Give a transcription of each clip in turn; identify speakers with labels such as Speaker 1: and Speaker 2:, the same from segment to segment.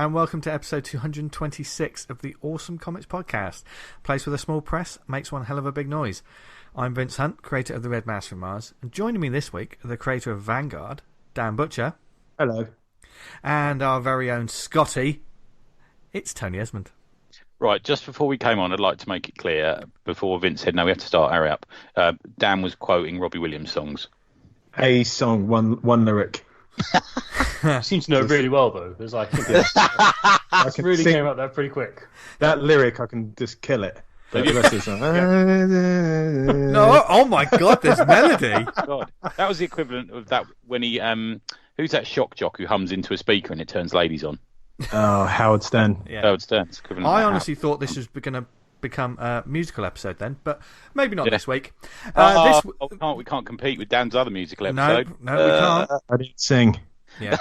Speaker 1: and welcome to episode 226 of the Awesome Comics Podcast. Place with a small press makes one hell of a big noise. I'm Vince Hunt, creator of The Red Mouse from Mars, and joining me this week are the creator of Vanguard, Dan Butcher.
Speaker 2: Hello.
Speaker 1: And our very own Scotty. It's Tony Esmond.
Speaker 3: Right, just before we came on, I'd like to make it clear, before Vince said, no, we have to start, hurry up. Dan was quoting Robbie Williams songs.
Speaker 2: A song, one lyric.
Speaker 4: Seems to know it really well, though. It's like, I really came out there pretty quick.
Speaker 2: That lyric, I can just kill it. But the rest of the song.
Speaker 1: No, oh my God, there's melody.
Speaker 3: God, that was the equivalent of that when he, who's that shock jock who hums into a speaker and it turns ladies on?
Speaker 2: Oh, Howard Stern.
Speaker 3: Yeah. Howard Stern.
Speaker 1: I honestly thought this was going to become a musical episode then, but maybe not this week.
Speaker 3: We can't compete with Dan's other musical episode.
Speaker 1: No, we can't.
Speaker 2: I didn't sing.
Speaker 1: Yeah,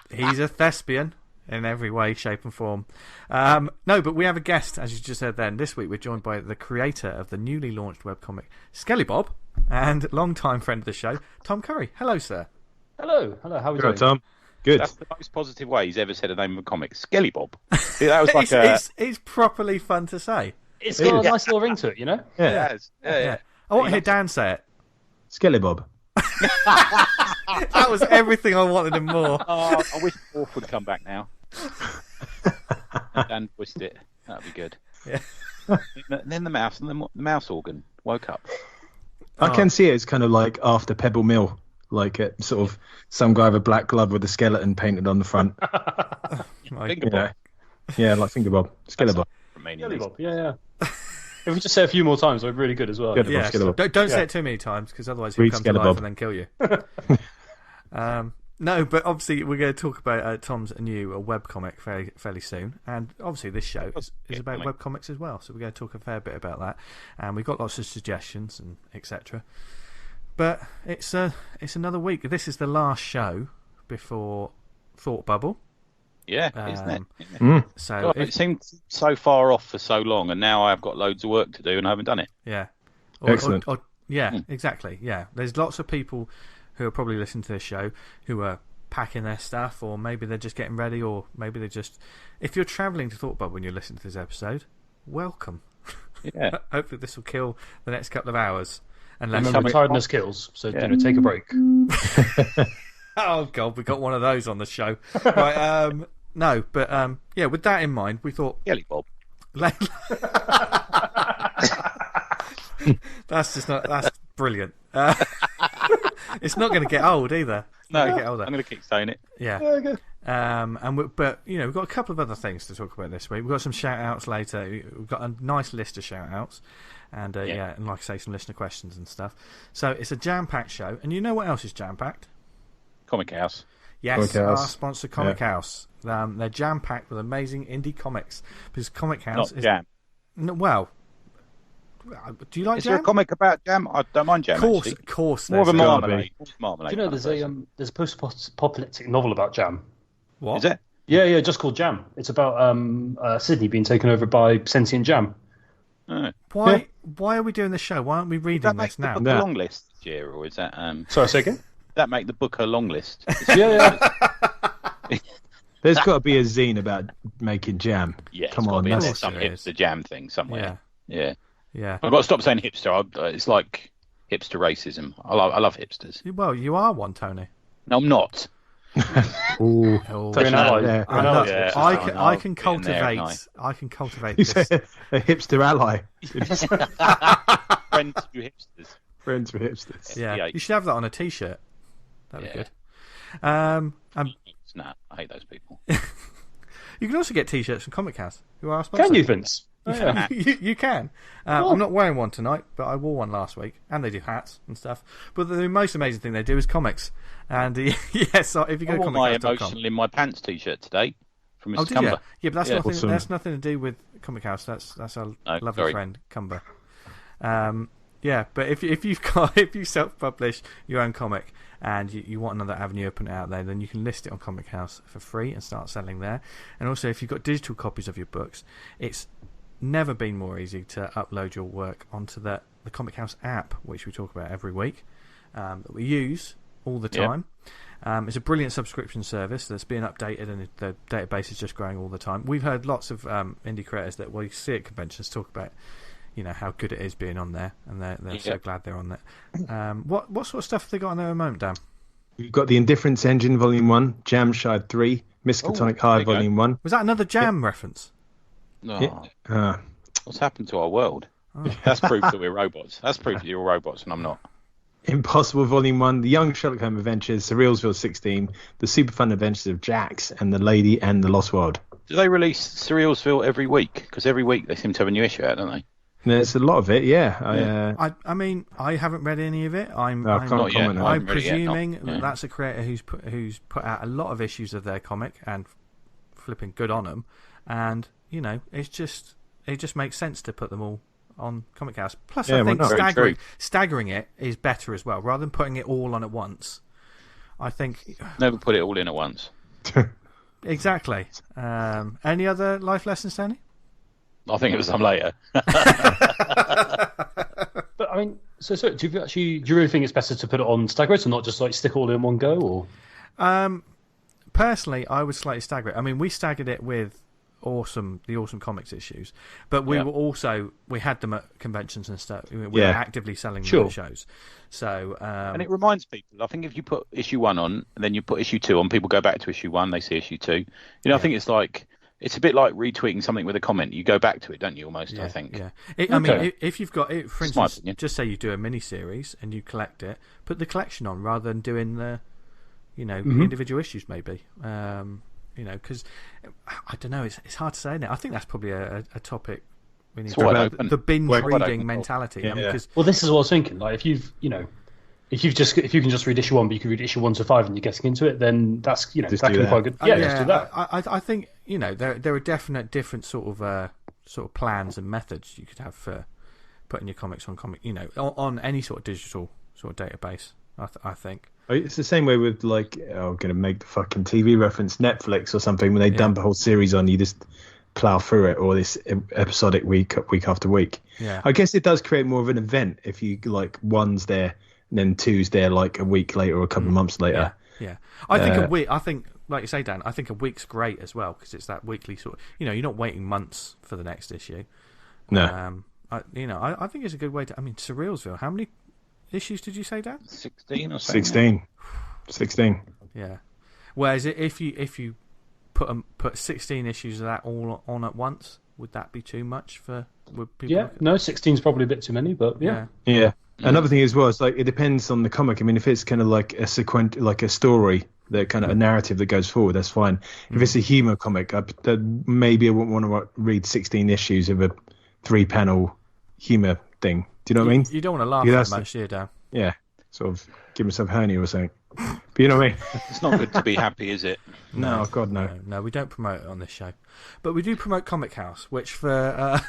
Speaker 1: he's a thespian in every way, shape and form. No, but we have a guest, as you just heard then. This week we're joined by the creator of the newly launched webcomic Skellibob and long-time friend of the show, Tom Curry. Hello, sir.
Speaker 4: Hello, how are we doing?
Speaker 2: Tom. Good.
Speaker 3: That's the most positive way he's ever said a name of a comic. Skellibob. That was like
Speaker 1: it's properly fun to say.
Speaker 4: It's got a nice little ring to it, you know?
Speaker 2: Yeah.
Speaker 3: Yeah.
Speaker 1: I want to hear Dan say it.
Speaker 2: Skellibob.
Speaker 1: That was everything I wanted and more.
Speaker 3: Oh, I wish Wolf would come back now. Dan voiced it. That'd be good.
Speaker 1: Yeah.
Speaker 3: Then the mouse and the mouse organ woke up.
Speaker 2: I can see it as kind of like after Pebble Mill, like sort of some guy with a black glove with a skeleton painted on the front.
Speaker 3: Fingerbob.
Speaker 2: Yeah, like Fingerbob. Skellibob.
Speaker 4: Skellibob, yeah. If we just say a few more times, we're really good as well.
Speaker 1: Yeah, don't say it too many times, because otherwise he'll come to life and then kill you. No, but obviously we're going to talk about Tom's new webcomic fairly soon, and obviously this show is about webcomics as well, so we're going to talk a fair bit about that, and we've got lots of suggestions and etc. But it's another week. This is the last show before Thought Bubble.
Speaker 3: Yeah, isn't it?
Speaker 1: So
Speaker 3: God, it seemed so far off for so long, and now I've got loads of work to do, and I haven't done it.
Speaker 1: Yeah.
Speaker 2: Excellent.
Speaker 1: Exactly. Yeah, there's lots of people who are probably listening to this show who are packing their stuff, or maybe they're just getting ready, or maybe they're just... If you're travelling to Thought Bubble when you're listening to this episode, welcome.
Speaker 3: Yeah.
Speaker 1: Hopefully this will kill the next couple of hours.
Speaker 4: Remember, tiredness kills, so take a break.
Speaker 1: Oh, God, we got one of those on the show. Right, no, but yeah, with that in mind, we thought...
Speaker 3: Skellibob.
Speaker 1: That's brilliant. It's not going to get old either.
Speaker 3: No, I'm going to keep saying it.
Speaker 1: Yeah. But we've got a couple of other things to talk about this week. We've got some shout outs later. We've got a nice list of shout outs. And and like I say, some listener questions and stuff. So it's a jam-packed show. And you know what else is jam-packed?
Speaker 3: Comic House.
Speaker 1: Yes,
Speaker 2: Comic House.
Speaker 1: Our sponsor, Comic House. They're jam-packed with amazing indie comics. Because Comic House
Speaker 3: Not jam.
Speaker 1: No, well, do you like
Speaker 3: Is
Speaker 1: jam?
Speaker 3: there a comic about jam? I don't mind jam.
Speaker 1: Of course.
Speaker 3: More of a
Speaker 1: there's
Speaker 3: marmalade.
Speaker 4: Do you know there's a post-apocalyptic novel about jam?
Speaker 1: What?
Speaker 3: Is it?
Speaker 4: Yeah, just called Jam. It's about Sydney being taken over by sentient jam.
Speaker 3: Oh.
Speaker 1: Why are we doing this show? Why aren't we reading this now?
Speaker 3: Does that make the book a long list this year, or is that...
Speaker 4: Sorry, say again?
Speaker 3: That make the book a long list?
Speaker 4: Yeah.
Speaker 2: There's got to be a zine about making jam.
Speaker 3: Yeah,
Speaker 2: Come on,
Speaker 3: that's some hipster jam thing somewhere.
Speaker 1: Yeah.
Speaker 3: I've got to stop saying hipster. It's like hipster racism. I love hipsters.
Speaker 1: Well, you are one, Tony.
Speaker 3: No, I'm not.
Speaker 2: Ooh.
Speaker 1: I can cultivate. I can cultivate this.
Speaker 2: A hipster ally.
Speaker 3: Friends to hipsters.
Speaker 2: Friends for hipsters.
Speaker 1: Yeah, you should have that on a T-shirt. That'd be good.
Speaker 3: Nah, I hate those people.
Speaker 1: You can also get T-shirts from Comic House, who are our sponsor.
Speaker 4: Can you, Vince?
Speaker 1: You can. I'm not wearing one tonight, but I wore one last week, and they do hats and stuff. But the most amazing thing they do is comics. And so if you go to comichouse.com,
Speaker 3: my emotional in my pants T-shirt today from Mr. Cumber.
Speaker 1: Yeah, but that's nothing to do with Comic House. That's our lovely friend Cumber. Yeah, but if you self-publish your own comic and you want another avenue of putting it out there, then you can list it on Comic House for free and start selling there. And also, if you've got digital copies of your books, it's never been more easy to upload your work onto the Comic House app, which we talk about every week, that we use all the time. It's a brilliant subscription service that's being updated, and the database is just growing all the time. We've heard lots of indie creators that we see at conventions talk about, how good it is being on there, and they're so glad they're on there. What sort of stuff have they got on there at the moment, Dan?
Speaker 2: We've got the Indifference Engine Volume 1, Jamshide 3, Miskatonic High Volume 1.
Speaker 1: Was that another Jam reference?
Speaker 3: No. What's happened to our world? That's proof that we're robots. That's proof that you're robots and I'm not.
Speaker 2: Impossible Volume 1, The Young Sherlock Holmes Adventures, Surrealsville 16, The Super Fun Adventures of Jax, and The Lady and the Lost World.
Speaker 3: Do they release Surrealsville every week? Because every week they seem to have a new issue out, don't they?
Speaker 2: There's a lot of it, yeah.
Speaker 1: I mean, I haven't read any of it. I'm presuming that's a creator who's put out a lot of issues of their comic and flipping good on them, and it just makes sense to put them all on Comic House. Plus, I think staggering it is better as well, rather than putting it all on at once. I think
Speaker 3: never put it all in at once.
Speaker 1: Exactly. Any other life lessons, Tony?
Speaker 3: I think it was some later.
Speaker 4: But I mean, so do you really think it's better to put it on stagger it, or not just like stick all in one go? Or
Speaker 1: personally, I would slightly stagger it. I mean, we staggered it with the Awesome Comics issues, but we had them at conventions and stuff. We were actively selling them at shows. So
Speaker 3: and it reminds people. I think if you put issue 1 on and then you put issue 2 on, people go back to issue 1, they see issue 2. I think it's a bit like retweeting something with a comment. You go back to it, don't you? Almost, I think.
Speaker 1: Yeah. I mean, if you've got it, for instance, just say you do a mini series and you collect it, put the collection on rather than doing the, individual issues, maybe. Because I don't know. It's hard to say now. I think that's probably a topic we need to talk about. The binge reading mentality.
Speaker 2: Yeah.
Speaker 4: Well, this is what I was thinking. Like, if you can just read issue 1, but you can read issue 1 to 5, and you're getting into it, then that's that can be quite good. Just do that.
Speaker 1: I think there are different sort of plans and methods you could have for putting your comics on on any sort of digital sort of database. I think
Speaker 2: it's the same way with I'm going to make the fucking TV reference, Netflix or something. When they dump a whole series on, you just plow through it, or this episodic week after week.
Speaker 1: Yeah,
Speaker 2: I guess it does create more of an event if you one's there. And then 2's there a week later or a couple of months later.
Speaker 1: Yeah. I think a week. I think, like you say, Dan. I think a week's great as well because it's that weekly sort of. You're not waiting months for the next issue.
Speaker 2: No.
Speaker 1: I think it's a good way to. I mean, Surrealsville. How many issues did you say, Dan?
Speaker 3: 16 or something.
Speaker 2: 16.
Speaker 1: Yeah. Whereas if you put 16 issues of that all on at once, would that be too much for people?
Speaker 4: Yeah. No, 16's probably a bit too many, but yeah.
Speaker 2: Yeah. Another thing as well is it depends on the comic. I mean, if it's kind of like a a story, the kind of a narrative that goes forward, that's fine. If it's a humor comic, maybe I wouldn't want to read 16 issues of a 3-panel humor thing. Do you know what I mean?
Speaker 1: You don't want to laugh that much, do you, Dan?
Speaker 2: Yeah, sort of give myself hernia or something. But you know what I mean?
Speaker 3: It's not good to be happy, is it?
Speaker 2: No, God, no.
Speaker 1: No, we don't promote it on this show. But we do promote Comic House, which for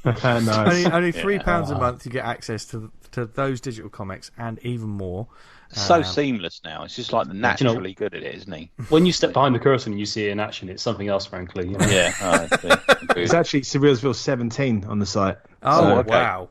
Speaker 2: nice.
Speaker 1: only £3 a month you get access to those digital comics and even more.
Speaker 3: So seamless now. It's just naturally good at it, isn't he?
Speaker 4: When you step behind the curtain and you see it in action, it's something else, frankly.
Speaker 3: Yeah.
Speaker 2: It's actually Surrealsville 17 on the site.
Speaker 1: Oh, wow.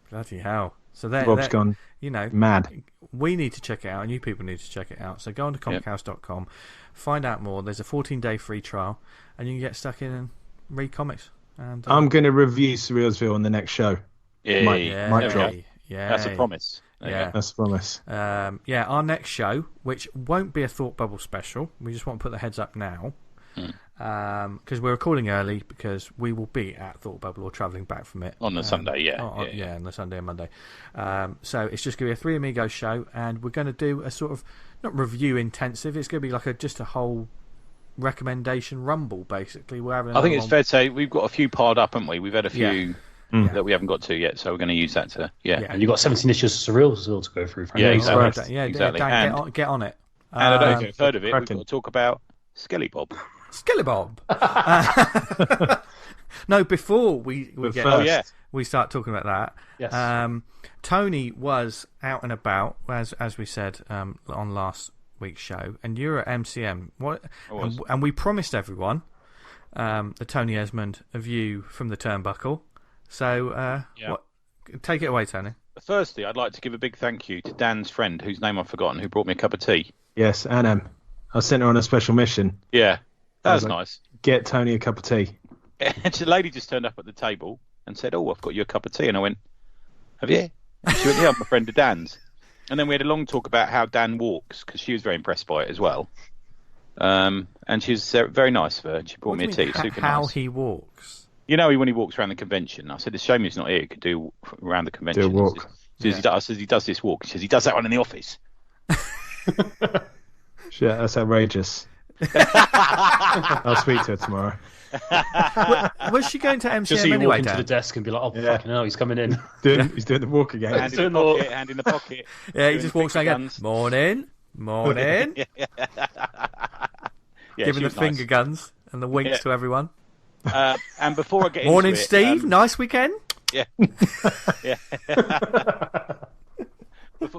Speaker 1: Bloody hell. So
Speaker 2: Rob's gone mad.
Speaker 1: We need to check it out, and you people need to check it out. So go on to comichouse.com, find out more. There's a 14-day free trial, and you can get stuck in and read comics. And
Speaker 2: I'm going to review Surrealsville on the next show.
Speaker 3: Might
Speaker 2: drop.
Speaker 1: Yeah,
Speaker 3: that's a promise.
Speaker 2: That's a promise.
Speaker 1: Our next show, which won't be a Thought Bubble special, we just want to put the heads up now, because we're recording early because we will be at Thought Bubble or travelling back from it
Speaker 3: on the Sunday.
Speaker 1: On the Sunday and Monday. So it's just going to be a Three Amigos show, and we're going to do a sort of not review intensive. It's going to be just a whole recommendation rumble, basically.
Speaker 3: I think it's fair to say we've got a few piled up, haven't we? We've had a few that we haven't got to yet, so we're going to use that to
Speaker 4: and you've got 17 issues of Surreal to go through.
Speaker 3: Exactly.
Speaker 1: Dan, get on it.
Speaker 3: And I don't know if you've heard of it. We've got to talk about Skellibob.
Speaker 1: No, before we start talking about that.
Speaker 4: Yes.
Speaker 1: Tony was out and about, as we said on last week's show, and you're at MCM. And we promised everyone the Tony Esmond, a view from the turnbuckle. So take it away, Tony.
Speaker 3: Firstly, I'd like to give a big thank you to Dan's friend, whose name I've forgotten, who brought me a cup of tea.
Speaker 2: Yes, Anam. I sent her on a special mission.
Speaker 3: Yeah, that was nice.
Speaker 2: Get Tony a cup of tea.
Speaker 3: And the lady just turned up at the table and said, "Oh, I've got you a cup of tea." And I went, "Have you?" And she went, "Yeah, I'm a friend of Dan's." And then we had a long talk about how Dan walks, because she was very impressed by it as well. And she's very nice of her. And she brought me a tea. Super
Speaker 1: how
Speaker 3: nice.
Speaker 1: He walks.
Speaker 3: You know, when he walks around the convention, I said, it's a shame he's not here. He could do around the convention.
Speaker 2: Do a walk.
Speaker 3: I said, he does this walk. He says, he does that one in the office.
Speaker 2: Yeah, that's outrageous. I'll speak to her tomorrow.
Speaker 1: Was she going to MCM
Speaker 4: Just so you
Speaker 1: anyway,
Speaker 4: walk into
Speaker 1: Dan?
Speaker 4: the desk and be like, "Oh, fucking hell, he's coming in."
Speaker 2: He's doing the walk again.
Speaker 3: Hand in the pocket.
Speaker 1: Yeah, he just walks around again. Morning.
Speaker 3: Yeah,
Speaker 1: giving the finger guns and the winks to everyone.
Speaker 3: And before I get
Speaker 1: Morning,
Speaker 3: into it,
Speaker 1: Steve. Nice weekend.
Speaker 3: Yeah. Yeah.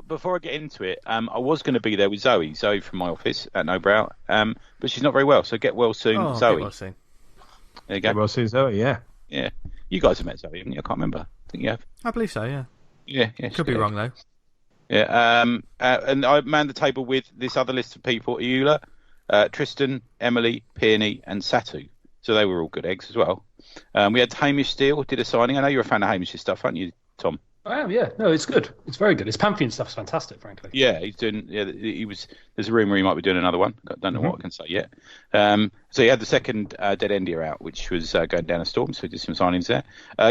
Speaker 3: Before I get into it, I was going to be there with Zoe from my office at No Brow, but she's not very well, so get well soon, Zoe.
Speaker 1: Get well soon.
Speaker 3: There you go.
Speaker 2: Get well soon, Zoe, yeah.
Speaker 3: Yeah. You guys have met Zoe, haven't you? I can't remember. I think you have.
Speaker 1: I believe so, yeah.
Speaker 3: Yeah.
Speaker 1: Could be wrong, though.
Speaker 3: Yeah. And I manned the table with this other list of people: Eula, Tristan, Emily, Peony, and Satu. So they were all good eggs as well. We had Hamish Steele did a signing. I know you're a fan of Hamish's stuff, aren't you, Tom?
Speaker 4: I am, yeah. No, it's good. It's very good. His Pantheon stuff's fantastic, frankly.
Speaker 3: Yeah, he's doing. Yeah, he was. There's a rumour he might be doing another one. Don't know what I can say yet. So he had the second Dead Endia out, which was going down a storm. So he did some signings there.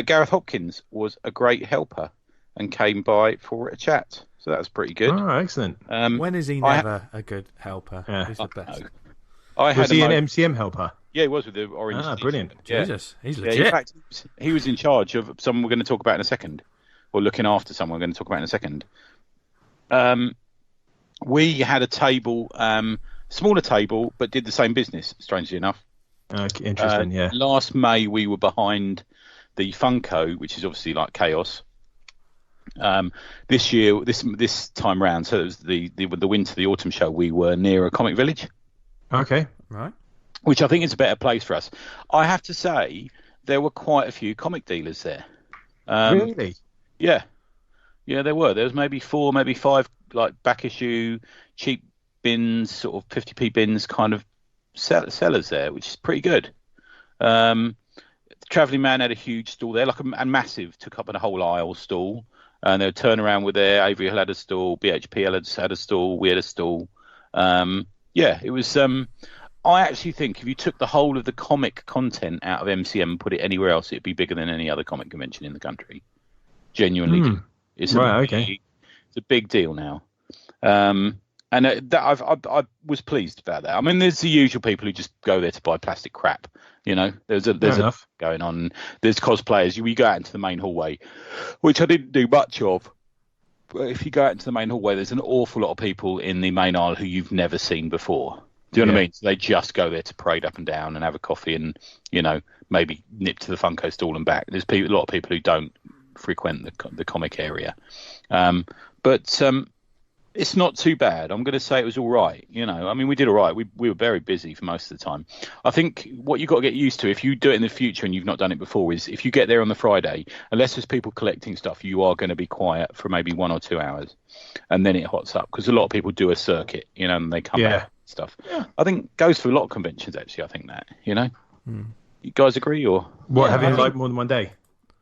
Speaker 3: Gareth Hopkins was a great helper and came by for a chat. So that was pretty good.
Speaker 2: Oh, excellent.
Speaker 1: When is he never a good helper?
Speaker 2: Yeah.
Speaker 1: He's the best.
Speaker 2: Was he an MCM helper?
Speaker 3: Yeah, he was with the orange.
Speaker 2: Ah, brilliant.
Speaker 3: Yeah.
Speaker 1: Jesus, he's legit.
Speaker 3: In fact, he was in charge of someone we're going to talk about in a second, or looking after someone we're going to talk about in a second. We had a table, smaller table, but did the same business, strangely enough.
Speaker 2: Okay, interesting, yeah.
Speaker 3: Last May, we were behind the Funko, which is obviously like Chaos. This year, this time round, so it was the winter, the autumn show, we were near a comic village.
Speaker 2: Okay.
Speaker 1: Right.
Speaker 3: Which I think is a better place for us. I have to say, there were quite a few comic dealers there.
Speaker 2: Really?
Speaker 3: Yeah. Yeah, there were. There was maybe 4, maybe 5, like back issue, cheap bins, sort of 50p bins kind of sellers there, which is pretty good. The Travelling Man had a huge stall there, and massive, took up a whole aisle stall. And they would turn around with there. Avery had a stall, BHP had a stall, we had a stall. Yeah, it was. I actually think if you took the whole of the comic content out of MCM and put it anywhere else, it'd be bigger than any other comic convention in the country. Genuinely, it's a big deal now. And I was pleased about that. I mean, there's the usual people who just go there to buy plastic crap. You know, there's a going on. There's cosplayers. We go out into the main hallway, which I didn't do much of. But if you go out into the main hallway, there's an awful lot of people in the main aisle who you've never seen before. Do you know what I mean? So they just go there to parade up and down and have a coffee and, you know, maybe nip to the Funko stall and back. There's a lot of people who don't frequent the comic area. But it's not too bad. I'm going to say it was all right. You know, I mean, we did all right. We were very busy for most of the time. I think what you've got to get used to, if you do it in the future and you've not done it before, is if you get there on the Friday, unless there's people collecting stuff, you are going to be quiet for maybe 1 or 2 hours. And then it hots up because a lot of people do a circuit, you know, and they come out and stuff. Yeah. I think it goes for a lot of conventions, actually, I think that, you know. You guys agree? Or
Speaker 2: having like more than one day?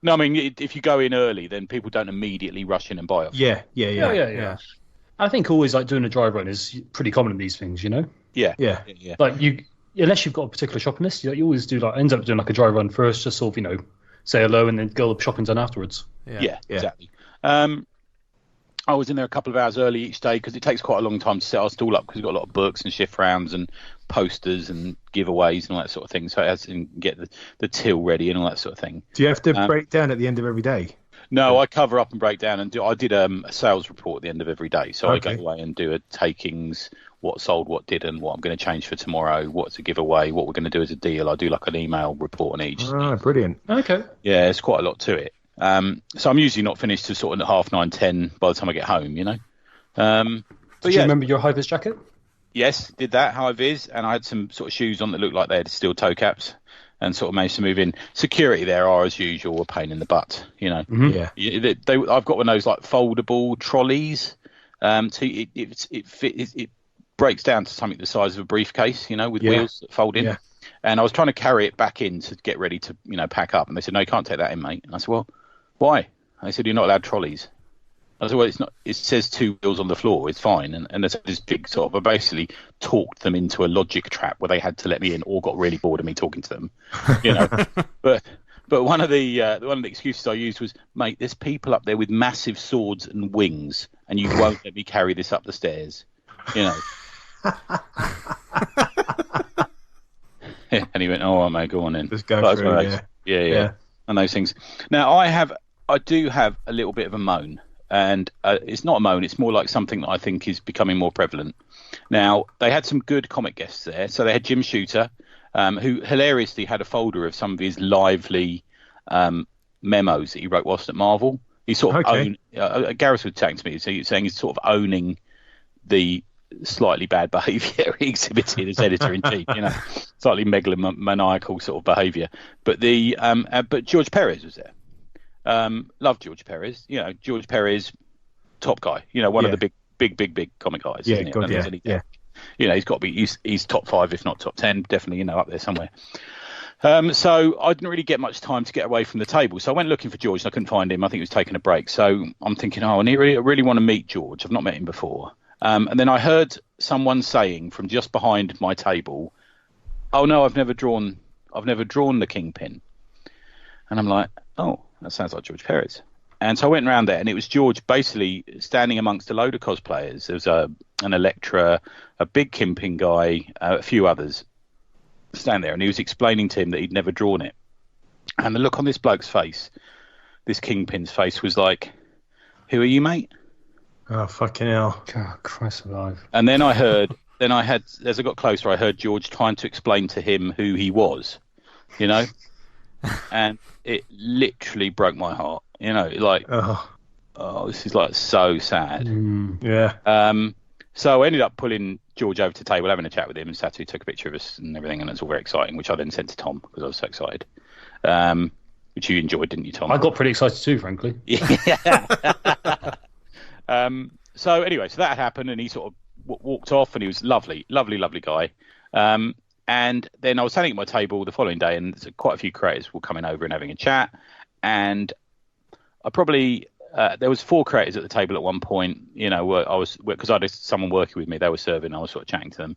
Speaker 3: No, I mean, if you go in early, then people don't immediately rush in and buy off.
Speaker 2: Yeah.
Speaker 4: I think always like doing a dry run is pretty common in these things, you know.
Speaker 3: Yeah.
Speaker 4: Like unless you've got a particular shopping list, you always do end up doing like a dry run first, just sort of, you know, say hello and then go shopping done afterwards.
Speaker 3: Yeah, exactly. I was in there a couple of hours early each day because it takes quite a long time to set our stall up because we've got a lot of books and shift rounds and posters and giveaways and all that sort of thing. So it has to get the till ready and all that sort of thing.
Speaker 2: Do you have to break down at the end of every day?
Speaker 3: No, I cover up and break down and I did a sales report at the end of every day. So I go away and do a takings, what sold, what didn't, what I'm going to change for tomorrow, what's a giveaway, what we're going to do as a deal. I do like an email report on each.
Speaker 2: Oh, brilliant.
Speaker 4: Okay.
Speaker 3: Yeah, it's quite a lot to it. So I'm usually not finished till sort of 9:30, 10 by the time I get home, you know.
Speaker 4: Did you remember your high-vis jacket?
Speaker 3: Yes, did that, high vis, and I had some sort of shoes on that looked like they had steel toe caps. and sort of managed to move in. Security there are, as usual, a pain in the butt. I've got one of those like foldable trolleys. So it breaks down to something the size of a briefcase, with wheels that fold in. Yeah. And I was trying to carry it back in to get ready to, pack up. And they said, no, you can't take that in, mate. And I said, well, why? And they said, you're not allowed trolleys. I said, well, it's not. It says 2 wheels on the floor. It's fine. And there's this big sort of. I basically talked them into a logic trap where they had to let me in, or got really bored of me talking to them. But one of the excuses I used was, mate, there's people up there with massive swords and wings, and you won't let me carry this up the stairs. And he went, "Oh, right, mate, go on in."
Speaker 2: Just go through it.
Speaker 3: Yeah. And those things. Now, I do have a little bit of a moan. And it's not a moan, it's more like something that I think is becoming more prevalent. Now, they had some good comic guests there. So they had Jim Shooter, who hilariously had a folder of some of his lively memos that he wrote whilst at Marvel. He sort of owned, Gareth was chatting to me, so he was saying he's sort of owning the slightly bad behaviour he exhibited as editor-in-chief, slightly megalomaniacal sort of behaviour. But but George Perez was there. Love George Perez. George Perez, top guy. One of the big comic guys.
Speaker 2: Yeah,
Speaker 3: isn't he?
Speaker 2: God, yeah.
Speaker 3: He's got to be. He's top 5, if not top 10. Definitely, up there somewhere. So I didn't really get much time to get away from the table. So I went looking for George, and I couldn't find him. I think he was taking a break. So I'm thinking, I really want to meet George. I've not met him before. And then I heard someone saying from just behind my table, "Oh no, I've never drawn the Kingpin." And I'm like, "Oh, that sounds like George Perez." And so I went around there, and it was George basically standing amongst a load of cosplayers. There was an Electra, a big Kingpin guy, a few others standing there, and he was explaining to him that he'd never drawn it. And the look on this bloke's face, this Kingpin's face, was like, "Who are you, mate?"
Speaker 2: Oh, fucking hell.
Speaker 4: God, Christ alive.
Speaker 3: And then as I got closer, I heard George trying to explain to him who he was, and it literally broke my heart. This is like so sad.
Speaker 2: Yeah.
Speaker 3: So I ended up pulling George over to the table, having a chat with him, and Satu took a picture of us and everything, and it's all very exciting, which I then sent to Tom because I was so excited. Which you enjoyed, didn't you, Tom?
Speaker 4: I got pretty excited too, frankly.
Speaker 3: Yeah. So anyway, so that happened, and he sort of walked off, and he was lovely guy. And then I was standing at my table the following day, and quite a few creators were coming over and having a chat. And I probably there was 4 creators at the table at one point. Because I had someone working with me, they were serving. I was sort of chatting to them,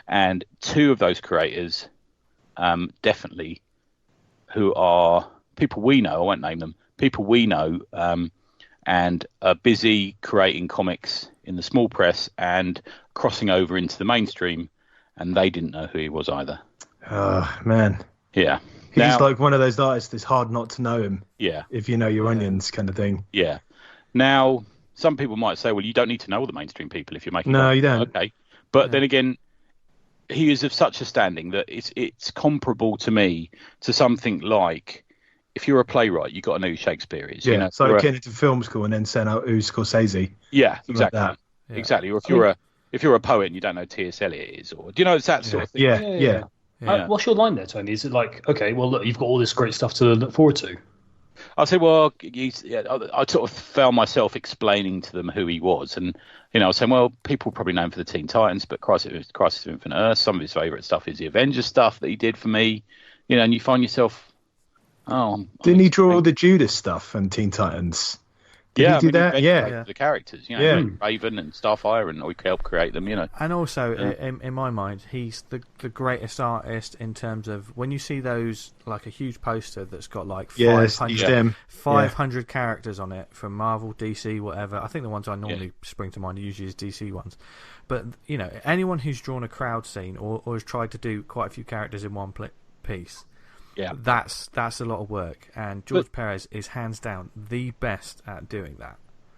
Speaker 3: and 2 of those creators, definitely, who are people we know. I won't name them. People we know, and are busy creating comics in the small press and crossing over into the mainstream. And they didn't know who he was either.
Speaker 2: Oh, man.
Speaker 3: Yeah.
Speaker 2: He's like one of those artists that's hard not to know him.
Speaker 3: Yeah.
Speaker 2: If you know your onions kind of thing.
Speaker 3: Yeah. Now, some people might say, well, you don't need to know all the mainstream people if you're making
Speaker 2: No, you don't.
Speaker 3: Okay. But then again, he is of such a standing that it's comparable to me to something like, if you're a playwright, you've got to know who Shakespeare is.
Speaker 2: Yeah, it's like getting into film school and then saying out who's Scorsese.
Speaker 3: Yeah, exactly.
Speaker 2: Like
Speaker 3: that. Exactly. Or if you're a poet and you don't know T.S. Eliot is, or do you know it's that sort of thing?
Speaker 2: Yeah.
Speaker 4: What's your line there, Tony? Is it like, okay, well, look, you've got all this great stuff to look forward to?
Speaker 3: I'll say, well, I sort of found myself explaining to them who he was, and I was saying, well, people probably know him for the Teen Titans, but Crisis of Infinite Earth, some of his favourite stuff is the Avengers stuff that he did for me, and you find yourself,
Speaker 2: didn't he draw all the Judas stuff and Teen Titans? Did he do that? Yeah.
Speaker 3: The characters, Raven and Starfire, and we helped create them,
Speaker 1: And also, in my mind, he's the greatest artist in terms of when you see those, like a huge poster that's got like 500 characters on it from Marvel, DC, whatever. I think the ones I normally spring to mind are usually DC ones. But, anyone who's drawn a crowd scene or has tried to do quite a few characters in one piece, that's a lot of work, and George Perez is hands down the best at doing that.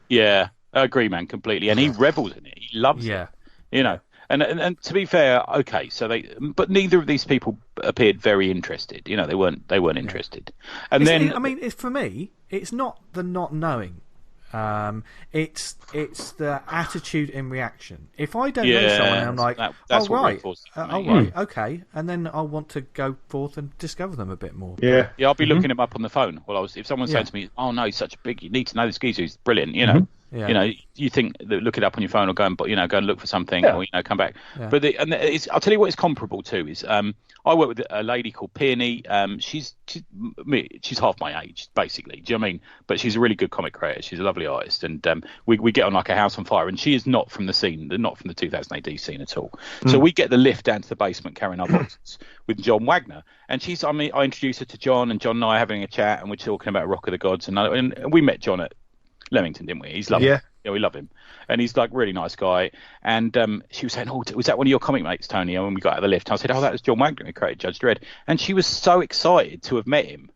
Speaker 3: Yeah, I agree, man, completely, and he revels in it. He loves it. And to be fair, okay, but neither of these people appeared very interested. They weren't interested. And for me, it's not the not knowing
Speaker 1: It's the attitude in reaction. If I don't know someone, and I'm like, that's right, okay, and then I'll want to go forth and discover them a bit more.
Speaker 2: Yeah,
Speaker 3: I'll be looking him up on the phone. If someone's saying to me, "Oh no, he's such a big, you need to know this geezer, he's brilliant," you think that look it up on your phone or go and look for something or come back. Yeah. But I'll tell you what it's comparable to is I work with a lady called Peony. She's half my age, basically. Do you know what I mean? But she's a really good comic creator. She's a lovely artist, and we get on like a house on fire. And she is not from the scene, not from the 2000 AD scene at all. So we get the lift down to the basement carrying our boxes with John Wagner. And I introduced her to John, and John and I are having a chat, and we're talking about Rock of the Gods, and we met John at Leamington, didn't we? He's lovely. Yeah, we love him, and he's like a really nice guy. And she was saying, "Oh, was that one of your comic mates, Tony?" And when we got out of the lift, I said, "Oh, that was John Wagner, who created Judge Dredd." And she was so excited to have met him.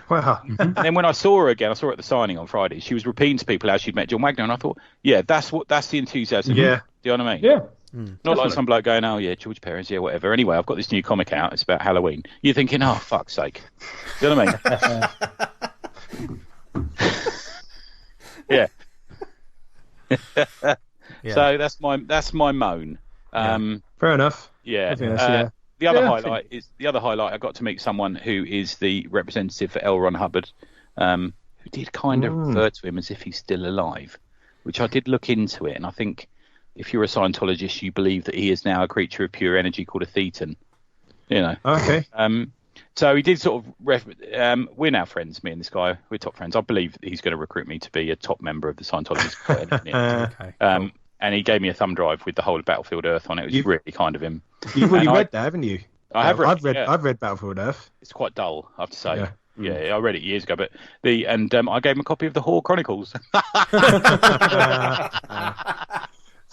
Speaker 2: Wow.
Speaker 3: And then when I saw her again, I saw her at the signing on Friday. She was repeating to people how she'd met John Wagner, and I thought, "Yeah, that's the enthusiasm."
Speaker 2: Yeah.
Speaker 3: Do you know what I mean?
Speaker 4: Yeah.
Speaker 3: Not definitely. Like some bloke going, "Oh yeah, George Perez, yeah, whatever." Anyway, I've got this new comic out. It's about Halloween. You're thinking, "Oh, fuck's sake." Do you know what I mean? Yeah. So that's my moan.
Speaker 2: Fair enough.
Speaker 3: Yeah. The other highlight I got to meet someone who is the representative for L. Ron Hubbard, who did kind of refer to him as if he's still alive, which I did look into it, and I think if you're a Scientologist, you believe that he is now a creature of pure energy called a Thetan.
Speaker 2: Okay.
Speaker 3: So he did sort of. We're now friends, me and this guy. We're top friends. I believe that he's going to recruit me to be a top member of the Scientologist.
Speaker 1: Okay, cool.
Speaker 3: And he gave me a thumb drive with the whole of Battlefield Earth on it. It was really kind of him.
Speaker 2: You've already read that, haven't you?
Speaker 3: I've
Speaker 2: read Battlefield Earth.
Speaker 3: It's quite dull, I have to say. Yeah, I read it years ago, but I gave him a copy of the Horde Chronicles.
Speaker 2: So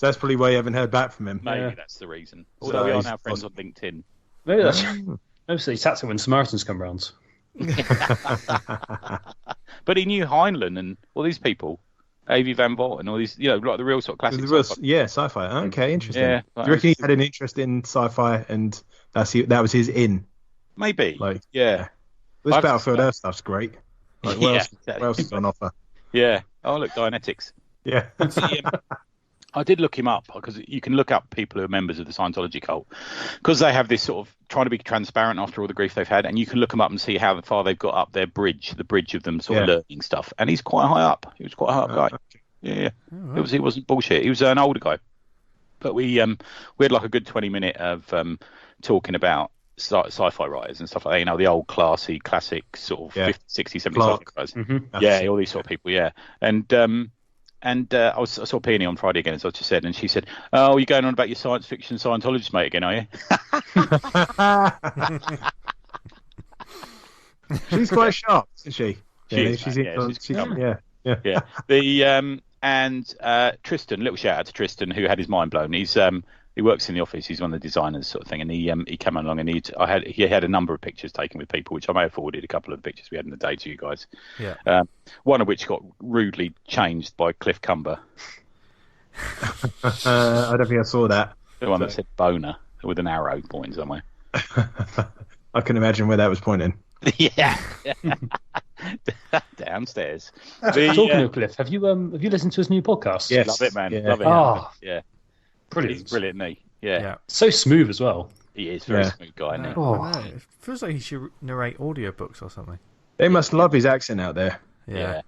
Speaker 2: that's probably why you haven't heard back from him.
Speaker 3: Maybe that's the reason. Although we are now friends on LinkedIn.
Speaker 4: Maybe that's. Obviously, he sat there when Samaritans come round.
Speaker 3: But he knew Heinlein and all these people, A.V. Van Voort and all these, like the real sort of classic sci-fi.
Speaker 2: Sci-fi. Okay, interesting.
Speaker 3: Yeah,
Speaker 2: do you reckon he had an interest in sci-fi and that was his in?
Speaker 3: Maybe.
Speaker 2: This Battlefield Earth stuff's great. What else is on offer?
Speaker 3: Yeah. Oh, look, Dianetics.
Speaker 2: Yeah.
Speaker 3: I did look him up because you can look up people who are members of the Scientology cult because they have this sort of trying to be transparent after all the grief they've had, and you can look them up and see how far they've got up the bridge of them sort of learning stuff. And he's quite high up. He was quite a high up guy. Okay. Yeah. Oh, right. He wasn't bullshit. He was an older guy. But we had like a good 20-minute of talking about sci-fi writers and stuff like that. The old classic sort of 50, 60, 70 sci-fi guys. Mm-hmm. All these sort of people. Yeah. And I saw Peony on Friday again, as I just said, and she said, "Oh, you're going on about your science fiction Scientologist mate again, are
Speaker 2: you?" She's quite sharp, isn't she?
Speaker 3: She's Tristan, little shout out to Tristan, who had his mind blown. He works in the office. He's one of the designers, sort of thing. And he came along and he had a number of pictures taken with people, which I may have forwarded a couple of the pictures we had in the day to you guys.
Speaker 1: Yeah.
Speaker 3: One of which got rudely changed by Cliff Cumber.
Speaker 2: I don't think I saw that.
Speaker 3: The one that said boner with an arrow pointing somewhere.
Speaker 2: I can imagine where that was pointing.
Speaker 3: Yeah. Downstairs.
Speaker 4: Talking of Cliff, have you listened to his new podcast?
Speaker 3: Yes. Love it, man.
Speaker 4: Yeah.
Speaker 3: Love it.
Speaker 4: Oh.
Speaker 3: Yeah.
Speaker 4: Brilliant.
Speaker 3: He's brilliant, isn't he? Yeah.
Speaker 4: So smooth as well.
Speaker 3: He is very smooth guy, isn't he?
Speaker 1: Oh. It feels like he should narrate audiobooks or something.
Speaker 2: They must love his accent out there.
Speaker 3: Yeah.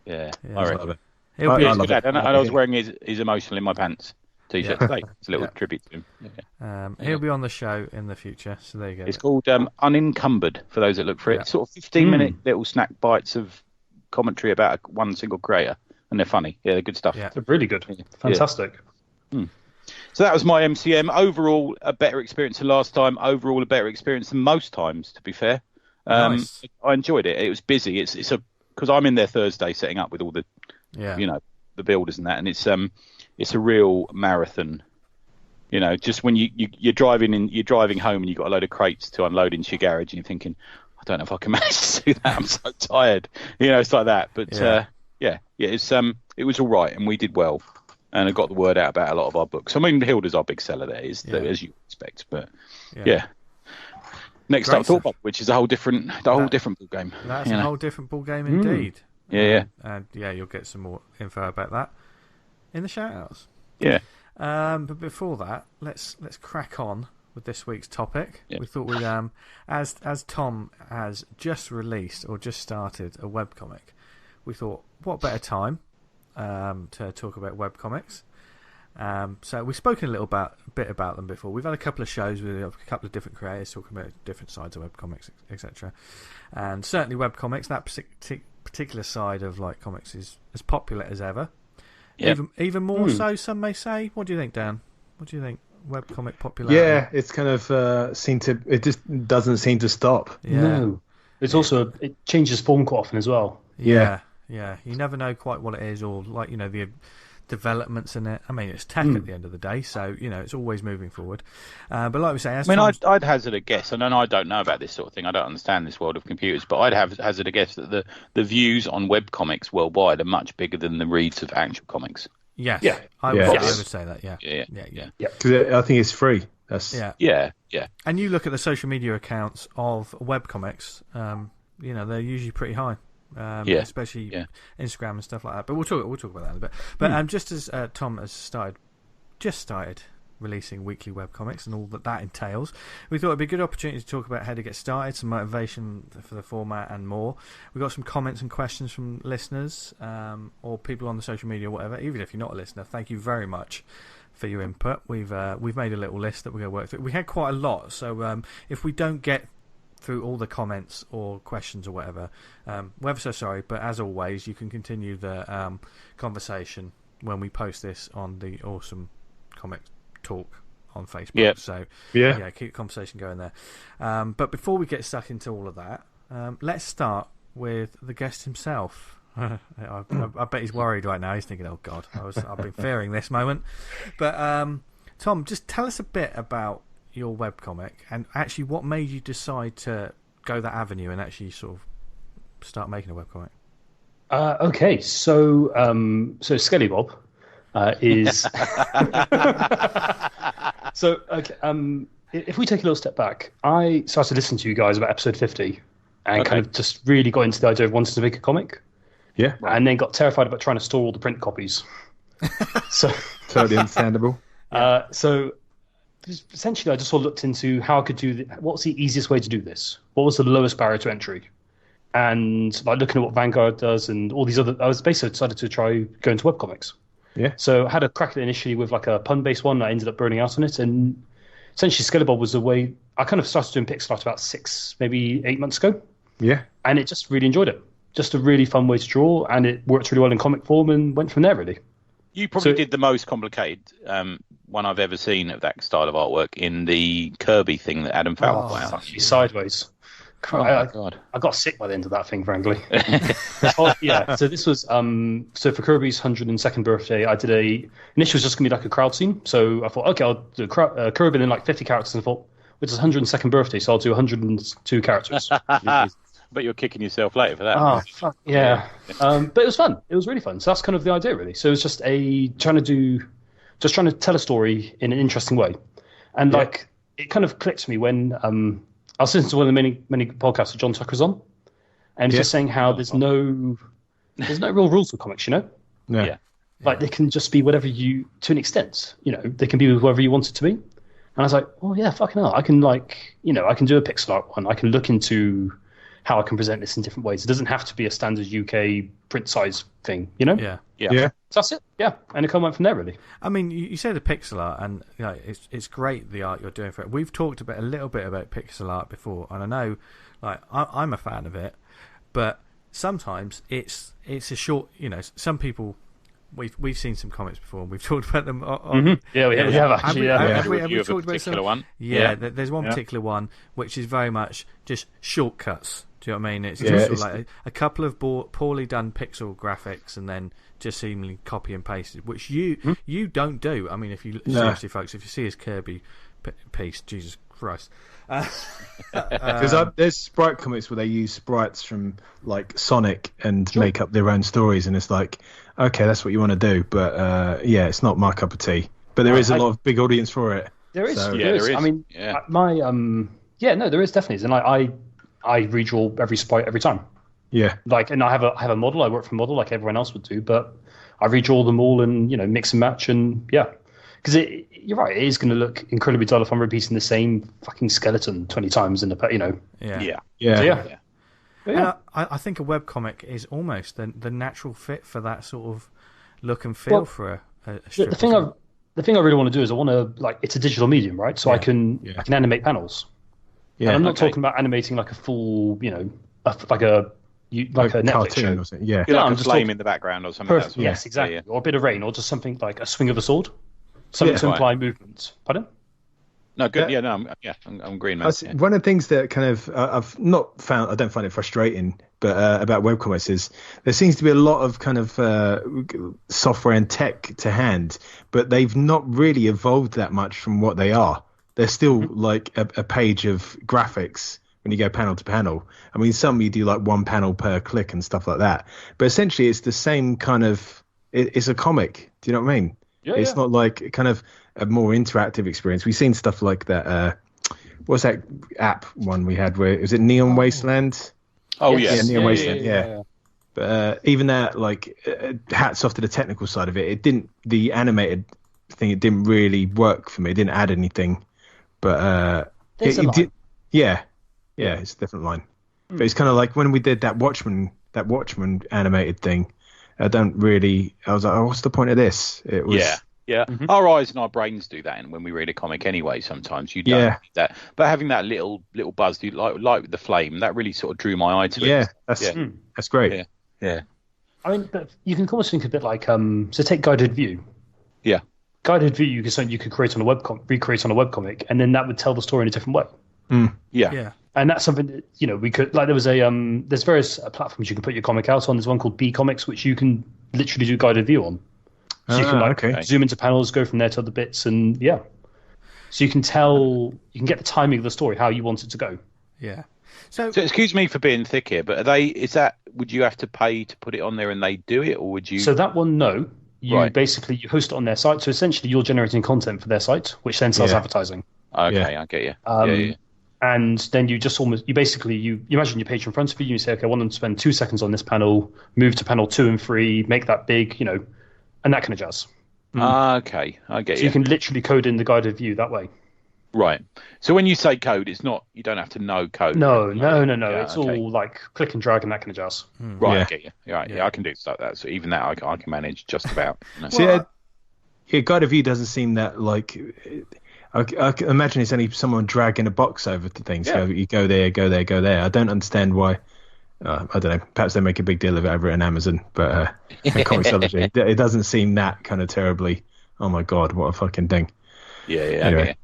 Speaker 3: I
Speaker 2: love it.
Speaker 3: I was wearing his Emotional in My Pants t-shirt today. It's a little tribute to him.
Speaker 1: Yeah. He'll be on the show in the future, so there you go.
Speaker 3: It's called Unencumbered, for those that look for it. It's sort of 15-minute little snack bites of commentary about one single creator. And they're funny. Yeah, they're good stuff.
Speaker 4: Yeah. They're really good. Fantastic.
Speaker 3: Yeah. So that was my MCM. Overall, a better experience than last time. Overall, a better experience than most times, to be fair.
Speaker 1: Nice.
Speaker 3: I enjoyed it. It was busy. It's because I'm in there Thursday setting up with all the, the builders and that, and it's a real marathon. Just when you're driving home and you've got a load of crates to unload into your garage, and you're thinking, I don't know if I can manage to do that. I'm so tired. It's like that. But it was all right, and we did well. And I got the word out about a lot of our books. I mean, Hilda's our big seller there, as you expect. But next up, Thoughtbot, which is a whole different ball game.
Speaker 1: That's a whole different ball game indeed. And you'll get some more info about that in the shout-outs.
Speaker 3: Yeah.
Speaker 1: But before that, let's crack on with this week's topic. We thought we'd as Tom has just released or just started a webcomic, we thought what better time to talk about webcomics. So we've spoken a bit about them before. We've had a couple of shows with a couple of different creators talking about different sides of webcomics, etc. And certainly webcomics, that particular side of like comics, is as popular as ever. Yep. Even more so, some may say. What do you think, Dan? What do you think? Webcomic popularity?
Speaker 2: Yeah, it's kind of it just doesn't seem to stop.
Speaker 1: Yeah.
Speaker 4: No. It's also, it changes form quite often as well.
Speaker 1: Yeah. You never know quite what it is, or like, the developments in it. I mean, it's tech at the end of the day, so it's always moving forward. But like we say,
Speaker 3: I'd hazard a guess, and I don't know about this sort of thing. I don't understand this world of computers, but I'd hazard a guess that the views on webcomics worldwide are much bigger than the reads of actual comics.
Speaker 1: Yes.
Speaker 2: Yeah.
Speaker 1: I would say that. Yeah.
Speaker 2: Because I think it's free.
Speaker 3: Yeah.
Speaker 1: And you look at the social media accounts of webcomics. They're usually pretty high. Especially Instagram and stuff like that. But we'll talk about that in a bit. But just as Tom has started releasing weekly webcomics and all that entails, we thought it'd be a good opportunity to talk about how to get started, some motivation for the format and more. We've got some comments and questions from listeners or people on the social media or whatever. Even if you're not a listener, thank you very much for your input. We've made a little list that we're going to work through. We had quite a lot, so if we don't get through all the comments or questions or whatever, we're ever so sorry, but as always, you can continue the conversation when we post this on the Awesome Comic Talk on Facebook. So keep the conversation going there. But before we get stuck into all of that, let's start with the guest himself. I bet he's worried right now. He's thinking, oh God, I've been fearing this moment. But Tom, just tell us a bit about your webcomic and actually what made you decide to go that avenue and actually sort of start making a webcomic.
Speaker 4: Okay, so Skellibob is so okay. If we take a little step back, I started listening to you guys about episode 50 and kind of just really got into the idea of wanting to make a comic.
Speaker 2: Yeah,
Speaker 4: and then got terrified about trying to store all the print copies. So
Speaker 2: totally understandable.
Speaker 4: So essentially, I just sort of looked into how I could do what's the easiest way to do this. What was the lowest barrier to entry? And like looking at what Vanguard does and all these other, I was basically decided to try going to webcomics.
Speaker 2: Yeah.
Speaker 4: So I had a crack at it initially with like a pun-based one. I ended up burning out on it, and essentially Skellibob was the way I kind of started doing pixel art about 6, maybe 8 months ago.
Speaker 2: Yeah.
Speaker 4: And it just really enjoyed it. Just a really fun way to draw, and it worked really well in comic form, and went from there really.
Speaker 3: You probably did the most complicated one I've ever seen of that style of artwork in the Kirby thing that Adam Fowler put out.
Speaker 4: Sideways.
Speaker 3: Oh my God.
Speaker 4: I got sick by the end of that thing, frankly. So this was so for Kirby's 102nd birthday, I did initially was just gonna be like a crowd scene. So I thought, okay, I'll do Kirby and then like 50 characters, and I thought, which is 102nd birthday, so I'll do 102 characters.
Speaker 3: But you're kicking yourself later for that.
Speaker 4: Oh, fuck, yeah. But it was fun. It was really fun. So that's kind of the idea, really. So it was just trying to tell a story in an interesting way. And like, it kind of clicked to me when I was listening to one of the many podcasts that John Tucker's on, and he's just saying how there's no real rules for comics,
Speaker 2: Yeah.
Speaker 4: Like they can just be whatever to an extent, they can be whoever you want it to be. And I was like, oh yeah, fucking hell, I can I can do a pixel art one. I can look into how I can present this in different ways. It doesn't have to be a standard UK print size thing,
Speaker 1: Yeah.
Speaker 4: So that's it. Yeah, and it kind of went from there, really.
Speaker 1: I mean, you say the pixel art, and it's great the art you're doing for it. We've talked a little bit about pixel art before, and I know, like, I'm a fan of it, but sometimes it's a short. Some people. We've seen some comics before, and we've talked about them.
Speaker 4: Yeah, we have actually.
Speaker 1: Have we talked about some?
Speaker 3: One?
Speaker 1: Yeah, there's one particular one which is very much just shortcuts. Do you know what I mean? It's just like a couple of poorly done pixel graphics, and then just seemingly copy and pasted, which you don't do. I mean, seriously, folks, if you see his Kirby piece, Jesus Christ.
Speaker 2: Because there's sprite comics where they use sprites from like Sonic and make up their own stories, and it's like, okay, that's what you want to do, but it's not my cup of tea. But there is a lot of big audience for it.
Speaker 4: There is.
Speaker 2: So,
Speaker 4: there is. I mean, there is definitely, and I redraw every sprite every time.
Speaker 2: Yeah.
Speaker 4: Like, and I have a model. I work for a model like everyone else would do, but I redraw them all and mix and match and because you're right. It is going to look incredibly dull if I'm repeating the same fucking skeleton 20 times in a
Speaker 1: Yeah.
Speaker 4: So,
Speaker 1: And I think a webcomic is almost the natural fit for that sort of look and feel for a strip.
Speaker 4: The thing I really want to do is I want to it's a digital medium, right? So I can animate panels. Yeah. And I'm not talking about animating like a full, like a Netflix
Speaker 2: cartoon
Speaker 4: show.
Speaker 2: or something. Yeah.
Speaker 3: Like a flame in the background or something.
Speaker 4: Yes, exactly. Yeah. Or a bit of rain, or just something like a swing of a sword, something to imply movement. Pardon?
Speaker 3: No, good. Yeah, I'm agreeing, man.
Speaker 2: One of the things that kind of I've not found, I don't find it frustrating, but about webcomics is there seems to be a lot of kind of software and tech to hand, but they've not really evolved that much from what they are. They're still like a page of graphics when you go panel to panel. I mean, some you do like one panel per click and stuff like that, but essentially it's the same kind of. It's a comic. Do you know what I mean?
Speaker 4: Yeah,
Speaker 2: it's not like kind of a more interactive experience. We've seen stuff like that. What's that app one we had? Where was it? Neon Wasteland.
Speaker 3: Oh yes,
Speaker 2: Neon Wasteland. Yeah. But even that, hats off to the technical side of it. It didn't. The animated thing, it didn't really work for me. It didn't add anything. But
Speaker 4: there's a line.
Speaker 2: did. Yeah, it's a different line. But it's kind of like when we did that Watchmen animated thing. I was like, oh, what's the point of this? It was.
Speaker 3: Yeah. Mm-hmm. Our eyes and our brains do that, and when we read a comic anyway, sometimes you don't need that. But having that little buzz, you like with the flame, that really sort of drew my eye to it.
Speaker 2: That's great.
Speaker 3: Yeah.
Speaker 4: I mean, but you can almost think a bit like so take guided view.
Speaker 3: Yeah.
Speaker 4: Guided view, you could recreate on a webcomic, and then that would tell the story in a different way.
Speaker 1: Yeah.
Speaker 4: And that's something that, we could, there was there's various platforms you can put your comic out on. There's one called Comics, which you can literally do guided view on. So you can zoom into panels, go from there to other bits, and so you can get the timing of the story, how you want it to go.
Speaker 1: Yeah.
Speaker 3: So excuse me for being thick here, but would you have to pay to put it on there and they do it, or would you?
Speaker 4: So that one, no. You basically host it on their site. So essentially you're generating content for their site, which then sells advertising.
Speaker 3: Okay, I get you.
Speaker 4: And then you just you imagine your page in front of you, and you say, okay, I want them to spend 2 seconds on this panel, move to panel 2 and 3, make that big, and that kind of jazz.
Speaker 3: Okay, I get you.
Speaker 4: So you can literally code in the guided view that way.
Speaker 3: Right. So when you say code, it's not, you don't have to know code.
Speaker 4: No. It's all like click and drag and that kind of jazz.
Speaker 3: Right, I get you. Right, I can do stuff like that. So even that I can manage just about.
Speaker 2: Guided view doesn't seem that like. I can imagine it's only someone dragging a box over to things. Yeah. You go there, go there, go there. I don't understand why. I don't know. Perhaps they make a big deal of it over on Amazon, but in Comixology, it doesn't seem that kind of terribly. Oh my god, what a fucking thing!
Speaker 3: Yeah.
Speaker 2: Anyway.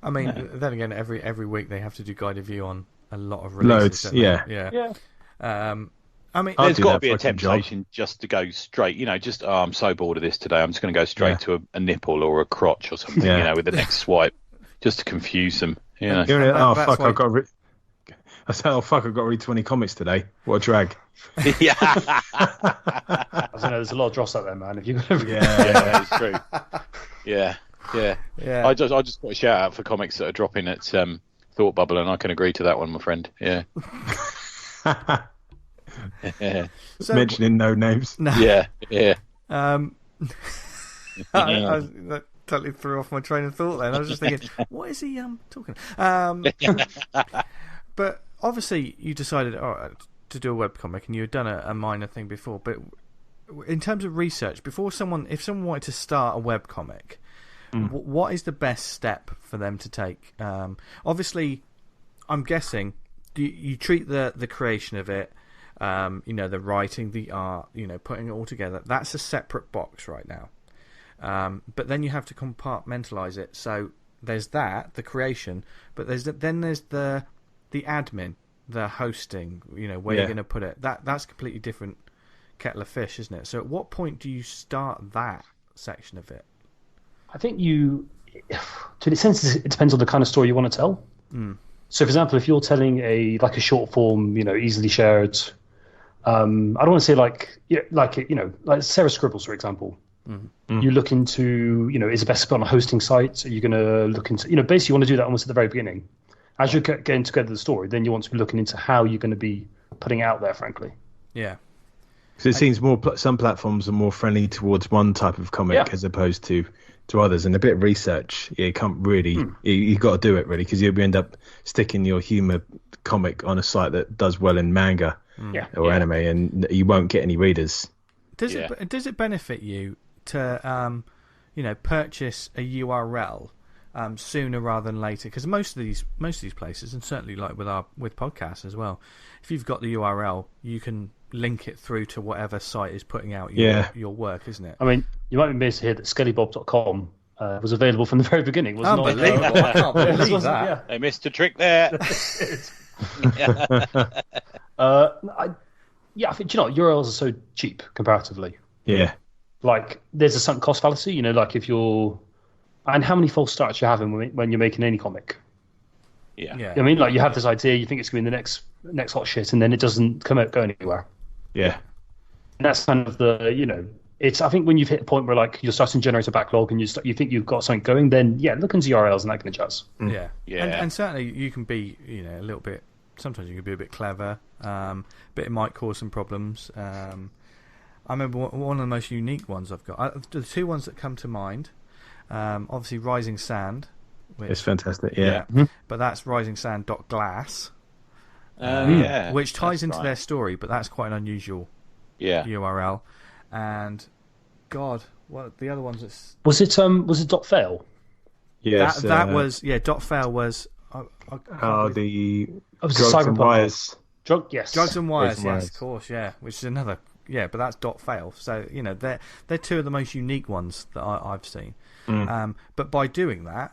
Speaker 1: I mean, then again, every week they have to do guided view on a lot of releases.
Speaker 2: Loads, yeah.
Speaker 1: I mean,
Speaker 3: there's got to be a temptation just to go straight. Just I'm so bored of this today. I'm just going to go straight to a nipple or a crotch or something. With the next swipe, just to confuse them.
Speaker 2: I've got to read 20 comics today. What a drag!
Speaker 3: Yeah,
Speaker 4: I don't know. There's a lot of dross out there, man. If you
Speaker 3: yeah, it's true. Yeah. I just got a shout out for comics that are dropping at Thought Bubble, and I can agree to that one, my friend. Yeah.
Speaker 2: So, mentioning no names.
Speaker 1: No.
Speaker 3: Yeah.
Speaker 1: That totally threw off my train of thought then. I was just thinking, what is he talking? But obviously you decided to do a webcomic, and you had done a minor thing before. But in terms of research, if someone wanted to start a webcomic, what is the best step for them to take? Obviously, I'm guessing you treat the creation of it, the writing, the art, putting it all together. That's a separate box right now. But then you have to compartmentalize it. So there's that, the creation, but there's the admin, the hosting, where you're going to put it. That's completely different kettle of fish, isn't it? So at what point do you start that section of it?
Speaker 4: I think to the sense, it depends on the kind of story you want to tell. So, for example, if you're telling a short form, easily shared, I don't want to say like Sarah Scribbles, for example. You look into, is it best to put on a hosting site? Are you going to look into, basically you want to do that almost at the very beginning. As you're getting together the story, then you want to be looking into how you're going to be putting it out there, frankly.
Speaker 1: Yeah.
Speaker 2: Because it seems some platforms are more friendly towards one type of comic as opposed to others. And a bit of research, you can't really, you got to do it really, because you'll end up sticking your humor comic on a site that does well in manga or anime, and you won't get any readers.
Speaker 1: Does it benefit you to purchase a URL sooner rather than later? Because most of these places, and certainly like with podcasts as well, if you've got the URL, you can link it through to whatever site is putting out your work, isn't it?
Speaker 4: I mean, you might be amazed to hear that Skellibob.com was available from the very beginning.
Speaker 1: Unbelievable! I can't believe that.
Speaker 3: Yeah. They missed a trick there.
Speaker 4: I think, URLs are so cheap comparatively.
Speaker 2: Yeah.
Speaker 4: Like, there's a sunk cost fallacy, like if you're... And how many false starts you have when you're making any comic?
Speaker 3: Yeah.
Speaker 4: I mean, like, you have this idea, you think it's going to be the next hot shit, and then it doesn't go anywhere.
Speaker 2: Yeah.
Speaker 4: And that's kind of the, it's, I think when you've hit a point where, like, you're starting to generate a backlog and you think you've got something going, then, look into URLs and that can adjust.
Speaker 1: Yeah. And certainly you can be, a little bit, sometimes you can be a bit clever, but it might cause some problems. I remember one of the most unique ones I've got. The two ones that come to mind, obviously Rising Sand.
Speaker 2: It's fantastic, yeah.
Speaker 1: But that's risingsand.glass, which ties into their story, but that's quite an unusual URL. And God, what the other ones?
Speaker 4: Was it .fail?
Speaker 2: Yes,
Speaker 1: that was .fail was.
Speaker 2: The
Speaker 4: Drugs and Wires.
Speaker 1: Drugs and Wires, yes, of course, which is another. Yeah, but that's .fail. So they're two of the most unique ones that I've seen. But by doing that,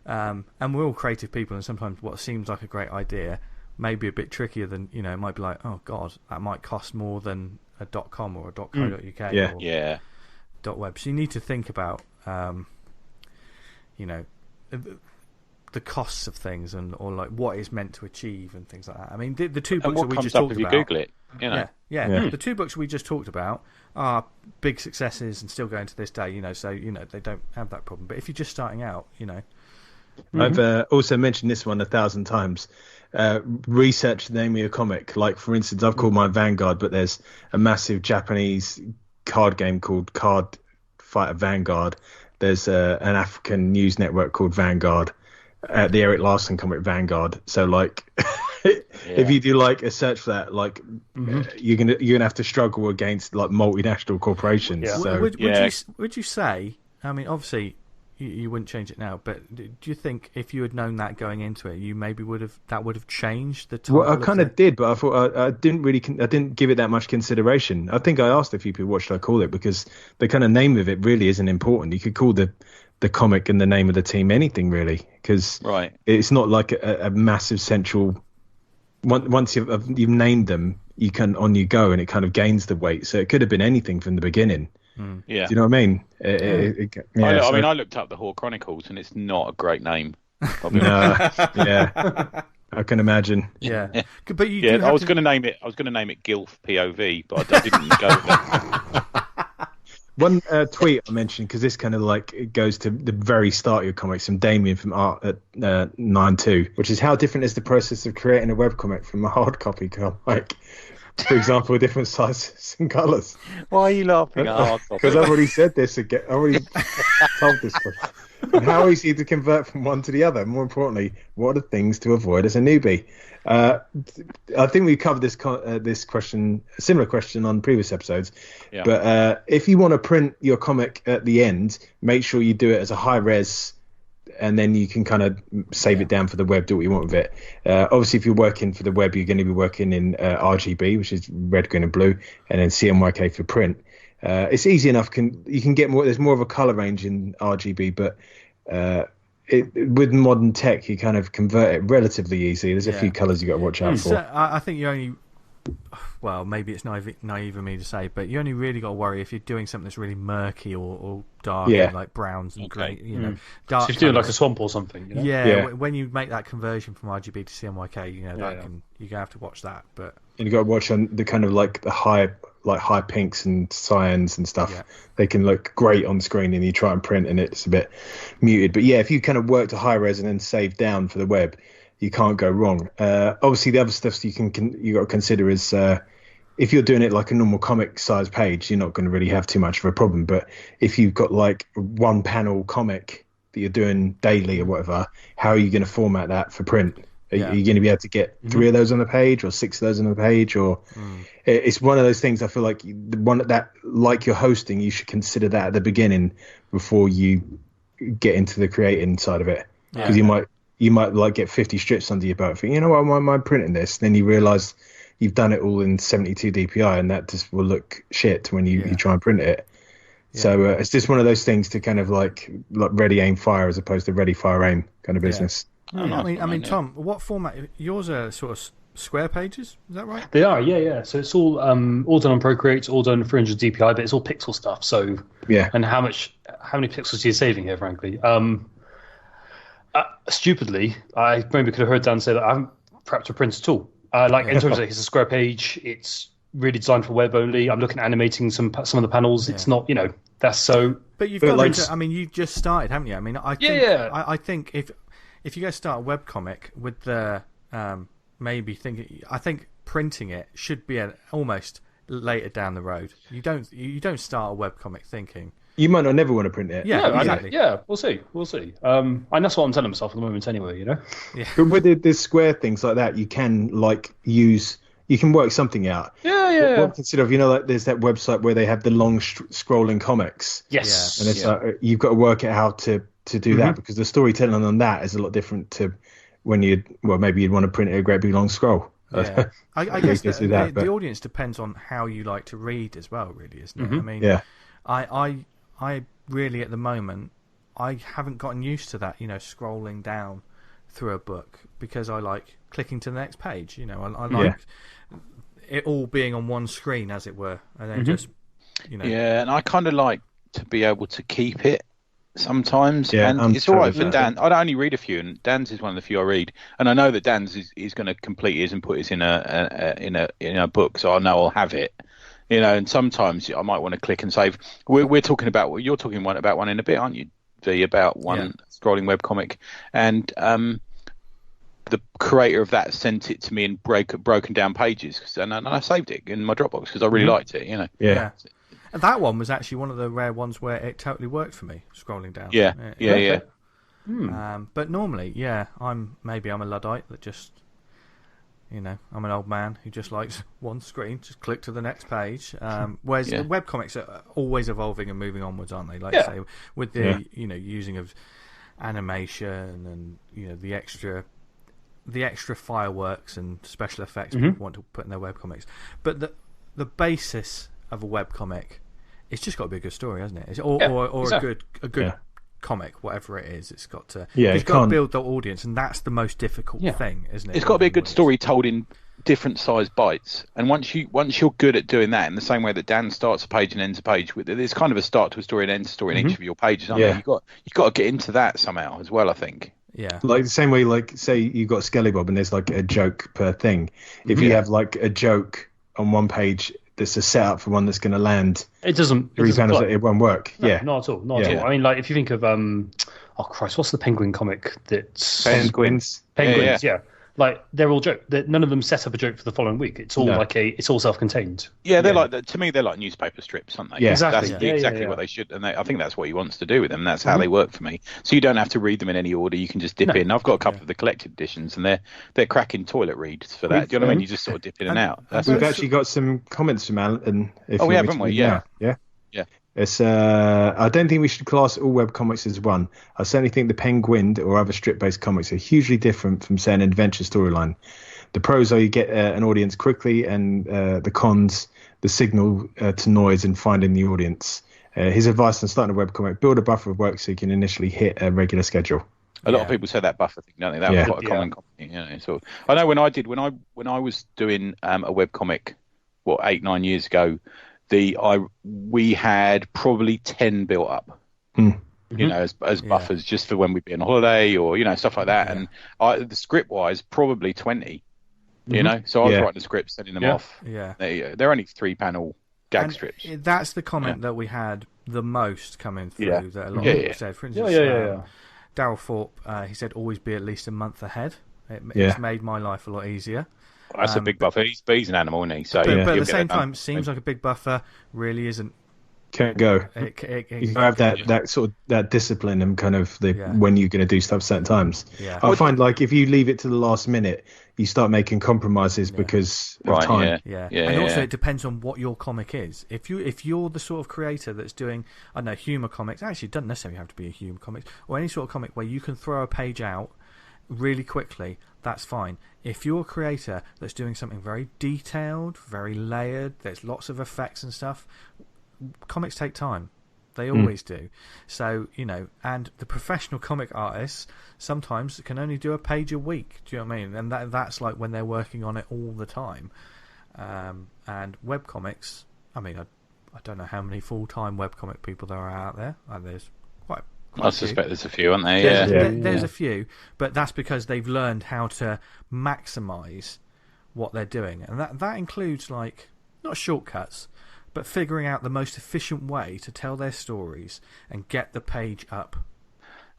Speaker 1: and we're all creative people, and sometimes what seems like a great idea may be a bit trickier than it might be like, oh God, that might cost more than a .com or a .co.uk or .web. So you need to think about the costs of things or like what it's meant to achieve and things like that. I mean, the two books that we just talked about.
Speaker 3: If you Google it,
Speaker 1: the two books we just talked about are big successes and still going to this day. So they don't have that problem. But if you're just starting out,
Speaker 2: I've also mentioned this one 1,000 times. Research the name of your comic. Like, for instance, I've called mine Vanguard, but there's a massive Japanese card game called Card Fighter Vanguard. There's an African news network called Vanguard. The Eric Larson comic Vanguard. So, like, if you do like a search for that, like, you're gonna have to struggle against like multinational corporations.
Speaker 1: Yeah.
Speaker 2: So,
Speaker 1: would you say? I mean, obviously, you wouldn't change it now, but do you think if you had known that going into it, you maybe would have changed the title?
Speaker 2: Well, I kind of did, but I thought I didn't give it that much consideration. I think I asked a few people what should I call it, because the kind of name of it really isn't important. You could call the comic and the name of the team anything really, because it's not like a massive central. Once you've named them, you can on you go, and it kind of gains the weight. So it could have been anything from the beginning.
Speaker 3: Yeah.
Speaker 2: Do you know what I mean?
Speaker 3: I looked up the Horde Chronicles, and it's not a great name.
Speaker 2: No, I can imagine.
Speaker 1: Yeah, but
Speaker 3: I was going to name it. I was going to name it Gilf POV, but I didn't go with that.
Speaker 2: One tweet I mentioned, because this kind of like it goes to the very start of your comics, from Damien from Art at 9.2, which is how different is the process of creating a webcomic from a hard copy comic? For example, different sizes and colours.
Speaker 3: Why are you laughing at hard copy?
Speaker 2: Because I've already said this again. I already told this question. And how easy to convert from one to the other. More importantly, what are things to avoid as a newbie? I think we covered this question, a similar question on previous episodes. Yeah. But if you want to print your comic at the end, make sure you do it as a high res, and then you can kind of save it down for the web, do what you want with it. Obviously, if you're working for the web, you're going to be working in RGB, which is red, green, and blue, and then CMYK for print. It's easy enough. You can get more. There's more of a color range in RGB, but with modern tech, you kind of convert it relatively easy. There's a few colors you got to watch out for.
Speaker 1: I think you only. Well, maybe it's naive of me to say, but you only really got to worry if you're doing something that's really murky or dark, like browns and grey. Dark.
Speaker 4: So if you're doing like a swamp or something.
Speaker 1: When you make that conversion from RGB to CMYK, you're gonna have to watch that. But
Speaker 2: and you got to watch on the kind of like the high pinks and cyans and stuff. Yeah. They can look great on screen, and you try and print, and it's a bit muted. But yeah, if you kind of work to high res and then save down for the web, you can't go wrong. Obviously, the other stuff you got to consider is if you're doing it like a normal comic size page, you're not going to really have too much of a problem. But if you've got like one panel comic that you're doing daily or whatever, how are you going to format that for print? Are you going to be able to get 3 of those on the page or 6 of those on the page? Or it's one of those things. I feel like the one that, like you're hosting, you should consider that at the beginning before you get into the creating side of it, because you might like get 50 strips under your belt. Think, you know what, why am I printing this? Then you realise you've done it all in 72 DPI, and that just will look shit when you try and print it. Yeah. So it's just one of those things to kind of like ready, aim, fire, as opposed to ready, fire, aim kind of business.
Speaker 1: Yeah. I mean, Tom, what format? Yours are sort of square pages, is that right?
Speaker 4: They are, yeah. So it's all done on Procreate, all done 300 DPI, but it's all pixel stuff. So and how many pixels are you saving here, frankly? Stupidly, I maybe could have heard Dan say that I haven't prepped a print at all. In terms of it's a square page, it's really designed for web only. I'm looking at animating some of the panels. It's not, that's so.
Speaker 1: But you've got I mean, you've just started, haven't you? I mean, I think if you go start a webcomic with the I think printing it should be almost later down the road. You don't start a webcomic thinking.
Speaker 2: You might not never want to print it.
Speaker 1: Yeah, exactly.
Speaker 4: Yeah, we'll see. And that's what I'm telling myself at the moment anyway,
Speaker 1: Yeah.
Speaker 2: But with the square things like that, you can you can work something out.
Speaker 4: Yeah.
Speaker 2: What consider of, there's that website where they have the long scrolling comics.
Speaker 4: Yes.
Speaker 2: And it's like, you've got to work out how to do that, because the storytelling on that is a lot different to when maybe you'd want to print a great big long scroll.
Speaker 1: Yeah. I guess the audience depends on how you like to read as well, really, isn't it? I mean, I really, at the moment, I haven't gotten used to that, scrolling down through a book, because I like clicking to the next page. I like it all being on one screen, as it were, and then just,
Speaker 3: Yeah, and I kind of like to be able to keep it sometimes.
Speaker 2: Yeah,
Speaker 3: and it's all right for Dan. I only read a few, and Dan's is one of the few I read, and I know that Dan's is going to complete his and put his in a book, so I know I'll have it. And sometimes I might want to click and save. We're talking about you're talking about one in a bit, aren't you? About one scrolling webcomic, and the creator of that sent it to me in broken down pages, and I saved it in my Dropbox because I really liked it.
Speaker 1: Yeah. And that one was actually one of the rare ones where it totally worked for me, scrolling down.
Speaker 3: Yeah.
Speaker 1: But normally, I'm a Luddite that just. I'm an old man who just likes one screen, just click to the next page. Whereas the webcomics are always evolving and moving onwards, aren't they? Like say, with the using of animation and the extra fireworks and special effects people want to put in their webcomics. But the basis of a webcomic, it's just got to be a good story, hasn't it? Or exactly. a good comic, whatever it is. It's got to it's got to build the audience, and that's the most difficult thing, isn't it?
Speaker 3: It's got to be a good story told in different sized bites, and once you're good at doing that, in the same way that Dan starts a page and ends a page with, there's kind of a start to a story and end to a story in each of your pages, aren't there? You've got to get into that somehow as well, I think.
Speaker 1: Yeah,
Speaker 2: like the same way, like say you've got Skellibob and there's like a joke per thing. If you have like a joke on one page that's a setup for one that's going to land,
Speaker 4: it doesn't
Speaker 2: it won't work.
Speaker 4: No, not at all. I mean, like if you think of oh Christ, what's the Penguin comic that's
Speaker 2: Penguins?
Speaker 4: Yeah. Like they're all joke. None of them set up a joke for the following week. It's all it's all self-contained.
Speaker 3: Yeah, they're like to me they're like newspaper strips, aren't they?
Speaker 2: Yeah,
Speaker 3: exactly. That's exactly what they should. And I think that's what he wants to do with them. That's how they work for me. So you don't have to read them in any order. You can just dip in. I've got a couple of the collected editions, and they're cracking toilet reads for that. Do you know what I mean? You just sort of dip in and out.
Speaker 2: We've actually got some comments from Alan.
Speaker 3: We have, haven't we? Yeah.
Speaker 2: It's I don't think we should class all webcomics as one. I certainly think the Penguin or other strip-based comics are hugely different from, say, an adventure storyline. The pros are you get an audience quickly, and the cons, the signal to noise and finding the audience. His advice on starting a webcomic: build a buffer of work so you can initially hit a regular schedule.
Speaker 3: A lot of people say that buffer thing, don't they? That was quite a common comment. So I know when I was doing a webcomic, 8-9 years ago. We had probably 10 built up, as buffers just for when we'd be on holiday or stuff like that. And the script wise, probably 20. So I was writing the scripts, sending them off.
Speaker 1: Yeah,
Speaker 3: they're only 3-panel gag strips.
Speaker 1: That's the comment that we had the most coming through. That a lot of people said. For instance, Daryl Thorpe, he said always be at least a month ahead. It's made my life a lot easier.
Speaker 3: Well, that's a big buffer. He's an animal, isn't he? So,
Speaker 1: but at the same time, it seems like a big buffer. Really isn't.
Speaker 2: Can't go. You have that sort of that discipline and kind of when you're going to do stuff certain times.
Speaker 1: Yeah.
Speaker 2: I find like if you leave it to the last minute, you start making compromises because of time.
Speaker 1: And also it depends on what your comic is. If you're the sort of creator that's doing, I don't know, humor comics. Actually, it doesn't necessarily have to be a humor comic or any sort of comic where you can throw a page out really quickly. That's fine. If you're a creator that's doing something very detailed, very layered, there's lots of effects and stuff. Comics take time. They always do. So, and the professional comic artists sometimes can only do a page a week. Do you know what I mean? And that's like when they're working on it all the time. And webcomics, I mean, I don't know how many full-time webcomic people there are out there. There's quite
Speaker 3: I suspect there's a few, aren't they?
Speaker 1: There's a few, but that's because they've learned how to maximise what they're doing. And that includes, like, not shortcuts, but figuring out the most efficient way to tell their stories and get the page up.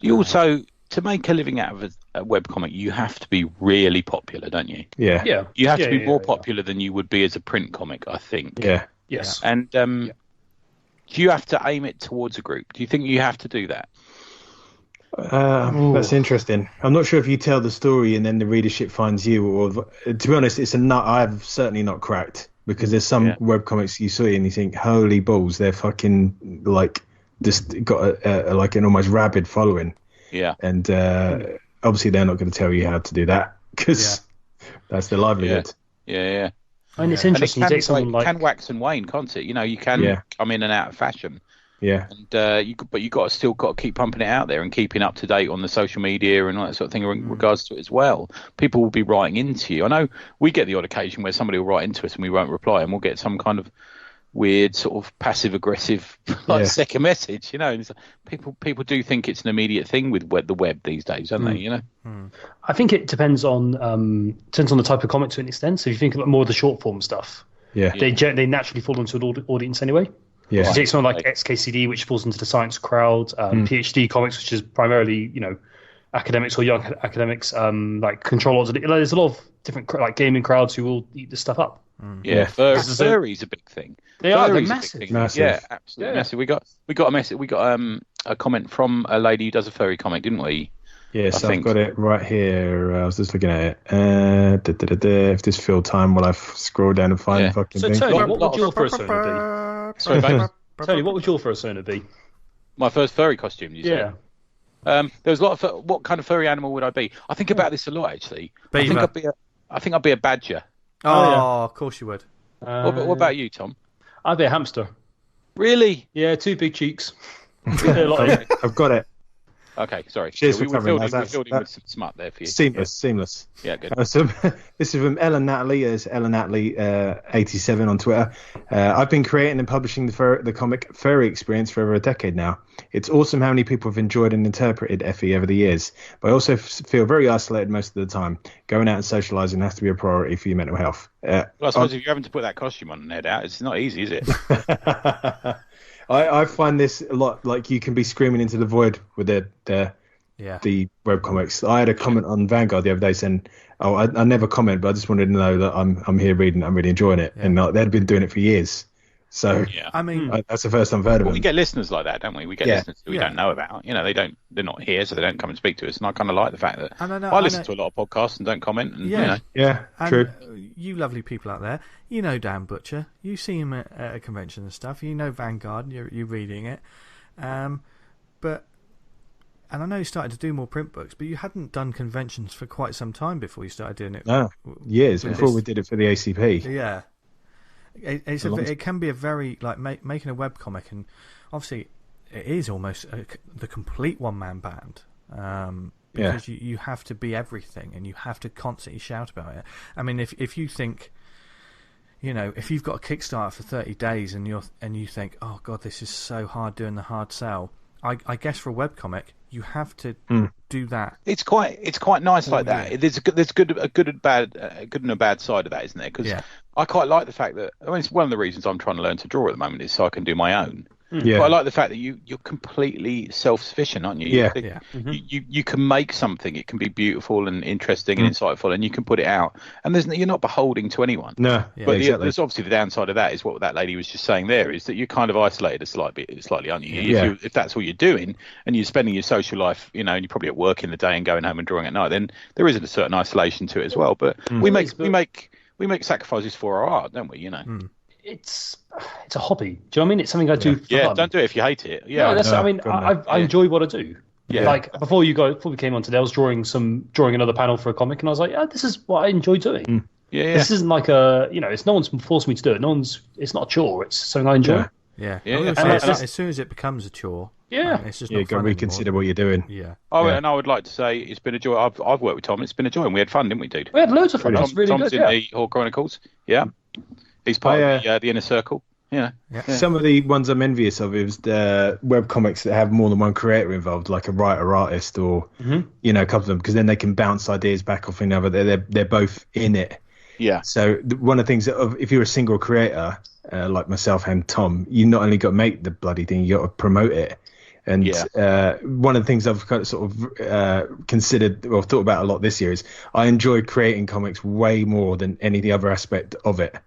Speaker 3: You also, to make a living out of a webcomic, you have to be really popular, don't you?
Speaker 2: Yeah.
Speaker 3: You have to be more popular than you would be as a print comic, I think.
Speaker 2: Yeah.
Speaker 4: Yes.
Speaker 3: And do you have to aim it towards a group? Do you think you have to do that?
Speaker 2: That's interesting. I'm not sure if you tell the story and then the readership finds you, or to be honest, it's a nut I've certainly not cracked. Because there's some webcomics you see and you think, holy balls, they're fucking like just got like an almost rabid following.
Speaker 3: Yeah.
Speaker 2: And obviously they're not going to tell you how to do that because that's their livelihood.
Speaker 3: Yeah.
Speaker 4: And it's interesting.
Speaker 3: And
Speaker 4: you take someone
Speaker 3: can wax and wane, can't it? You can come in and out of fashion.
Speaker 2: Yeah.
Speaker 3: And you still got to keep pumping it out there and keeping up to date on the social media and all that sort of thing in regards to it as well. People will be writing into you. I know we get the odd occasion where somebody will write into us and we won't reply, and we'll get some kind of weird sort of passive aggressive second message. And it's like, people do think it's an immediate thing with the web these days, don't they?
Speaker 4: I think it depends on the type of comic to an extent. So if you think about more of the short form stuff, they naturally fall into an audience anyway.
Speaker 2: Yeah.
Speaker 4: So you take something like XKCD, which falls into the science crowd, PhD comics, which is primarily, academics or young academics, like Control Odds. There's a lot of different like gaming crowds who will eat this stuff up.
Speaker 3: Furry's a big thing.
Speaker 4: They're massive.
Speaker 3: Yeah, absolutely massive. We got a message. We got a comment from a lady who does a furry comic, didn't we?
Speaker 2: Yes, I've got it right here. I was just looking at it. If this fill time while I scroll down and find the fucking thing.
Speaker 4: So, Tony, what would your persona be?
Speaker 3: Sorry, mate.
Speaker 4: Tony, what would your persona be?
Speaker 3: My first furry costume, you say? There was a lot of what kind of furry animal would I be? I think about this a lot, actually.
Speaker 1: Beaver.
Speaker 3: I think I'd be a badger.
Speaker 1: Oh, of course you would.
Speaker 3: What about you, Tom?
Speaker 4: I'd be a hamster.
Speaker 3: Really?
Speaker 4: Yeah, 2 big cheeks.
Speaker 2: I've got it.
Speaker 3: Okay, sorry.
Speaker 2: Cheers
Speaker 3: we
Speaker 2: for
Speaker 3: were
Speaker 2: covering
Speaker 3: building with some smut there for you.
Speaker 2: Seamless.
Speaker 3: Yeah, good.
Speaker 2: So, this is from Ellen Natalie. It's Ellen Natalie 87 on Twitter. I've been creating and publishing the comic Furry Experience for over a decade now. It's awesome how many people have enjoyed and interpreted FE over the years, but I also feel very isolated most of the time. Going out and socialising has to be a priority for your mental health.
Speaker 3: Well, I suppose if you're having to put that costume on and head out, it's not easy, is it?
Speaker 2: I find this a lot like you can be screaming into the void with the webcomics. I had a comment on Vanguard the other day saying, I never comment, but I just wanted to know that I'm here reading, I'm really enjoying it. And they'd been doing it for years. So
Speaker 1: I mean,
Speaker 2: that's the first I've heard of it.
Speaker 3: We get listeners like that, don't we? We get listeners who we don't know about. They're not here, so they don't come and speak to us. And I kind of like the fact that I listen to a lot of podcasts and don't comment. And,
Speaker 2: true.
Speaker 1: You lovely people out there, Dan Butcher. You see him at a convention and stuff. You know Vanguard. You're reading it, and I know you started to do more print books, but you hadn't done conventions for quite some time before you started doing it.
Speaker 2: No, years before we did it for the ACP.
Speaker 1: Yeah. It can be a very making a webcomic, and obviously it is almost the complete one-man band because you have to be everything and you have to constantly shout about it. I mean, if you think, if you've got a Kickstarter for 30 days and you think, oh god, this is so hard doing the hard sell, I guess for a webcomic you have to do that.
Speaker 3: It's quite nice like that. There's a good and a bad side of that, isn't there? Because I quite like the fact that it's one of the reasons I'm trying to learn to draw at the moment is so I can do my own.
Speaker 2: Yeah.
Speaker 3: But I like the fact that you're completely self-sufficient, aren't you?
Speaker 2: Yeah.
Speaker 3: You can make something. It can be beautiful and interesting and insightful, and you can put it out. And you're not beholding to anyone.
Speaker 2: No.
Speaker 3: But
Speaker 2: exactly.
Speaker 3: there's obviously the downside of that is what that lady was just saying there, is that you're kind of isolated slightly, aren't you? If that's all you're doing and you're spending your social life, and you're probably at work in the day and going home and drawing at night, then there is a certain isolation to it as well. But we make sacrifices for our art, don't we?
Speaker 4: It's a hobby. Do you know what I mean? It's something I do for fun.
Speaker 3: Don't do it if you hate it.
Speaker 4: I enjoy what I do.
Speaker 3: Yeah.
Speaker 4: Like before we came on today, I was drawing another panel for a comic, and I was like, this is what I enjoy doing. This isn't like it's no one's forced me to do it. It's not a chore. It's something I enjoy.
Speaker 1: As soon as it becomes a chore, it's just
Speaker 2: you got to reconsider what you're doing.
Speaker 3: And I would like to say it's been a joy. I've worked with Tom. It's been a joy, and we had fun, didn't we, dude?
Speaker 4: We had loads of fun. Tom's
Speaker 3: in the Hall Chronicles. Yeah. He's part of the inner circle. Yeah.
Speaker 2: Some of the ones I'm envious of is the webcomics that have more than one creator involved, like a writer artist or a couple of them, because then they can bounce ideas back off another. They're both in it.
Speaker 3: Yeah.
Speaker 2: So one of the things if you're a single creator like myself and Tom, you not only got to make the bloody thing, you got to promote it. And one of the things I've kind of sort of considered or thought about a lot this year is I enjoy creating comics way more than any other aspect of it.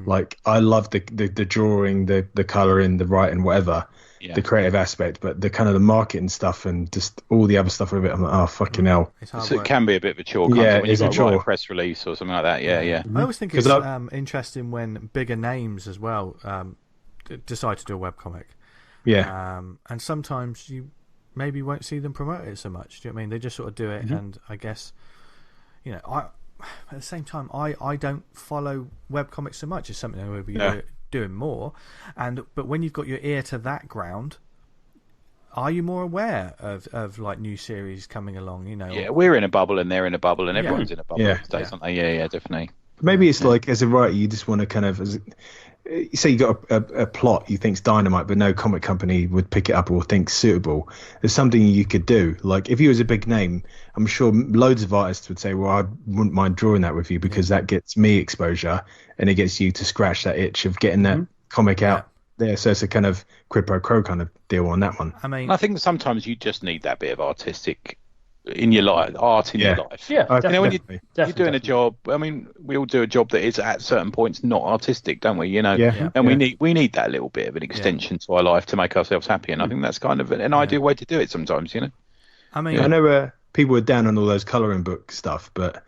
Speaker 2: Like I love the drawing, the colouring, the writing, whatever, the creative aspect, but the kind of the marketing stuff and just all the other stuff of it, I'm like, oh fucking hell.
Speaker 3: So it can be a bit of a chore, can't it? When you've got to write a press release or something like that. Yeah.
Speaker 1: I always think it's interesting when bigger names as well decide to do a webcomic.
Speaker 2: Yeah.
Speaker 1: And sometimes you maybe won't see them promote it so much. Do you know what I mean? They just sort of do it, and I guess, at the same time, I don't follow webcomics so much. It's something I would be doing more. But when you've got your ear to that ground, are you more aware of like new series coming along?
Speaker 3: Yeah, we're in a bubble and they're in a bubble and everyone's in a bubble these days, aren't they? Yeah, definitely.
Speaker 2: Maybe it's like as a writer, you just want to kind of say you got a plot you think's dynamite, but no comic company would pick it up or think suitable. There's something you could do. Like if you was a big name, I'm sure loads of artists would say, well, I wouldn't mind drawing that with you because that gets me exposure and it gets you to scratch that itch of getting that comic out there. So it's a kind of quid pro quo kind of deal on that one.
Speaker 3: I think sometimes you just need that bit of artistic in your life, art in your life.
Speaker 4: Yeah,
Speaker 3: when you're doing a job, I mean, we all do a job that is at certain points not artistic, don't we? And we need that little bit of an extension to our life to make ourselves happy. And I think that's kind of an ideal way to do it sometimes,
Speaker 2: I mean, I know people were down on all those colouring book stuff, but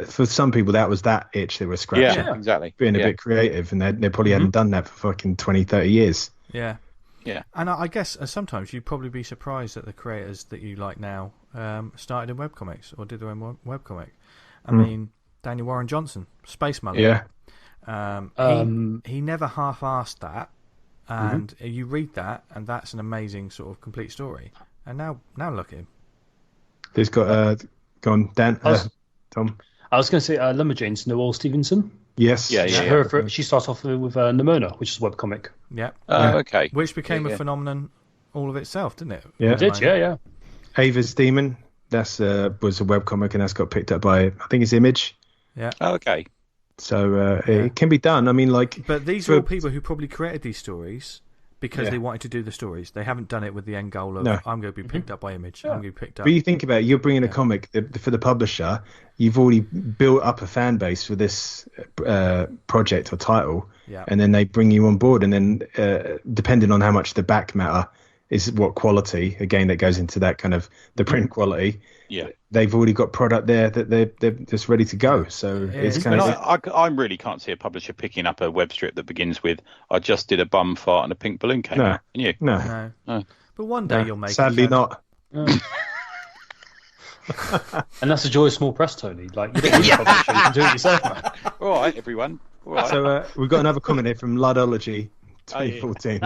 Speaker 2: for some people that was that itch they were scratching.
Speaker 3: Yeah, exactly.
Speaker 2: Being a bit creative, and they probably hadn't done that for fucking 20, 30 years.
Speaker 1: Yeah. And I guess sometimes you'd probably be surprised that the creators that you like now started in webcomics or did their own webcomic. I mean, Daniel Warren Johnson, Space Mullet.
Speaker 2: Yeah.
Speaker 1: He never half-assed that, and you read that, and that's an amazing sort of complete story. And now look at him.
Speaker 2: There's got go on, Dan, Tom.
Speaker 4: I was going to say Lumberjane's Noel Stevenson.
Speaker 2: Yes.
Speaker 4: She starts off with Nimona, which is a webcomic.
Speaker 1: Yeah.
Speaker 3: Okay.
Speaker 1: Which became a phenomenon all of itself, didn't it?
Speaker 2: Yeah.
Speaker 4: It did, yeah.
Speaker 2: Ava's Demon, that's was a webcomic, and that's got picked up by, I think it's Image.
Speaker 1: Yeah.
Speaker 3: Okay.
Speaker 2: So it can be done. I mean, like...
Speaker 1: But these are all people who probably created these stories because they wanted to do the stories. They haven't done it with the end goal of, I'm going to be picked up by Image. I'm going to be picked up.
Speaker 2: But you think about it, you're bringing a comic for the publisher. You've already built up a fan base for this project or title, and then they bring you on board. And then depending on how much the back matter is, what quality, again, that goes into that kind of the print quality.
Speaker 3: Yeah,
Speaker 2: they've already got product there that they're just ready to go. So it's kind of.
Speaker 3: I really can't see a publisher picking up a web strip that begins with "I just did a bum fart and a pink balloon came out." Can you?
Speaker 2: No.
Speaker 1: But one day you'll make.
Speaker 2: Sadly, not.
Speaker 4: And that's the joy of small press, Tony. Like you don't need a publisher, you can do it yourself, man.
Speaker 3: All right, everyone. All right.
Speaker 2: So we've got another comment here from Ludology 2014.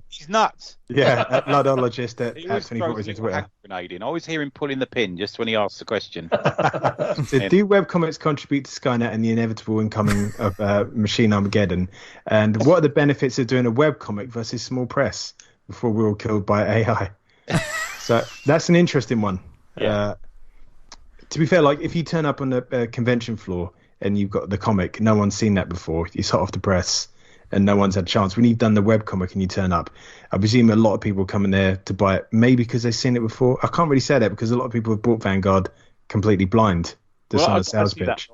Speaker 3: He's nuts.
Speaker 2: Yeah, Ludologist at 2014 on Twitter.
Speaker 3: Grenade in. I always hear him pulling the pin just when he asks the question.
Speaker 2: So, do webcomics contribute to Skynet and the inevitable incoming of Machine Armageddon? And what are the benefits of doing a webcomic versus small press before we're all killed by AI? So that's an interesting one.
Speaker 3: Yeah.
Speaker 2: To be fair, like if you turn up on the convention floor and you've got the comic, no one's seen that before. It's hot off the press, and no one's had a chance. When you've done the webcomic and you turn up, I presume a lot of people come in there to buy it, maybe because they've seen it before. I can't really say that because a lot of people have bought Vanguard completely blind. Just on a sales pitch.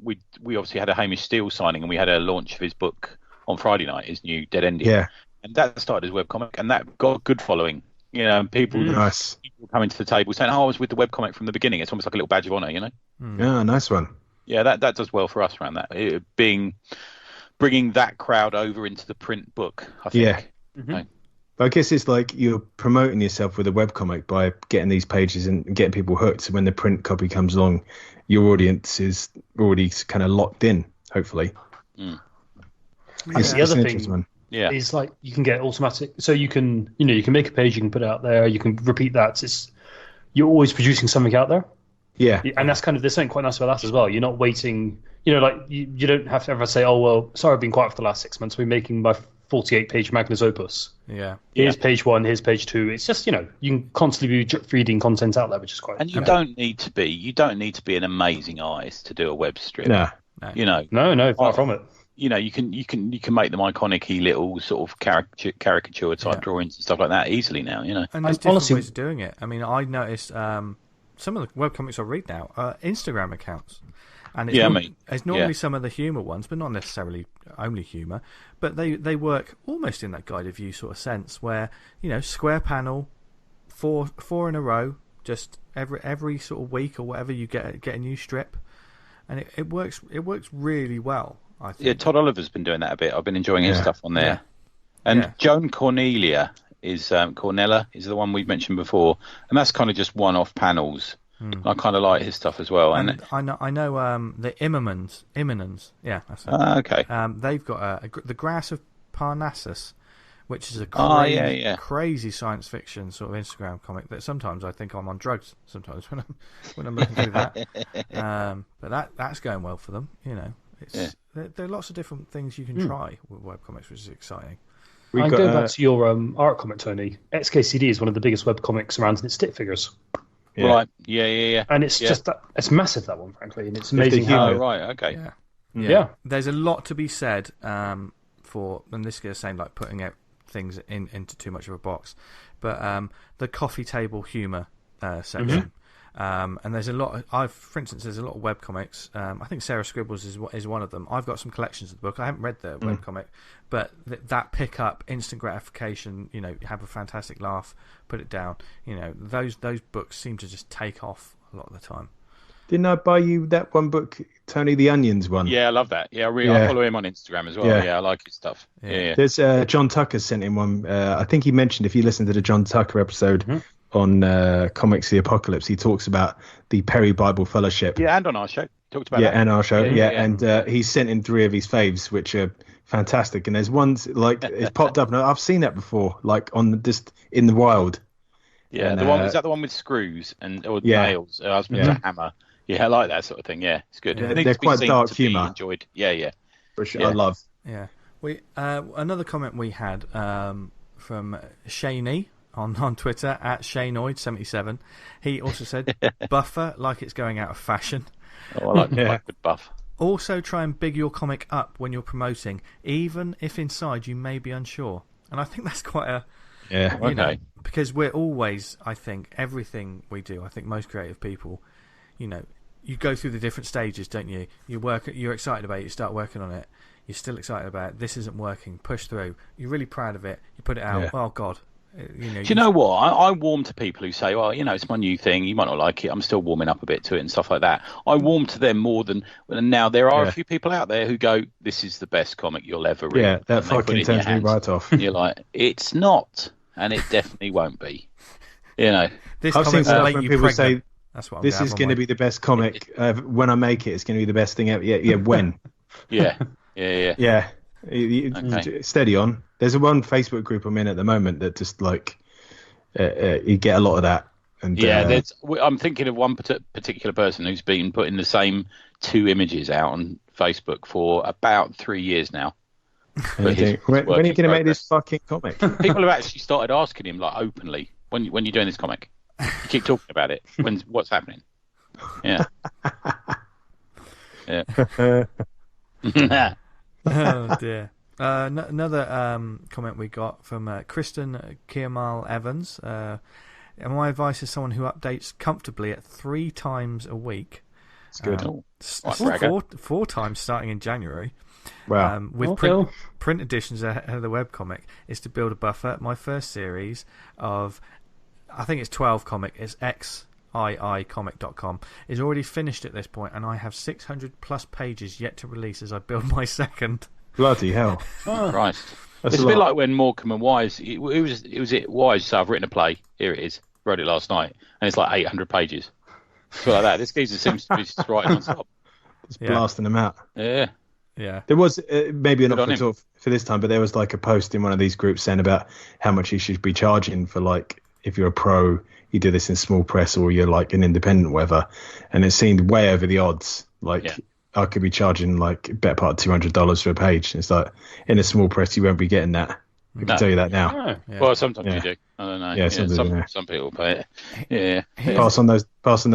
Speaker 3: We obviously had a Hamish Steele signing, and we had a launch of his book on Friday night, his new Dead Ending.
Speaker 2: Yeah.
Speaker 3: And that started as webcomic, and that got a good following. You know, and people coming to the table saying, "Oh, I was with the webcomic from the beginning." It's almost like a little badge of honour, you know.
Speaker 2: Yeah, nice one.
Speaker 3: Yeah, that does well for us around that. Bringing that crowd over into the print book, I think.
Speaker 2: Yeah.
Speaker 3: Mm-hmm.
Speaker 2: But I guess it's like you're promoting yourself with a webcomic by getting these pages and getting people hooked. So when the print copy comes along, your audience is already kind of locked in, hopefully.
Speaker 4: That's the other thing. Yeah, is like you can get automatic, so you can make a page, you can put it out there, you can repeat that. You're always producing something out there.
Speaker 2: Yeah,
Speaker 4: and that's there's something quite nice about that as well. You're not waiting. Like you don't have to ever say, "Oh well, sorry, I've been quiet for the last 6 months. We're making my 48-page magnus opus."
Speaker 1: Yeah,
Speaker 4: here's page 1, here's page 2. It's just you can constantly be feeding content out there, which is quite.
Speaker 3: And you don't need to be an amazing artist to do a web strip.
Speaker 2: No.
Speaker 4: No, far from it.
Speaker 3: You can make them iconic little sort of caricature type drawings and stuff like that easily now.
Speaker 1: And there's different ways of doing it. I mean, I noticed some of the webcomics I read now are Instagram accounts, and it's normally some of the humour ones, but not necessarily only humour. But they work almost in that guided view sort of sense, where square panel, four in a row, just every sort of week or whatever you get a new strip, and it works really well. I think.
Speaker 3: Yeah, Todd Oliver's been doing that a bit. I've been enjoying his stuff on there. Yeah. And Joan Cornella is the one we've mentioned before, and that's kind of just one-off panels. I kind of like his stuff as well.
Speaker 1: And I know the Immonens. Yeah, that's it.
Speaker 3: Okay.
Speaker 1: They've got the Grass of Parnassus, which is a crazy science fiction sort of Instagram comic that sometimes I think I'm on drugs. Sometimes when I'm looking through that, but that's going well for them. There are lots of different things you can try with webcomics, which is exciting.
Speaker 4: Going back to your art comic, Tony. XKCD is one of the biggest webcomics around in its stick figures.
Speaker 3: Yeah. Right. Yeah.
Speaker 4: And it's just that it's massive, that one, frankly, and it's amazing how.
Speaker 3: Right. Okay.
Speaker 1: Yeah. There's a lot to be said for, and this is saying like putting out things into too much of a box, but the coffee table humour section. And there's a lot. For instance, there's a lot of webcomics. I think Sarah Scribbles is one of them. I've got some collections of the book. I haven't read the webcomic, but that pick up, instant gratification. Have a fantastic laugh, put it down. Those books seem to just take off a lot of the time.
Speaker 2: Didn't I buy you that one book, Tony the Onions one?
Speaker 3: Yeah, I love that. Yeah, I follow him on Instagram as well. Yeah, I like his stuff. Yeah.
Speaker 2: There's John Tucker sent him one. I think he mentioned, if you listen to the John Tucker episode. On Comics the Apocalypse, he talks about the Perry Bible Fellowship.
Speaker 3: Yeah, and on our show. Talked about that.
Speaker 2: And our show. And he sent in 3 of his faves, which are fantastic. And there's ones, like, it's popped up, and I've seen that before, like, just in the wild.
Speaker 3: Yeah, and, is that the one with screws or nails? Husband's a hammer. Yeah, I like that sort of thing. Yeah, it's good.
Speaker 2: Yeah, they're quite dark humour.
Speaker 3: Enjoyed. Yeah.
Speaker 2: For sure. I love.
Speaker 1: Yeah. Another comment we had from Shaney on Twitter at Shanoid77. He also said, "Buffer like it's going out of fashion."
Speaker 3: Oh, I like good buff.
Speaker 1: Also, try and big your comic up when you're promoting, even if inside you may be unsure. And I think that's quite a because we're always, I think, everything we do. I think most creative people, you go through the different stages, don't you? You're excited about it. You start working on it. You're still excited about it. This isn't working. Push through. You're really proud of it. You put it out. Oh God.
Speaker 3: Do you know what? I warm to people who say, well, it's my new thing. You might not like it. I'm still warming up a bit to it and stuff like that. I warm to them more than... And now there are a few people out there who go, this is the best comic you'll ever read.
Speaker 2: Yeah, that fucking turns me right off.
Speaker 3: You're like, it's not. And it definitely won't be.
Speaker 1: This
Speaker 2: I've seen stuff when people say,
Speaker 1: that's what
Speaker 2: this is going to be the best comic. When I make it, it's going to be the best thing ever. Yeah, when?
Speaker 3: Yeah.
Speaker 2: Okay. Steady on. There's one Facebook group I'm in at the moment that just like you get a lot of that. And
Speaker 3: I'm thinking of one particular person who's been putting the same 2 images out on Facebook for about 3 years now.
Speaker 2: When are you going to make this fucking comic?
Speaker 3: People have actually started asking him like openly, when you're doing this comic. You keep talking about it. What's happening? Yeah.
Speaker 1: Oh dear. Another comment we got from Kristen Kiermal Evans. And my advice is someone who updates comfortably at 3 times a week.
Speaker 2: It's good.
Speaker 1: Four times starting in January.
Speaker 2: Wow.
Speaker 1: With print editions of the webcomic is to build a buffer. My first series of, I think it's 12 comic, it's xiicomic.com, is already finished at this point, and I have 600 plus pages yet to release as I build my second.
Speaker 2: Bloody hell.
Speaker 3: Oh. Christ. It's a bit like when Morecambe and Wise, it was Wise, so I've written a play, here it is, wrote it last night, and it's like 800 pages. So like that. This geezer seems to be just writing on top.
Speaker 2: Just blasting them out.
Speaker 3: Yeah.
Speaker 1: Yeah.
Speaker 2: There was maybe not for this time, but there was like a post in one of these groups saying about how much you should be charging for, like, if you're a pro, you do this in small press, or you're like an independent, whatever. And it seemed way over the odds. Like, I could be charging like a better part of $200 for a page. It's like, in a small press, you won't be getting that. I can tell you that now.
Speaker 3: Oh, yeah. Well, sometimes you do. I don't know.
Speaker 2: Yeah,
Speaker 3: some people pay it. Yeah.
Speaker 2: Pass on those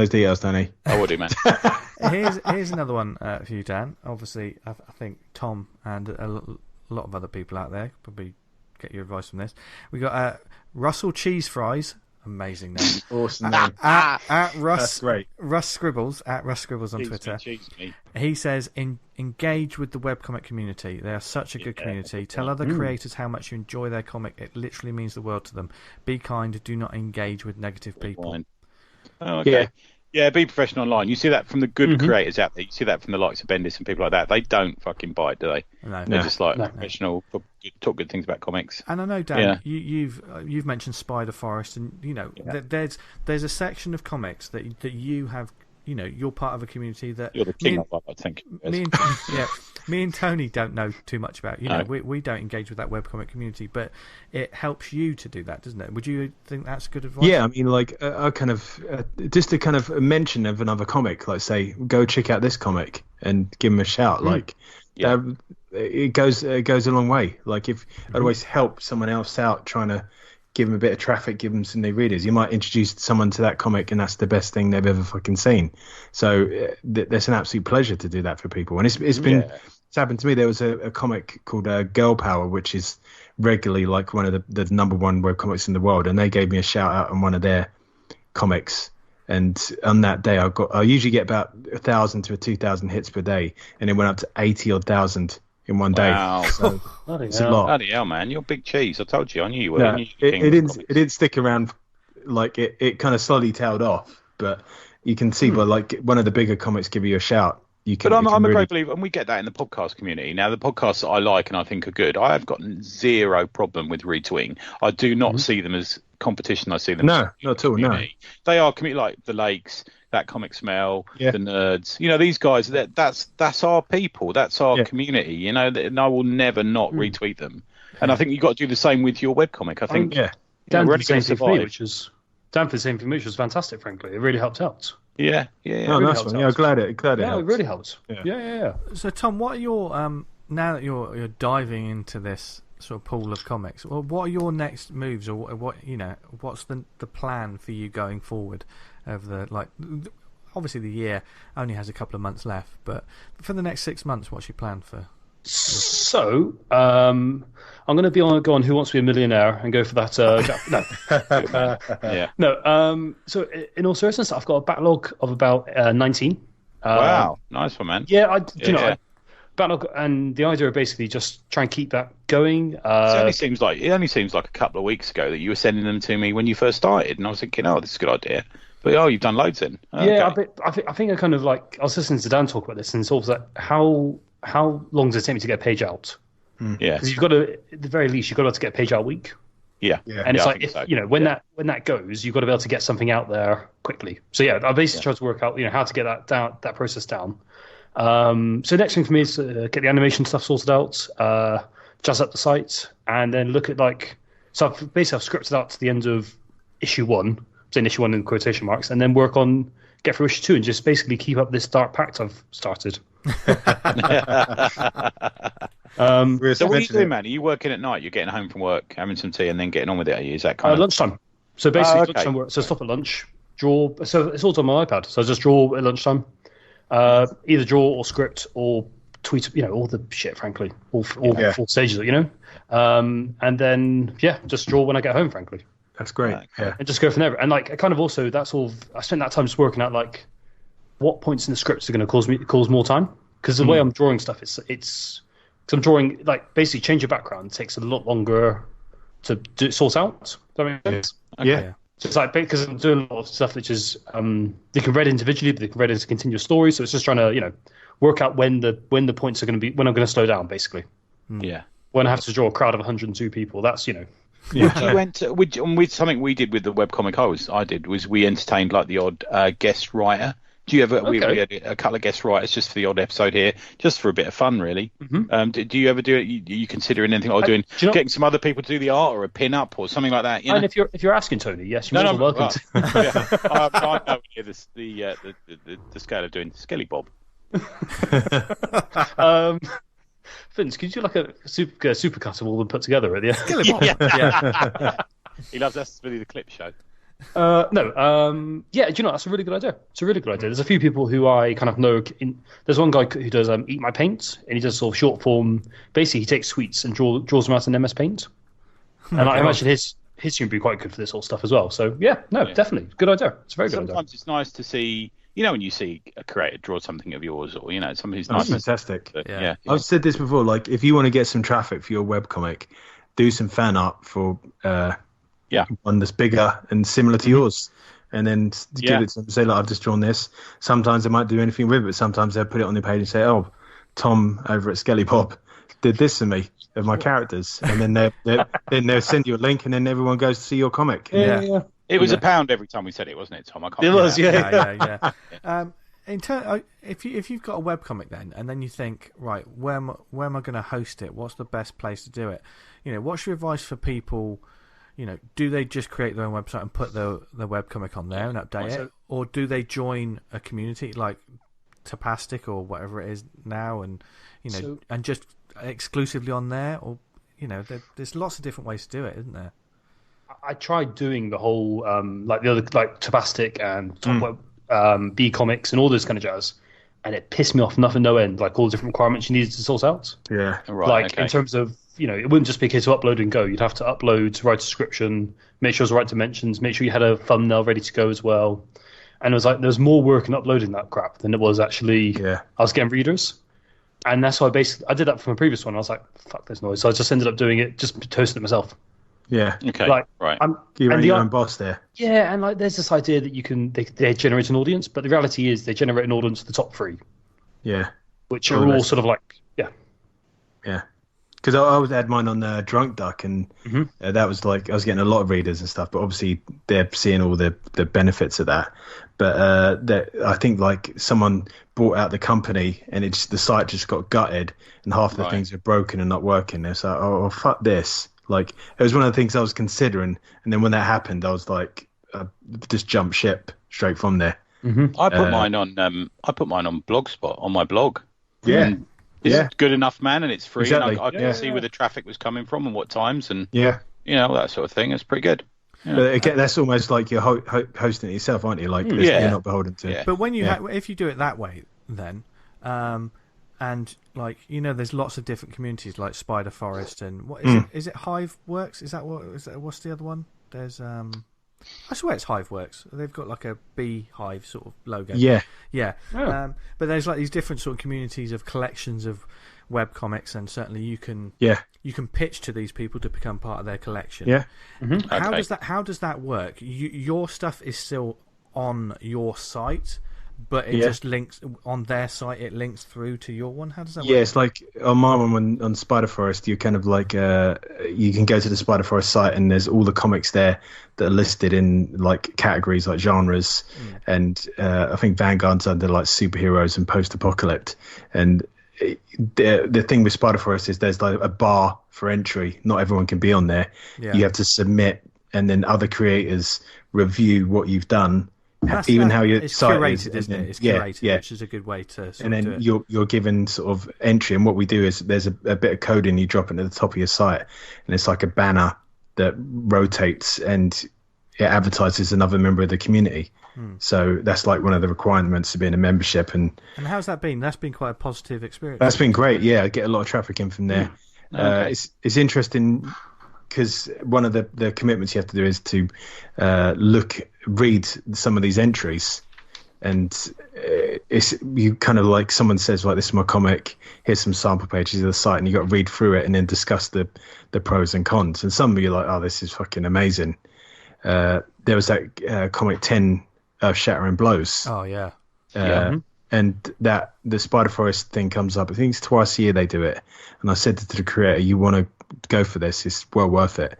Speaker 2: details, Danny.
Speaker 3: I will do, man.
Speaker 1: Here's another one for you, Dan. Obviously, I think Tom and a lot of other people out there probably get your advice from this. We got Russell Cheese Fries. Amazing name.
Speaker 2: Awesome name.
Speaker 1: At Russ.
Speaker 2: That's great.
Speaker 1: Russ Scribbles on Twitter. He says, engage with the webcomic community. They are such a good community. Tell other creators how much you enjoy their comic. It literally means the world to them. Be kind. Do not engage with negative people.
Speaker 3: Oh, okay. Yeah, be professional online. You see that from the good creators out there. You see that from the likes of Bendis and people like that. They don't fucking bite, do they?
Speaker 1: No.
Speaker 3: They're just like professional, talk good things about comics.
Speaker 1: And I know, Dan, you've mentioned Spider Forest, and there's a section of comics that you have. You're part of a community that
Speaker 3: you're the king of, I think.
Speaker 1: Me and Tony don't know too much about. We don't engage with that webcomic community, but it helps you to do that, doesn't it? Would you think that's good advice?
Speaker 2: Yeah, I mean, like, I kind of just to kind of mention of another comic, like say, go check out this comic and give them a shout. Like, it goes a long way. Like, if I'd always help someone else out, trying to give them a bit of traffic, give them some new readers. You might introduce someone to that comic, and that's the best thing they've ever fucking seen. So there's an absolute pleasure to do that for people. And it's happened to me. There was a comic called Girl Power, which is regularly like one of the number one webcomics in the world, and they gave me a shout out on one of their comics. And on that day, I usually get about 1,000 to 2,000 hits per day, and it went up to 80,000 in one day.
Speaker 3: Wow.
Speaker 2: So it's a lot.
Speaker 3: Bloody hell, man. You're big cheese. I told you. I knew you were.
Speaker 2: No, it didn't stick around. Like, it kind of slowly tailed off. But you can see by, like, one of the bigger comics give you a shout.
Speaker 3: I'm a great believer, and we get that in the podcast community. Now, the podcasts that I like and I think are good, I have got zero problem with retweeting. I do not see them as competition. I see them as
Speaker 2: not at all.
Speaker 3: Community. No, they are community, like the Lakes, that Comic Smell, the Nerds. These guys. That's our people. That's our community. And I will never not retweet them. And I think you've got to do the same with your webcomic. I think
Speaker 4: Dan for the same thing for me, which was fantastic. Frankly, it really helped out.
Speaker 3: Yeah.
Speaker 2: Oh, nice one. Yeah, glad it helped.
Speaker 4: Yeah, it really helps.
Speaker 2: Yeah.
Speaker 1: So, Tom, what are your now that you're diving into this sort of pool of comics? Well, what are your next moves, or what's the plan for you going forward over obviously the year only has a couple of months left, but for the next 6 months, what's your plan for?
Speaker 4: So, I'm going to go on Who Wants to Be a Millionaire and go for that. So, in all seriousness, I've got a backlog of about 19.
Speaker 3: Wow, nice one, man.
Speaker 4: Yeah, backlog, and the idea of basically just try and keep that going.
Speaker 3: It only seems like a couple of weeks ago that you were sending them to me when you first started, and I was thinking, oh, this is a good idea. But you've done loads then.
Speaker 4: Yeah, I think I kind of I was listening to Dan talk about this, and it's sort of like how long does it take me to get a page out?
Speaker 3: Yeah,
Speaker 4: because you've got to, at the very least, you've got to be able to get a page out a week.
Speaker 3: Yeah.
Speaker 4: And it's like, if, when that goes, you've got to be able to get something out there quickly. So I basically tried to work out, how to get that process down. So next thing for me is get the animation stuff sorted out, jazz up the site, and then look at so I've scripted out to the end of issue 1, saying issue 1 in quotation marks, and then work on get through issue 2 and just basically keep up this dark pact I've started.
Speaker 3: So what are you doing, man? Are you working at night? You're getting home from work, having some tea, and then getting on with it? Are you? Is that kind of
Speaker 4: lunchtime? So basically, lunchtime work. So stop at lunch, draw. So it's all on my iPad. So I just draw at lunchtime. Either draw or script or tweet, all the shit, frankly, all four stages, and then just draw when I get home, frankly.
Speaker 2: That's great. Yeah,
Speaker 4: and just go from there. And like, I kind of also I spent that time just working out like what points in the scripts are going to cause more time, because the way I'm drawing stuff, it's because I'm drawing like basically change your background takes a lot longer to sort out. Does that make sense?
Speaker 2: Okay. Yeah.
Speaker 4: So it's like because I'm doing a lot of stuff which is they can read individually, but they can read as a continuous story. So it's just trying to work out when the points are going to be, when I'm going to slow down, basically.
Speaker 3: Yeah.
Speaker 4: When I have to draw a crowd of 102 people, that's
Speaker 3: Yeah. With something we did with the webcomic I did was we entertained like the odd guest writer. Do you ever? We had a couple of guest writers just for the odd episode here, just for a bit of fun, really. Mm-hmm. Do you ever do it? You considering anything like getting some other people to do the art or a pin up or something like that?
Speaker 4: And if you're asking, Tony, yes, you're welcome to.
Speaker 3: I'm nowhere near the scale of doing Skellibob.
Speaker 4: Vince, could you do like a supercut of all them put together at the end?
Speaker 3: Yeah. He loves us to be the clip show.
Speaker 4: No. Do you know, that's a really good idea. It's a really good idea. There's a few people who I kind of know. There's one guy who does Eat My Paint, and he does sort of short form. Basically, he takes sweets and draws them out in MS Paint. And I imagine his would be quite good for this sort of stuff as well. So definitely, good idea. It's a very good idea.
Speaker 3: Sometimes it's nice to see. When you see a creator draw something of yours, or something who's
Speaker 2: nice.
Speaker 3: That's
Speaker 2: fantastic.
Speaker 3: Yeah.
Speaker 2: I've said this before. Like, if you want to get some traffic for your webcomic, do some fan art for one that's bigger and similar to yours, and then give it to them. Say, like, I've just drawn this. Sometimes they might do anything with it, but sometimes they'll put it on their page and say, "Oh, Tom over at Skellibob did this to me of my characters," and then they'll send you a link, and then everyone goes to see your comic.
Speaker 4: Yeah.
Speaker 3: It was £1 every time we said it, wasn't it, Tom? I can't.
Speaker 4: It was,
Speaker 1: yeah. If you've got a webcomic then, and then you think, right, where am I going to host it? What's the best place to do it? What's your advice for people? Do they just create their own website and put their webcomic on there and update it, or do they join a community like Tapastic or whatever it is now, and and just exclusively on there, or there's lots of different ways to do it, isn't there?
Speaker 4: I tried doing the whole like Tapastic and B Comics and all this kind of jazz, and it pissed me off no end. Like all the different requirements you needed to sort out.
Speaker 2: Yeah,
Speaker 4: right. In terms of it wouldn't just be a case of upload and go. You'd have to upload, write a description, make sure it's the right dimensions, make sure you had a thumbnail ready to go as well. And it was like there's more work in uploading that crap than it was actually. I was getting readers. And that's why I did that for my previous one. I was like, fuck this noise. So I just ended up doing it, just posting it myself.
Speaker 2: Yeah.
Speaker 3: Okay.
Speaker 4: Like,
Speaker 3: right.
Speaker 2: You're your own boss there.
Speaker 4: Yeah, and like there's this idea that they generate an audience, but the reality is they generate an audience for the top 3.
Speaker 2: Yeah.
Speaker 4: Which are all sort of like
Speaker 2: Yeah. Because I had mine on Drunk Duck, and that was like I was getting a lot of readers and stuff, but obviously they're seeing all the benefits of that. But I think like someone bought out the company, and the site just got gutted, and half the things are broken and not working. It's like, oh fuck this. Like, it was one of the things I was considering, and then when that happened, I was like, just jump ship straight from there.
Speaker 3: Mm-hmm. I put mine on Blogspot on my blog.
Speaker 2: Yeah,
Speaker 3: it's good enough, man, and it's free.
Speaker 2: Exactly.
Speaker 3: And I can see where the traffic was coming from and what times, and
Speaker 2: all
Speaker 3: that sort of thing. It's pretty good. Yeah.
Speaker 2: But again, that's almost like you're hosting it yourself, aren't you? Like, you're not beholden to.
Speaker 1: Yeah. But when if you do it that way, then. And like there's lots of different communities like Spider Forest and what is it? Is it Hiveworks? Is that what's the other one? There's I swear it's Hiveworks. They've got like a beehive sort of logo.
Speaker 2: Yeah.
Speaker 1: Oh. But there's like these different sort of communities of collections of webcomics, and certainly you can pitch to these people to become part of their collection.
Speaker 2: Yeah.
Speaker 1: Mm-hmm. How does that work? Your stuff is still on your site. But it just links on their site. It links through to your one. How does that work?
Speaker 2: Yeah, it's like on my one on Spider Forest. You kind of like you can go to the Spider Forest site, and there's all the comics there that are listed in like categories, like genres. And I think Vanguard's under like superheroes and post-apocalypse. And the thing with Spider Forest is there's like a bar for entry. Not everyone can be on there. Yeah. You have to submit, and then other creators review what you've done. How your
Speaker 1: it's
Speaker 2: site
Speaker 1: curated, isn't it? It's curated, which is a good way to.
Speaker 2: And then you're given sort of entry, and what we do is there's a bit of coding you drop into the top of your site, and it's like a banner that rotates, and it advertises another member of the community. So that's like one of the requirements of being a membership. And
Speaker 1: how's that been? That's been quite a positive experience.
Speaker 2: That's been great. Yeah, I get a lot of traffic in from there.
Speaker 3: Okay.
Speaker 2: It's interesting because one of the commitments you have to do is to read some of these entries, and it's you kind of like someone says like, this is my comic, here's some sample pages of the site, and you got to read through it and then discuss the pros and cons. And some of you are like, oh, this is fucking amazing. There was that comic 10 Shattering Blows.
Speaker 1: Oh yeah.
Speaker 2: And that the Spider Forest thing comes up. I think it's twice a year they do it. And I said to the creator, you want to go for this? It's well worth it.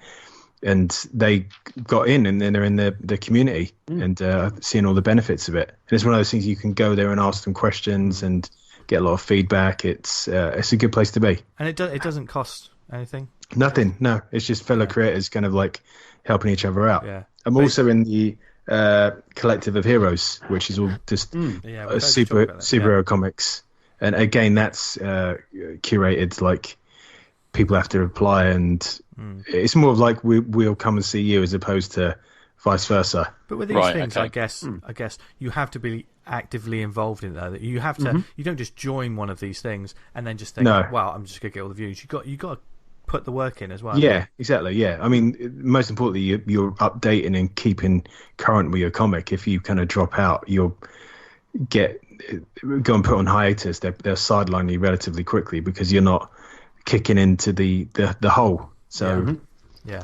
Speaker 2: And they got in, and then they're in the community and seeing all the benefits of it. And it's one of those things you can go there and ask them questions and get a lot of feedback. It's a good place to be.
Speaker 1: And it doesn't cost anything?
Speaker 2: Nothing. No, it's just fellow creators kind of like helping each other out.
Speaker 1: Yeah.
Speaker 2: I'm also in the Collective of Heroes, which is all just superhero comics, and again that's curated, like people have to reply, and it's more of like we'll come and see you as opposed to vice versa.
Speaker 1: But with these things, I guess you have to be actively involved in that. You have to. You don't just join one of these things and then just think, "Well, I'm just gonna get all the views." You got to put the work in as well.
Speaker 2: Yeah, exactly. Yeah, I mean, most importantly, you're updating and keeping current with your comic. If you kind of drop out, you'll go and put on hiatus. They'll sideline you relatively quickly because you're not kicking into the hole. So,
Speaker 1: yeah.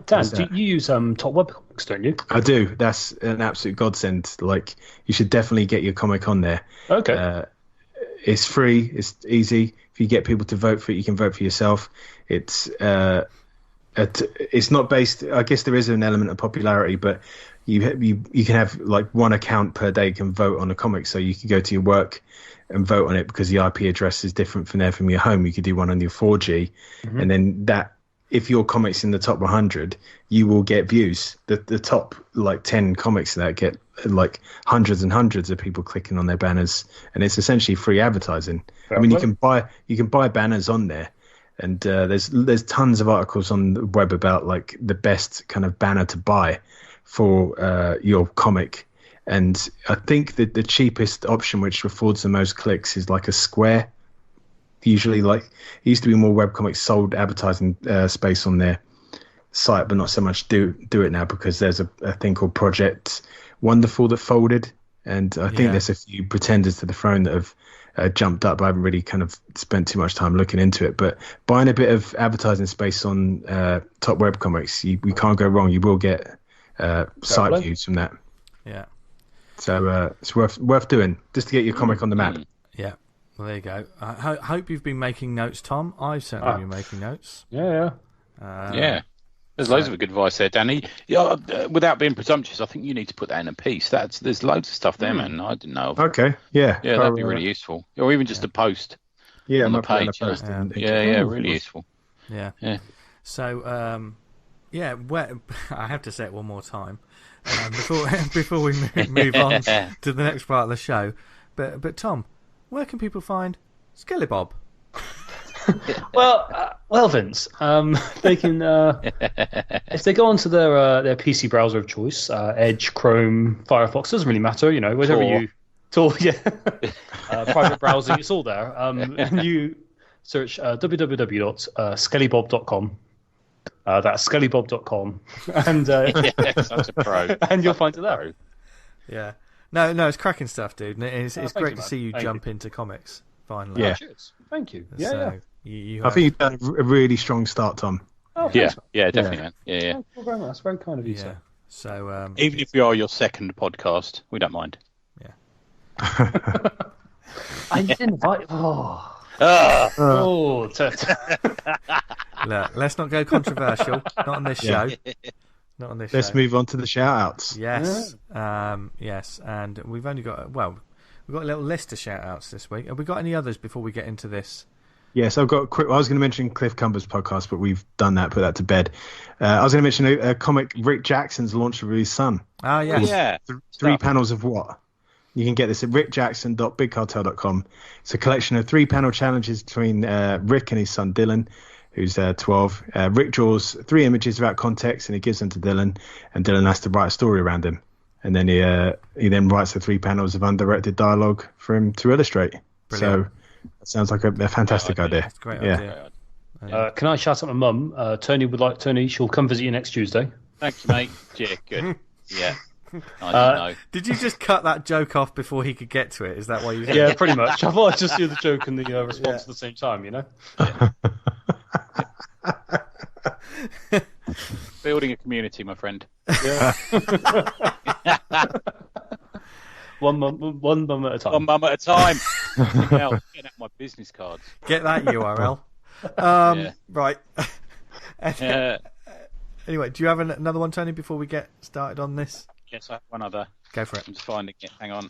Speaker 4: Dan, do you use Top Webcomics, don't you?
Speaker 2: I do. That's an absolute godsend. Like, you should definitely get your comic on there.
Speaker 4: Okay.
Speaker 2: It's free. It's easy. If you get people to vote for it, you can vote for yourself. It's not based. I guess there is an element of popularity, but you can have like one account per day can vote on a comic. So you can go to your work and vote on it because the IP address is different from your home. You could do one on your 4G, and then that. If your comic's in the top 100, you will get views. The top like 10 comics that get like hundreds and hundreds of people clicking on their banners, and it's essentially free advertising. I mean, you can buy banners on there, and there's tons of articles on the web about like the best kind of banner to buy for your comic. And I think that the cheapest option, which affords the most clicks, is like a square. Usually, like, it used to be more webcomics sold advertising space on their site, but not so much do it now because there's a thing called Project Wonderful that folded, and I think there's a few pretenders to the throne that have jumped up. I haven't really kind of spent too much time looking into it, but buying a bit of advertising space on Top Webcomics, we can't go wrong. You will get site views from that.
Speaker 1: Yeah.
Speaker 2: So it's worth doing just to get your comic on the map.
Speaker 1: Yeah. Well, there you go. I hope you've been making notes, Tom. I've certainly been making notes.
Speaker 4: Yeah.
Speaker 3: There's loads of good advice there, Danny. Yeah, without being presumptuous, I think you need to put that in a piece. There's loads of stuff there, man. I didn't know of.
Speaker 2: Okay, yeah.
Speaker 3: Yeah, that'd be really useful. Or even just a post on the page. Really useful.
Speaker 1: Yeah. So, I have to say it one more time before we move on to the next part of the show. But Tom, where can people find Skellibob?
Speaker 4: Well, Vince, they can if they go onto their PC browser of choice, Edge, Chrome, Firefox, doesn't really matter, whatever you. Private browsing, it's all there. And you search www.skellibob.com. That's skellibob.com, and
Speaker 3: such a pro.
Speaker 4: And you'll find it there.
Speaker 1: Yeah. No, it's cracking stuff, dude. And it's great to see you jump into comics finally.
Speaker 2: Yeah.
Speaker 4: Cheers. Thank you.
Speaker 1: So,
Speaker 2: I think you've done a really strong start, Tom.
Speaker 4: Oh,
Speaker 3: definitely, man. Yeah.
Speaker 4: Thank you very much. That's very kind of you, sir.
Speaker 1: So,
Speaker 3: even if we are your second podcast, we don't mind.
Speaker 1: Yeah.
Speaker 4: I didn't invite.
Speaker 1: Look, let's not go controversial. Not on this show. Not on this.
Speaker 2: Let's move on to the shout-outs.
Speaker 1: Yes. Yes. And we've only got we've got a little list of shout-outs this week. Have we got any others before we get into this?
Speaker 2: Yes, I've got quick. I was going to mention Cliff Cumber's podcast, but we've done that. Put that to bed. I was going to mention a comic Rick Jackson's launched with his son.
Speaker 1: Oh yes.
Speaker 3: Yeah.
Speaker 2: Three panels of what? You can get this at rickjackson.bigcartel.com. It's a collection of 3-panel challenges between Rick and his son Dylan. who's 12. Rick draws 3 images without context, and he gives them to Dylan, and Dylan has to write a story around him. And then he then writes the 3 panels of undirected dialogue for him to illustrate. Brilliant. So that sounds like a fantastic idea.
Speaker 1: That's a great idea.
Speaker 4: Can I shout out my mum? Tony, she'll come visit you next Tuesday.
Speaker 3: Thank you, mate. Yeah, good. Yeah. Nice
Speaker 1: did you just cut that joke off before he could get to it? Is that why you said
Speaker 4: Yeah, pretty much. I thought I'd just do the joke and the response at the same time, you know?
Speaker 3: Yeah. Building a community, my friend.
Speaker 4: Yeah. One mum at a time.
Speaker 3: One mum at a time. Getting out my business cards.
Speaker 1: Get that URL. Right. Anyway, do you have another one, Tony, before we get started on this?
Speaker 3: Yes, I have one other.
Speaker 1: Go for it.
Speaker 3: I'm just finding it. Hang on.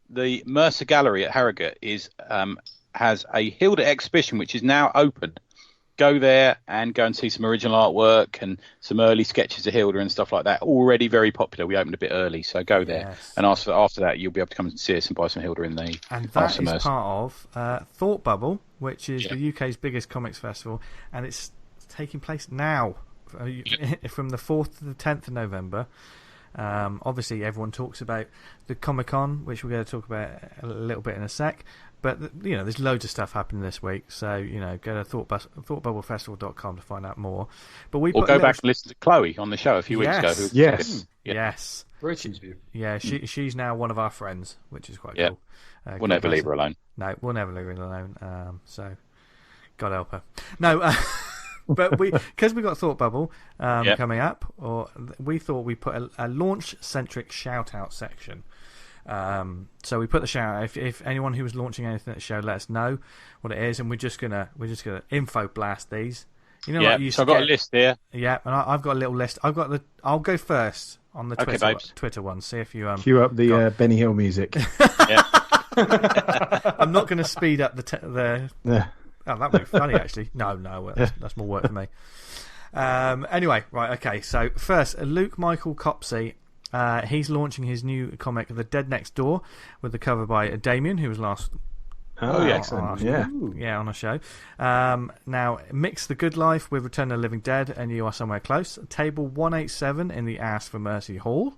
Speaker 3: The Mercer Gallery at Harrogate has a Hilda exhibition, which is now open. Go there and go and see some original artwork and some early sketches of Hilda and stuff like that. Already very popular. We opened a bit early, so go there. Yes. And after that, you'll be able to come and see us and buy some Hilda in the.
Speaker 1: And that is part of Thought Bubble, which is the UK's biggest comics festival, and it's taking place now from the 4th to the 10th of November. Obviously, everyone talks about the Comic-Con, which we're going to talk about a little bit in a sec. But there's loads of stuff happening this week, so go to thoughtbubblefestival.com to find out more. But
Speaker 3: go back and listen to Chloe on the show a few weeks ago.
Speaker 1: Yes.
Speaker 4: Great interview.
Speaker 1: Yeah, she's now one of our friends, which is quite cool.
Speaker 3: We'll never leave her alone.
Speaker 1: No, we'll never leave her alone. So, God help her. No. But because we got Thought Bubble coming up, we thought we'd put a launch-centric shout-out section. So we put the shout out. If anyone who was launching anything at the show, let us know what it is, and we're just gonna info blast these. So
Speaker 3: I've got a list here.
Speaker 1: Yeah, and I've got a little list. I'll go first on the Twitter one. See if you
Speaker 2: cue up the Benny Hill music.
Speaker 1: I'm not going to speed up the. Oh, that would be funny actually. No, that's more work for me. Anyway, right, okay. So first, Luke Michael Copsey. He's launching his new comic, The Dead Next Door, with the cover by Damien, who was last.
Speaker 2: Excellent!
Speaker 1: On a show. Now, mix The Good Life with Return of the Living Dead, and You Are Somewhere Close. Table 187 in the Ask for Mercy Hall.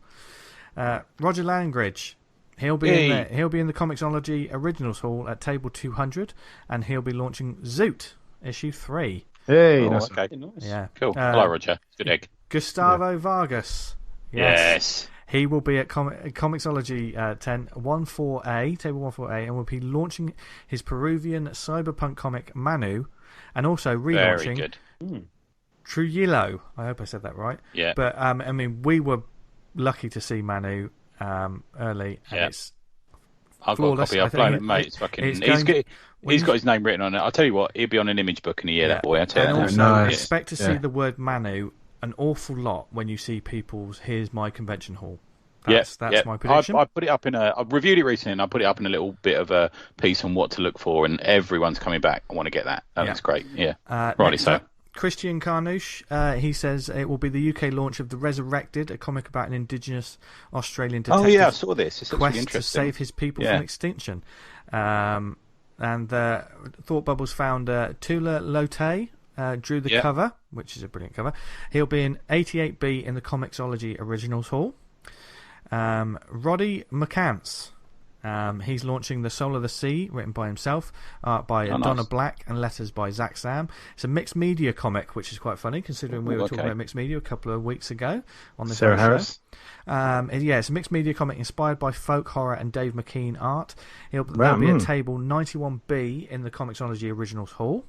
Speaker 1: Roger Langridge. He'll be in the Comixology Originals Hall at table 200, and he'll be launching Zoot issue 3.
Speaker 2: Hey, nice.
Speaker 3: Okay.
Speaker 4: Nice.
Speaker 1: Yeah.
Speaker 3: Cool. Hello, Roger. Good egg.
Speaker 1: Gustavo Vargas.
Speaker 3: Yes.
Speaker 1: He will be at Comixology 114A, table 114A, and will be launching his Peruvian cyberpunk comic Manu, and also relaunching Trujillo. I hope I said that right.
Speaker 3: Yeah.
Speaker 1: But we were lucky to see Manu early, and it's
Speaker 3: I've
Speaker 1: flawless.
Speaker 3: got a copy. I've blown it, mate. It's fucking. He's got his name written on it. I'll tell you what, he'll be on an image book in a year. That boy. I tell you.
Speaker 1: And also, expect to see the word Manu an awful lot when you see people's "Here's my convention hall." That's my prediction.
Speaker 3: I put it up I reviewed it recently, and I put it up in a little bit of a piece on what to look for, and everyone's coming back. I want to get that. That's great. Yeah. Rightly so.
Speaker 1: Christian Carnouche, he says it will be the UK launch of The Resurrected, a comic about an Indigenous Australian detective.
Speaker 3: Oh yeah, I saw this. It's
Speaker 1: quest
Speaker 3: really interesting.
Speaker 1: To save his people from extinction. And Thought Bubble's founder Tula Lote drew the cover, which is a brilliant cover. He'll be in 88B in the Comixology Originals Hall. Roddy McCants. He's launching The Soul of the Sea, written by himself, art by Donna Black, and letters by Zach Sam. It's a mixed media comic, which is quite funny, considering we were talking about mixed media a couple of weeks ago on this
Speaker 2: Sarah Harris.
Speaker 1: It's a mixed media comic inspired by folk horror and Dave McKean art. There'll be a table 91B in the Comixology Originals Hall.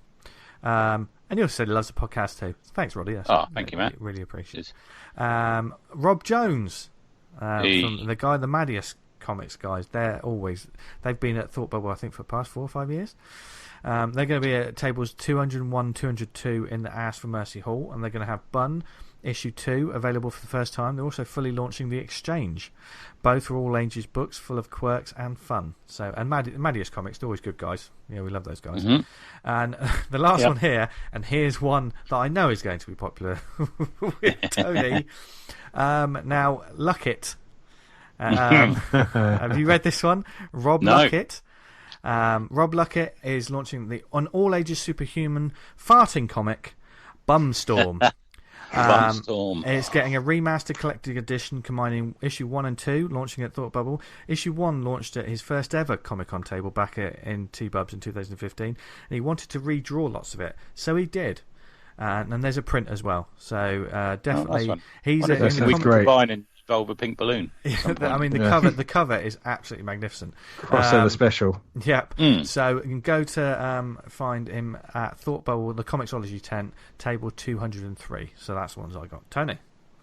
Speaker 1: And he also said he loves the podcast too. Thanks, Roddy.
Speaker 3: Thank you, man.
Speaker 1: Really appreciate it. Rob Jones, from the Maddius Comics guys. They've been at Thought Bubble, I think, for the past 4 or 5 years. They're going to be at tables 201, 202 in the Ask for Mercy Hall, and they're going to have Bun issue 2 available for the first time. They're also fully launching The Exchange. Both are all ages books full of quirks and fun. And Maddius Comics, they're always good guys. Yeah, we love those guys. Mm-hmm. And the last one here, and here's one that I know is going to be popular with Tony. Now, Luckett. Have you read this one? Rob Luckett. Rob Luckett is launching the on all ages superhuman farting comic, Bumstorm.
Speaker 3: Bumstorm.
Speaker 1: It's getting a remastered collected edition combining issue 1 and 2, launching at Thought Bubble. Issue 1 launched at his first ever Comic-Con table back in T-Bubs in 2015, and he wanted to redraw lots of it, so he did. And there's a print as well, so definitely he's in
Speaker 3: we can combine and involve a pink balloon.
Speaker 1: I mean, the cover is absolutely magnificent.
Speaker 2: Crossover special.
Speaker 1: Yep. So you can go to find him at Thought Bubble, the Comixology tent, table 203. So that's the ones I got. Tony.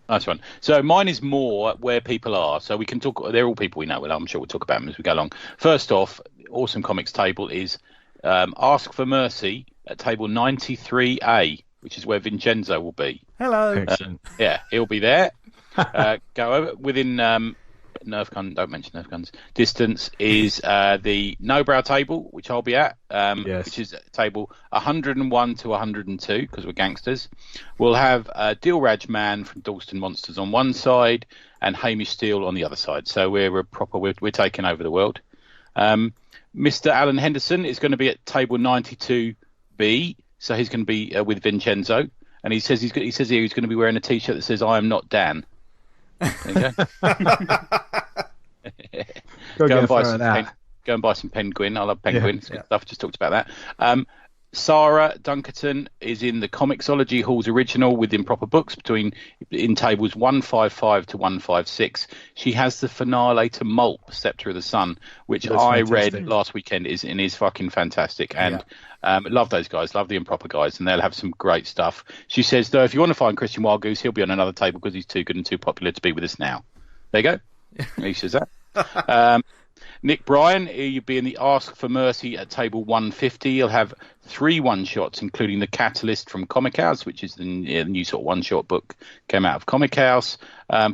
Speaker 3: Nice one. So mine is more where people are. So we can talk. They're all people we know. Well, I'm sure we'll talk about them as we go along. First off, Awesome Comics table is Ask for Mercy at table 93A, which is where Vincenzo will be.
Speaker 1: Hello.
Speaker 3: He'll be there. Go over within Nerf gun. Don't mention Nerf guns. Distance is the No Brow table, which I'll be at, which is table 101 to 102 because we're gangsters. We'll have Dilraj Man from Dalston Monsters on one side and Hamish Steele on the other side. So we're taking over the world. Mr. Alan Henderson is going to be at table 92B, so he's going to be with Vincenzo, and he says he's going to be wearing a T-shirt that says "I am not Dan." There you go. Go and buy some Penguin. I love Penguin. It's good stuff. Just talked about that. Sarah Dunkerton is in the Comixology Hall's original with Improper Books in tables 155 to 156. She has the finale to Mulp, Sceptre of the Sun, which I read last weekend is fucking fantastic. And love those guys, love the Improper guys, and they'll have some great stuff. She says, though, if you want to find Christian Wildgoose, he'll be on another table because he's too good and too popular to be with us now. There you go. He says that. Nick Bryan, you'll be in the Ask for Mercy at table 150. He'll have 3 one-shots, including The Catalyst from Comic House, which is the new sort of one-shot book came out of Comic House,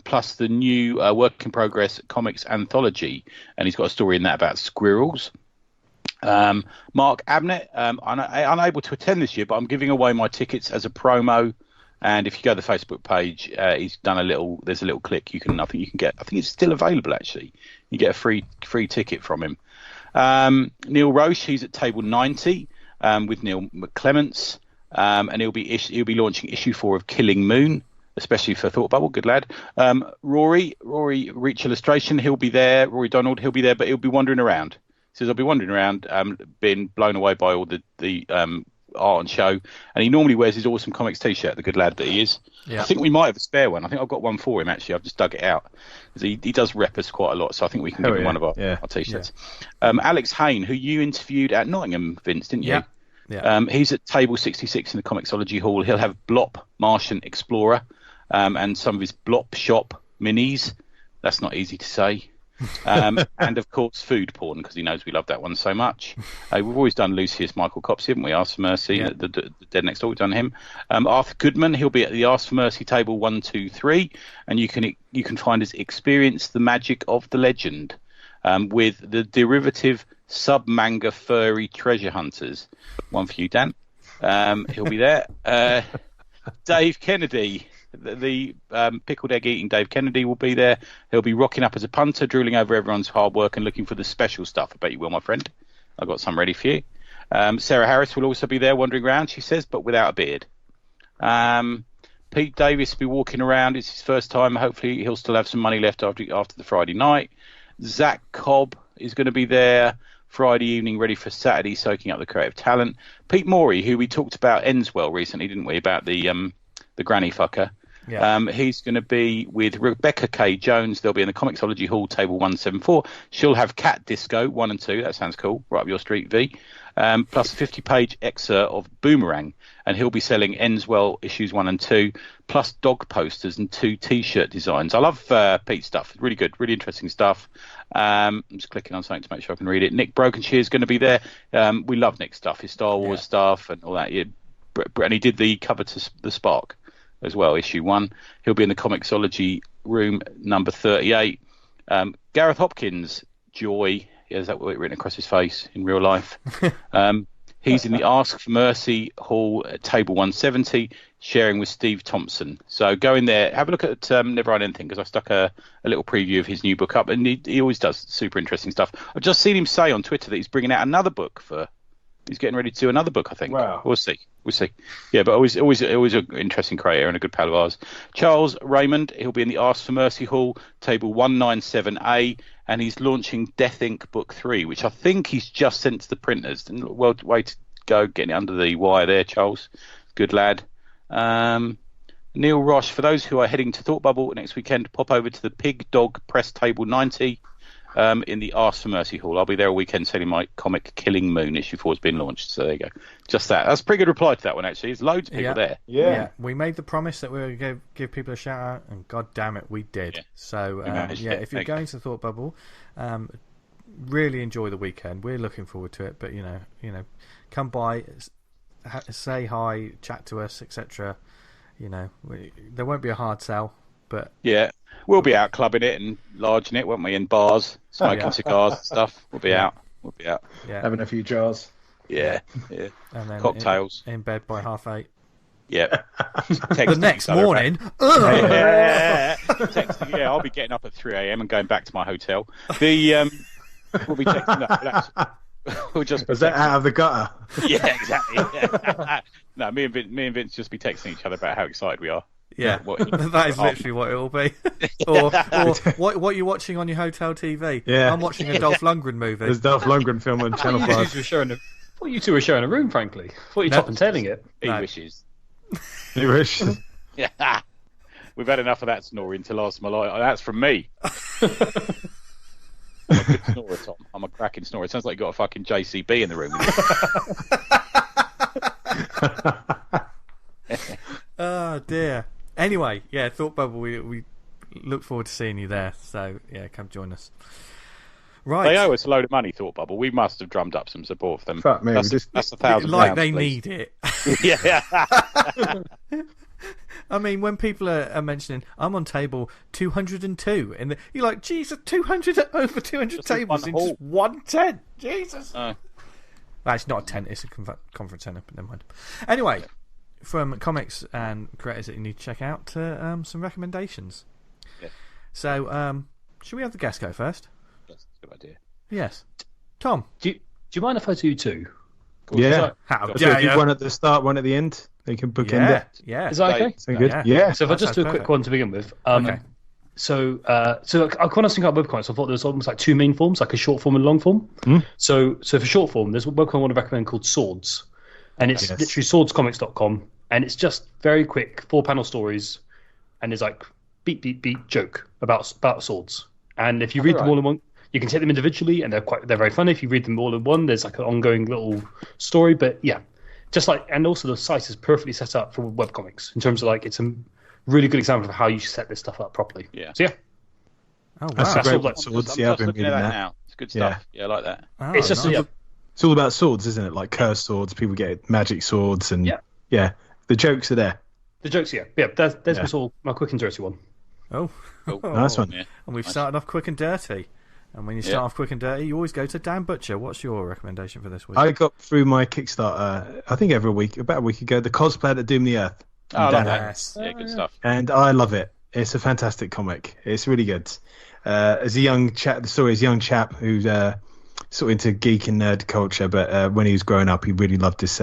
Speaker 3: plus the new work-in-progress comics anthology. And he's got a story in that about squirrels. Mark Abnett, unable to attend this year, but I'm giving away my tickets as a promo. And if you go to the Facebook page, he's done there's a little click I think it's still available actually. You get a free ticket from him. Neil Roche, he's at table 90 with Neil McClements, and he'll be launching issue 4 of Killing Moon, especially for Thought Bubble. Good lad. Rory Reach Illustration, he'll be there. Rory Donald, he'll be there, but he'll be wandering around. He says I'll be wandering around, being blown away by all the art and show, and he normally wears his Awesome Comics t-shirt, the good lad that he is. I think we might have a spare one. I think I've got one for him actually. I've just dug it out because he does rep us quite a lot, so I think we can give him one of our t-shirts. Alex Hayne, who you interviewed at Nottingham, Vince, didn't you? He's at table 66 in the Comixology Hall. He'll have Blop Martian Explorer and some of his Blop Shop minis. That's not easy to say. And of course food porn, because he knows we love that one so much. We've always done Lucius Michael Copsey, haven't we? Ask for Mercy, the Dead Next Door, we've done him. Arthur Goodman, he'll be at the Ask for Mercy table 123, and you can find his Experience the Magic of the Legend with the derivative sub-manga furry treasure hunters. One for you, Dan. He'll be there. Dave Kennedy, the pickled egg eating Dave Kennedy will be there. He'll be rocking up as a punter, drooling over everyone's hard work and looking for the special stuff. I bet you will, my friend. I've got some ready for you. Sarah Harris will also be there wandering around, she says, but without a beard. Pete Davis will be walking around. It's his first time. Hopefully he'll still have some money left after the Friday night. Zach Cobb is going to be there Friday evening, ready for Saturday, soaking up the creative talent. Pete Morey, who we talked about Enswell recently, didn't we, about the granny fucker. He's going to be with Rebecca K. Jones. They'll be in the Comixology Hall, table 174. She'll have Cat Disco 1 and 2. That sounds cool. Right up your street, V. Plus a 50-page excerpt of Boomerang, and he'll be selling Enswell issues 1 and 2, plus dog posters and 2 T-shirt designs. I love Pete's stuff. Really good, really interesting stuff. I'm just clicking on something to make sure I can read it. Nick Brokenshear is going to be there. We love Nick's stuff, his Star Wars stuff and all that. And he did the cover to the Spark as well, issue 1. He'll be in the Comixology room number 38. Gareth Hopkins, Joy, he has that written across his face in real life. He's in the Ask for Mercy Hall at table 170. sharing with Steve Thompson. So go in there, have a look at Never Write Anything, because I stuck a little preview of his new book up, and he always does super interesting stuff. I've just seen him say on Twitter that he's bringing out another book he's getting ready to do another book, I think.
Speaker 5: Wow.
Speaker 3: We'll see. Yeah, but always an interesting creator and a good pal of ours. Charles Raymond, he'll be in the Ask for Mercy Hall, table 197A, and he's launching Death Inc. Book 3, which I think he's just sent to the printers. Well, way to go, getting it under the wire there, Charles. Good lad. Neil Roche, for those who are heading to Thought Bubble next weekend, pop over to the Pig Dog Press Table 90 in the Ask for Mercy Hall. I'll be there all weekend selling my comic Killing Moon. Issue 4 has been launched, so there you go. Just that. That's a pretty good reply to that one, actually. There's loads of people there.
Speaker 5: Yeah.
Speaker 1: We made the promise that we were going to give people a shout out, and god damn it, we did.
Speaker 3: Yeah.
Speaker 1: So, if you're going to Thought Bubble, really enjoy the weekend. We're looking forward to it, but, you know, come by, say hi, chat to us, etc. You know, there won't be a hard sell, but
Speaker 3: yeah, we'll be out clubbing it and larging it, won't we? In bars, smoking cigars and stuff. We'll be out. Yeah,
Speaker 5: having a few jars.
Speaker 3: Yeah.
Speaker 1: And then
Speaker 3: cocktails.
Speaker 1: In bed by 8:30.
Speaker 3: Yeah.
Speaker 1: The next morning.
Speaker 3: Texting, I'll be getting up at 3 a.m. and going back to my hotel. We'll be texting that. We'll just
Speaker 2: was that out of the gutter?
Speaker 3: Yeah, exactly. Yeah. No, me and Vince just be texting each other about how excited we are.
Speaker 1: Yeah, that is literally what it will be. or what you're watching on your hotel TV.
Speaker 2: Yeah,
Speaker 1: I'm watching a Dolph Lundgren movie.
Speaker 2: There's Dolph Lundgren film on Channel 5.
Speaker 4: Thought you two were sharing a room, frankly. Thought you top and tailing it.
Speaker 3: He wishes.
Speaker 2: He wishes.
Speaker 3: Yeah. We've had enough of that snoring to last my life. That's from me. I'm a good snorer, Tom. I'm a cracking snorer. It sounds like you got a fucking JCB in the room.
Speaker 1: Oh dear. Anyway, Thought Bubble. We look forward to seeing you there. So come join us. Right.
Speaker 3: They owe us a load of money, Thought Bubble. We must have drummed up some support for them.
Speaker 2: Fuck me.
Speaker 3: That's £1,000.
Speaker 1: Like they
Speaker 3: please.
Speaker 1: need it.
Speaker 3: Yeah.
Speaker 1: I mean, when people are mentioning, I'm on table 202, and you're like, Jesus, 200 over 200
Speaker 3: just
Speaker 1: tables in just one tent. Jesus. Well, it's not a tent, it's a conference centre, but never mind. Anyway, from comics and creators that you need to check out to some recommendations.
Speaker 3: Yeah.
Speaker 1: So, should we have the guest go first?
Speaker 3: That's a good idea.
Speaker 1: Yes. Tom.
Speaker 4: Do you mind if I do two?
Speaker 2: Yeah.
Speaker 1: How
Speaker 2: dare you? One at the start, one at the end. They can bookend it.
Speaker 1: Yeah.
Speaker 4: Is that okay?
Speaker 2: Sound good? Yeah.
Speaker 4: So if I just do a quick one to begin with.
Speaker 1: Okay.
Speaker 4: So I kind of think about webcomics. I thought there was almost like two main forms, like a short form and long form. So for short form, there's a webcomic I want to recommend called Swords, and it's literally swordscomics.com, and it's just very quick 4-panel stories, and there's like beat joke about swords. And if you read them all in one, you can take them individually, and they're very funny. If you read them all in one, there's like an ongoing little story. But yeah, just like, and also the site is perfectly set up for webcomics in terms of like it's a really good example of how you set this stuff up properly.
Speaker 3: Yeah.
Speaker 4: So yeah.
Speaker 1: Oh wow.
Speaker 2: That's great.
Speaker 3: I'm
Speaker 2: Swords.
Speaker 3: just looking at that now. It's good stuff. Yeah, I like that.
Speaker 1: Oh,
Speaker 4: It's just
Speaker 1: nice.
Speaker 2: It's all about swords, isn't it? Like cursed swords. People get magic swords, and the jokes are there.
Speaker 4: The jokes, there's my quick and dirty one.
Speaker 1: Oh,
Speaker 2: nice one.
Speaker 3: Yeah.
Speaker 1: And we've started off quick and dirty. And when you start off quick and dirty, you always go to Dan Butcher. What's your recommendation for this week?
Speaker 2: I got through my Kickstarter, I think about a week ago, the Cosplayer that Doomed the Earth.
Speaker 3: Oh, I like that.
Speaker 1: Yes.
Speaker 3: Yeah, good stuff.
Speaker 2: And I love it. It's a fantastic comic. It's really good. As a young chap, the story is a young chap who's sort of into geek and nerd culture, but when he was growing up, he really loved this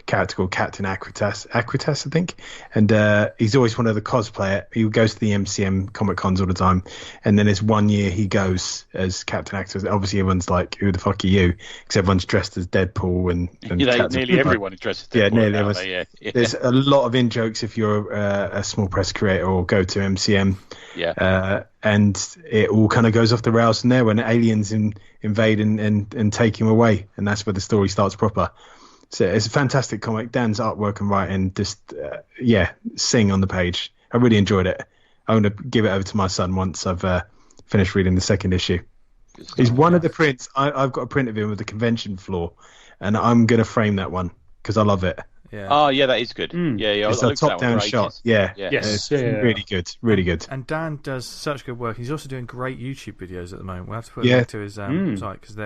Speaker 2: character called Captain Acritas, I think. And he's always wanted to cosplay it. He goes to the MCM Comic Cons all the time, and then there's 1 year he goes as Captain Acritas. Obviously, everyone's like, "Who the fuck are you?" Because everyone's dressed as Deadpool and
Speaker 3: nearly everyone is dressed as Deadpool.
Speaker 2: Nearly everyone. There's a lot of in jokes if you're a small press creator or go to MCM.
Speaker 3: Yeah.
Speaker 2: And it all kind of goes off the rails from there when aliens invade and take him away, and that's where the story starts proper. So it's a fantastic comic. Dan's artwork and writing just sing on the page. I really enjoyed it. I'm going to give it over to my son once I've finished reading the second issue. He's one of the prints. I've got a print of him with the convention floor, and I'm going to frame that one because I love it.
Speaker 1: Yeah.
Speaker 3: Oh, yeah, that is good. Yeah.
Speaker 2: It's a top-down shot. Yeah.
Speaker 4: Yes.
Speaker 2: Really good. Really good.
Speaker 1: And Dan does such good work. He's also doing great YouTube videos at the moment. We'll have to put a link to his site because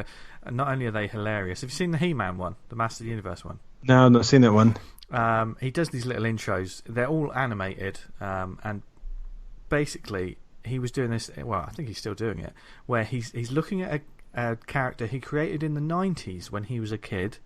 Speaker 1: not only are they hilarious. Have you seen the He-Man one, the Master of the Universe one?
Speaker 2: No, I've not seen that one.
Speaker 1: He does these little intros. They're all animated, and basically he was doing this. Well, I think he's still doing it, where he's looking at a character he created in the 90s when he was a kid,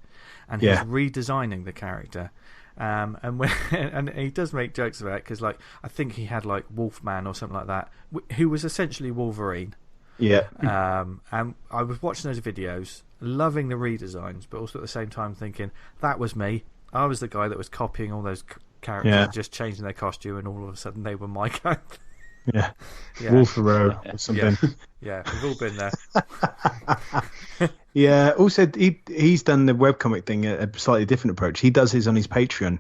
Speaker 1: and he's redesigning the character. And he does make jokes about it because, like, I think he had like Wolfman or something like that, who was essentially Wolverine.
Speaker 2: Yeah.
Speaker 1: And I was watching those videos, loving the redesigns, but also at the same time thinking that was me. I was the guy that was copying all those characters and just changing their costume, and all of a sudden they were my character.
Speaker 2: Yeah. Wolfero or something.
Speaker 1: Yeah, we've all been there.
Speaker 2: Yeah. Also, he's done the webcomic thing a slightly different approach. He does his on his Patreon,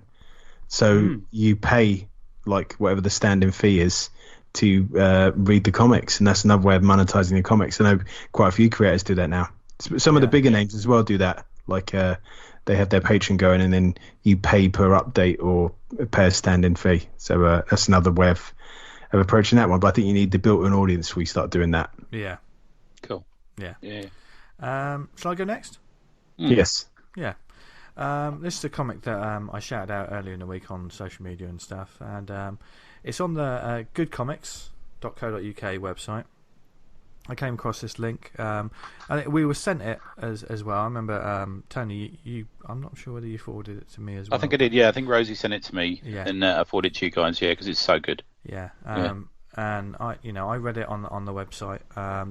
Speaker 2: so you pay like whatever the standing fee is to read the comics, and that's another way of monetizing the comics. I know quite a few creators do that now. Some of the bigger names as well do that. Like they have their Patreon going, and then you pay per update or pay a standing fee. So that's another way of approaching that one. But I think you need the built-in audience before you start doing that.
Speaker 1: Yeah.
Speaker 3: Cool.
Speaker 1: Yeah.
Speaker 3: Yeah.
Speaker 1: Shall I go next?
Speaker 2: Yes.
Speaker 1: Yeah. This is a comic that I shouted out earlier in the week on social media and stuff, and it's on the goodcomics.co.uk website. I came across this link. We were sent it as well. I remember, Tony, I'm not sure whether you forwarded it to me as well.
Speaker 3: I think I did, yeah. I think Rozi sent it to me, and I forwarded it to you guys, because it's so good.
Speaker 1: Yeah. And I read it on the website.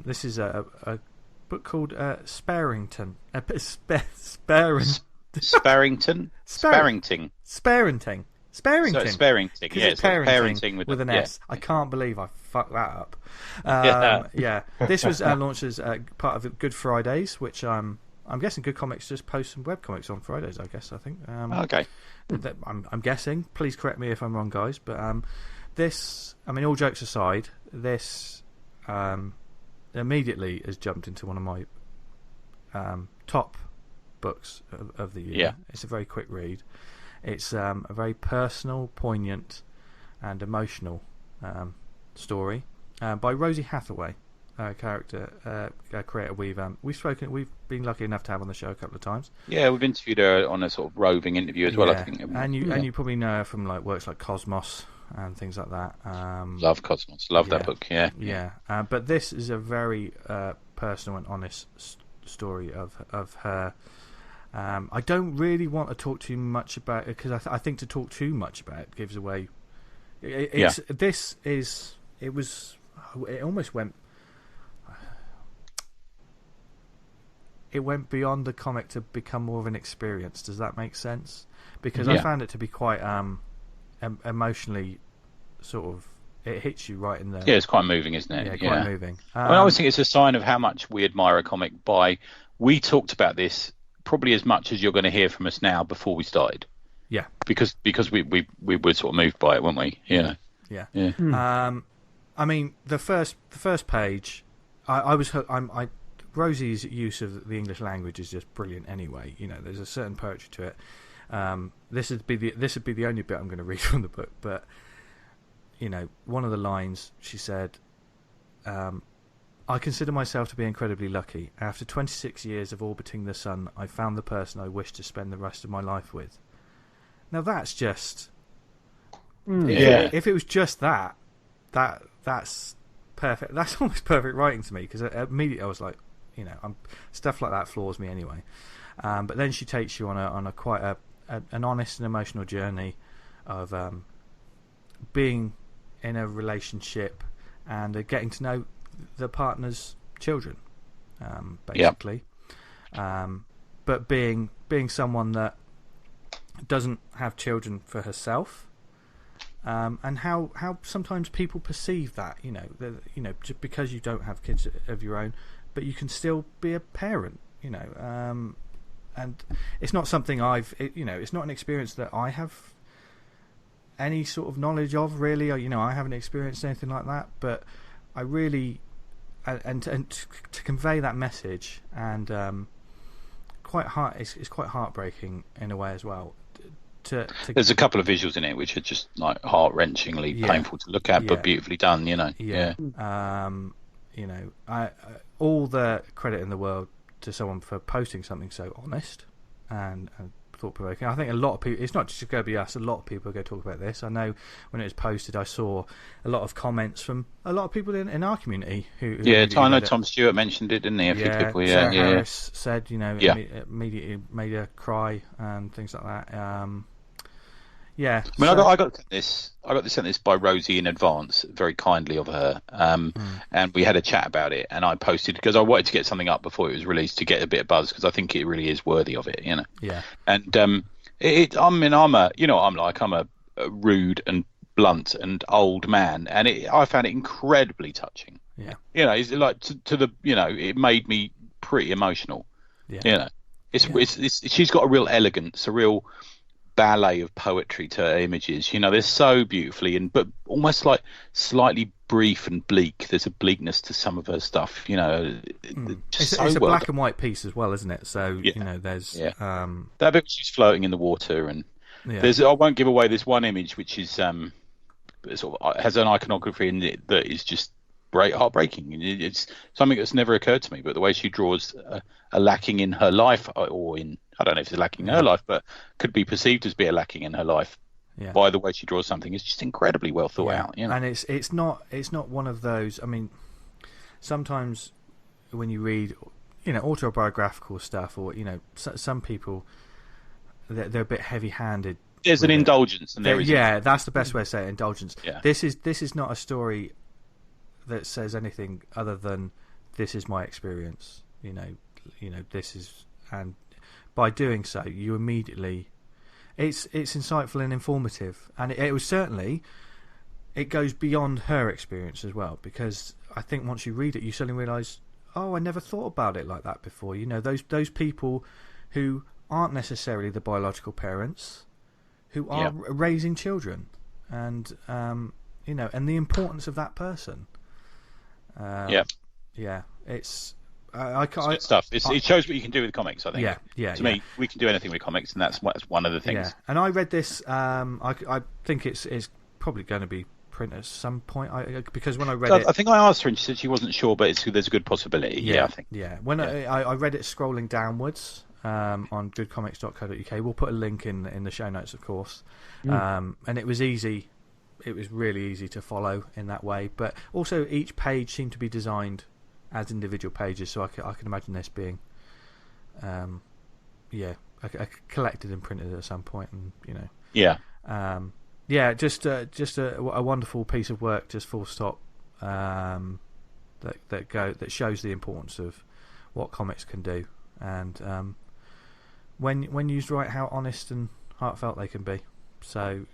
Speaker 1: This is a book called Sparenting.
Speaker 3: Sparenting? Sparenting.
Speaker 1: Sparenting.
Speaker 3: Sparenting, yeah. It's parenting
Speaker 1: with an S. I can't believe I fucked that up. This was launched as part of Good Fridays, which I'm guessing Good Comics just posts some webcomics on Fridays, I think.
Speaker 3: Okay.
Speaker 1: I'm guessing. Please correct me if I'm wrong, guys. But this, I mean, all jokes aside, this immediately has jumped into one of my top books of the year.
Speaker 3: Yeah.
Speaker 1: It's a very quick read. It's a very personal, poignant, and emotional story by Rozi Hathaway, creator we've been lucky enough to have on the show a couple of times.
Speaker 3: Yeah, we've interviewed her on a sort of roving interview as well, I think.
Speaker 1: And you probably know her from like works like Cosmos and things like that.
Speaker 3: Love Cosmos, love that book. Yeah.
Speaker 1: But this is a very personal and honest story of her. I don't really want to talk too much about it because I think to talk too much about it gives away. It almost went. It went beyond the comic to become more of an experience. Does that make sense? Because I found it to be quite emotionally sort of. It hits you right in the.
Speaker 3: Yeah, it's quite moving, isn't it?
Speaker 1: Yeah, quite moving.
Speaker 3: I always think it's a sign of how much we admire a comic by. We talked about this probably as much as you're going to hear from us now before we started. Yeah. Because we were sort of moved by it, weren't we? Yeah.
Speaker 1: I mean, the first page, Rosie's use of the English language is just brilliant. Anyway, there's a certain poetry to it. This would be the only bit I'm going to read from the book, but one of the lines she said. I consider myself to be incredibly lucky. After 26 years of orbiting the sun, I found the person I wish to spend the rest of my life with. Now that's just... If it was just that's perfect. That's almost perfect writing to me, because immediately I was like, stuff like that floors me anyway. But then she takes you on a quite an honest and emotional journey of being in a relationship and getting to know the partner's children, basically. But being someone that doesn't have children for herself, and how sometimes people perceive that, just because you don't have kids of your own, but you can still be a parent, and it's not something it's not an experience that I have any sort of knowledge of, really. I haven't experienced anything like that, but I really and to convey that message, and it's quite heartbreaking in a way as well.
Speaker 3: There's a couple of visuals in it which are just like heart-wrenchingly painful to look at, but beautifully done. All the credit in the world to someone for posting something so honest and
Speaker 1: thought-provoking. I think a lot of people, it's not just going to be us, a lot of people are going to talk about this. I know when it was posted, I saw a lot of comments from a lot of people in our community who
Speaker 3: I know Tom Stewart mentioned it, didn't he? A few people,
Speaker 1: Sarah Harris said, immediately made her cry and things like that. Yeah.
Speaker 3: I mean, I got this sent this by Rozi in advance, very kindly of her, and we had a chat about it. And I posted because I wanted to get something up before it was released to get a bit of buzz because I think it really is worthy of it,
Speaker 1: Yeah.
Speaker 3: And I'm a rude and blunt and old man, and I found it incredibly touching.
Speaker 1: Yeah.
Speaker 3: It's like to the it made me pretty emotional.
Speaker 1: Yeah.
Speaker 3: It's she's got a real elegance, a real ballet of poetry to her images. They're so beautifully but almost like slightly brief and bleak. There's a bleakness to some of her stuff.
Speaker 1: It's a black and white piece as well, isn't it? So there's
Speaker 3: that bit she's floating in the water, and there's I won't give away this one image which is sort of has an iconography in it that is just heartbreaking. It's something that's never occurred to me, but the way she draws a lacking in her life, or in I don't know if it's lacking in her life, but could be perceived as being a lacking in her life by the way she draws something. It's just incredibly well thought out.
Speaker 1: And it's not one of those. I mean, sometimes when you read autobiographical stuff, or some people they're a bit heavy-handed.
Speaker 3: There's an indulgence, and there is.
Speaker 1: Yeah, that's the best way to say it, indulgence.
Speaker 3: Yeah.
Speaker 1: This is not a story that says anything other than this is my experience. This is, and by doing so, you immediately, it's insightful and informative, and it was certainly, it goes beyond her experience as well, because I think once you read it, you suddenly realise, oh, I never thought about it like that before. Those people who aren't necessarily the biological parents, who are raising children, and and the importance of that person. It's
Speaker 3: good stuff. It shows what you can do with comics, I think. To me, we can do anything with comics, and that's one of the things.
Speaker 1: Yeah. And I read this. I think it's probably going to be print at some point. Because when I read it,
Speaker 3: I think I asked her, and she said she wasn't sure, but there's a good possibility. I think.
Speaker 1: Yeah. When I read it scrolling downwards on goodcomics.co.uk, we'll put a link in the show notes, of course. And it was easy. It was really easy to follow in that way, but also each page seemed to be designed as individual pages, so I can imagine this being collected and printed at some point, and just a wonderful piece of work, just full stop, that shows the importance of what comics can do, and when used right, how honest and heartfelt they can be. So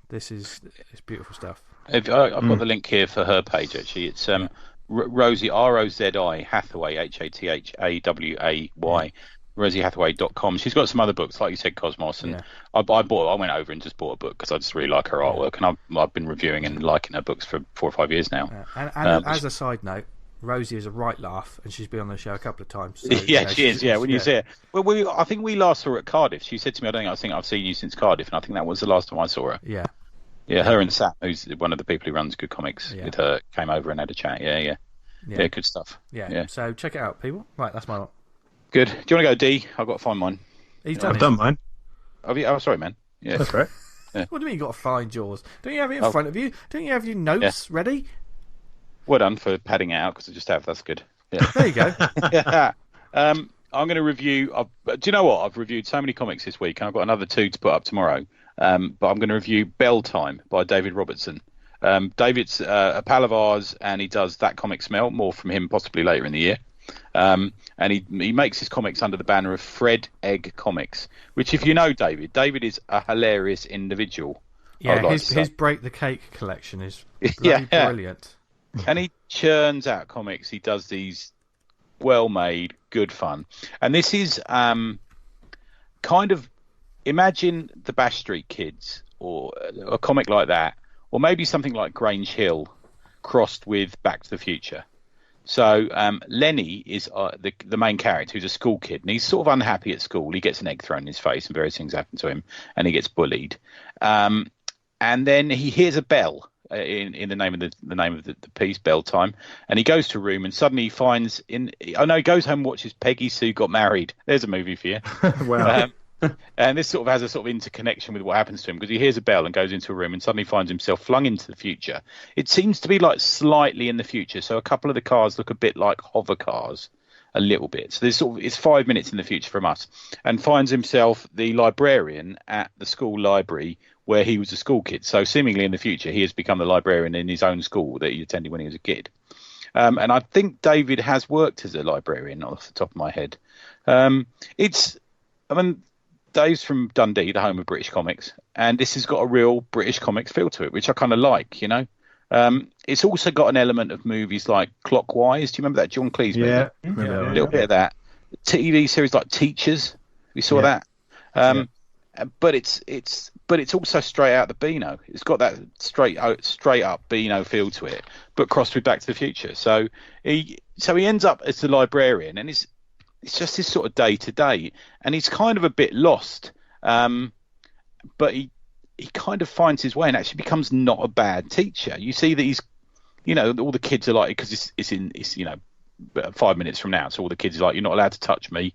Speaker 1: it's beautiful stuff.
Speaker 3: I've got the link here for her page, actually. It's Rozi, Rozi, Hathaway, Hathaway, RoziHathaway.com. She's got some other books, like you said, Cosmos, and I went over and just bought a book because I just really like her artwork, and I've been reviewing and liking her books for 4 or 5 years now.
Speaker 1: And as a side note, Rozi is a right laugh, and she's been on the show a couple of times. So,
Speaker 3: she is. Yeah, when you see her, well, I think we last saw her at Cardiff. She said to me, I think I've seen you since Cardiff, and I think that was the last time I saw her.
Speaker 1: Yeah.
Speaker 3: Yeah, her and Sam, who's one of the people who runs Good Comics, with her, came over and had a chat. Yeah, good stuff.
Speaker 1: Yeah. So check it out, people. Right, that's my lot.
Speaker 3: Good. Do you want to go, D? I've got to find mine.
Speaker 2: I've done mine.
Speaker 3: Have you? Oh, sorry, man. Yeah,
Speaker 2: that's right.
Speaker 1: Yeah. What do you mean you got to find yours? Don't you have it in front of you? Don't you have your notes ready?
Speaker 3: Well done for padding it out, because I just have. That's good. Yeah.
Speaker 1: There you go.
Speaker 3: I'm going to review. Do you know what? I've reviewed so many comics this week, and I've got another 2 to put up tomorrow. But I'm going to review Bell Time by David Robertson. David's a pal of ours, and he does That Comic Smell. More from him possibly later in the year. And he makes his comics under the banner of Fred Egg Comics, which, if you know David is a hilarious individual.
Speaker 1: Yeah, his Break the Cake collection is brilliant.
Speaker 3: And he churns out comics. He does these well-made, good fun. And this is kind of, imagine the Bash Street Kids, or a comic like that, or maybe something like Grange Hill crossed with Back to the Future. So Lenny is the main character, who's a school kid, and he's sort of unhappy at school. He gets an egg thrown in his face, and various things happen to him, and he gets bullied. And then he hears a bell in the name of the piece, Bell Time, and he goes to a room, and suddenly he finds he goes home and watches Peggy Sue Got Married. There's a movie for you.
Speaker 2: Wow.
Speaker 3: And this sort of has a sort of interconnection with what happens to him, because he hears a bell and goes into a room and suddenly finds himself flung into the future. It seems to be like slightly in the future, so a couple of the cars look a bit like hover cars, a little bit. So there's sort of, it's 5 minutes in the future from us, and finds himself the librarian at the school library where he was a school kid. So seemingly in the future, he has become the librarian in his own school that he attended when he was a kid. And I think David has worked as a librarian off the top of my head. Dave's from Dundee, the home of British comics, and this has got a real British comics feel to it, which I kind of like, you know. It's also got an element of movies like Clockwise. Do you remember that John Cleese movie?
Speaker 2: Yeah,
Speaker 3: A little bit of that. TV series like Teachers. We saw that. But it's also straight out the Beano. It's got that straight up Beano feel to it, but crossed with Back to the Future. So he ends up as the librarian, and it's just his sort of day to day, and he's kind of a bit lost. But he kind of finds his way and actually becomes not a bad teacher. You see that he's, you know, all the kids are like, because it's 5 minutes from now, so all the kids are like, you're not allowed to touch me,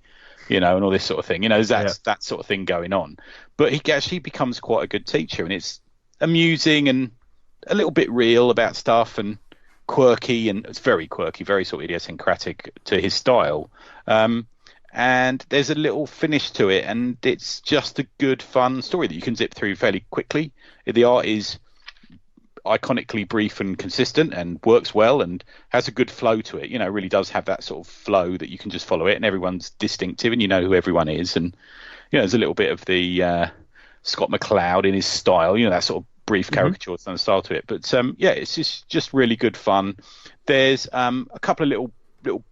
Speaker 3: you know, and all this sort of thing. You know, there's that sort of thing going on. But he actually becomes quite a good teacher, and it's amusing and a little bit real about stuff, and quirky, and it's very quirky, very sort of idiosyncratic to his style. And there's a little finish to it, and it's just a good, fun story that you can zip through fairly quickly. The art is iconically brief and consistent and works well and has a good flow to it. You know, it really does have that sort of flow that you can just follow it, and everyone's distinctive and you know who everyone is. And, you know, there's a little bit of the Scott McCloud in his style, you know, that sort of brief caricature style to it. But it's just really good fun. There's a couple of little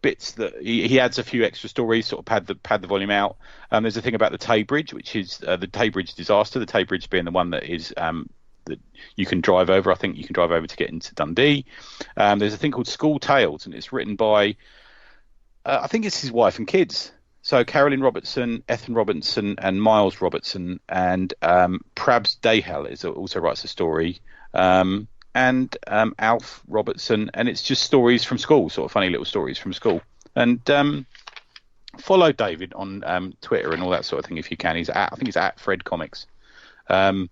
Speaker 3: bits that he adds a few extra stories, sort of pad the volume out. There's a thing about the Tay Bridge, which is the Tay Bridge disaster. The Tay Bridge being the one that is that you can drive over. I think you can drive over to get into Dundee. There's a thing called School Tales, and it's written by I think it's his wife and kids. So Carolyn Robertson, Ethan Robertson, and Miles Robertson, and Prabs Dahal also writes a story. And Alf Robertson, and it's just stories from school, sort of funny little stories from school. And follow David on Twitter and all that sort of thing if you can. I think he's at Fred Comics, and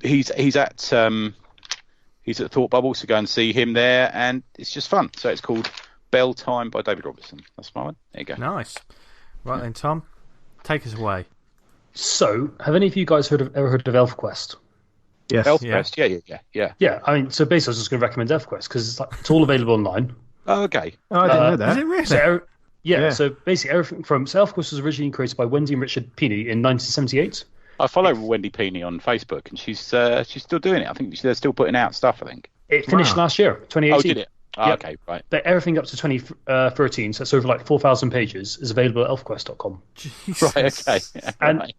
Speaker 3: he's at Thought Bubble, so go and see him there, and it's just fun. So it's called Bell Time by David Robertson. That's my one. There you go.
Speaker 1: Nice. Right then, Tom, take us away.
Speaker 4: So, have any of you guys ever heard of Elfquest?
Speaker 2: Yes.
Speaker 3: Elfquest, yeah.
Speaker 4: Yeah, I mean, so basically I was just going to recommend Elfquest because it's all available online.
Speaker 3: Oh, okay.
Speaker 2: Oh, I didn't know that.
Speaker 1: Is it really?
Speaker 4: So basically everything from Elfquest was originally created by Wendy and Richard Peeney in 1978.
Speaker 3: I follow Wendy Peeney on Facebook, and she's still doing it. I think they're still putting out stuff, I think.
Speaker 4: It finished last year, 2018.
Speaker 3: Oh, did it? Oh,
Speaker 4: yeah.
Speaker 3: Okay, right.
Speaker 4: But everything up to 2013, so it's over like 4,000 pages, is available at elfquest.com.
Speaker 1: Jesus.
Speaker 3: Right, okay.
Speaker 4: And
Speaker 3: right.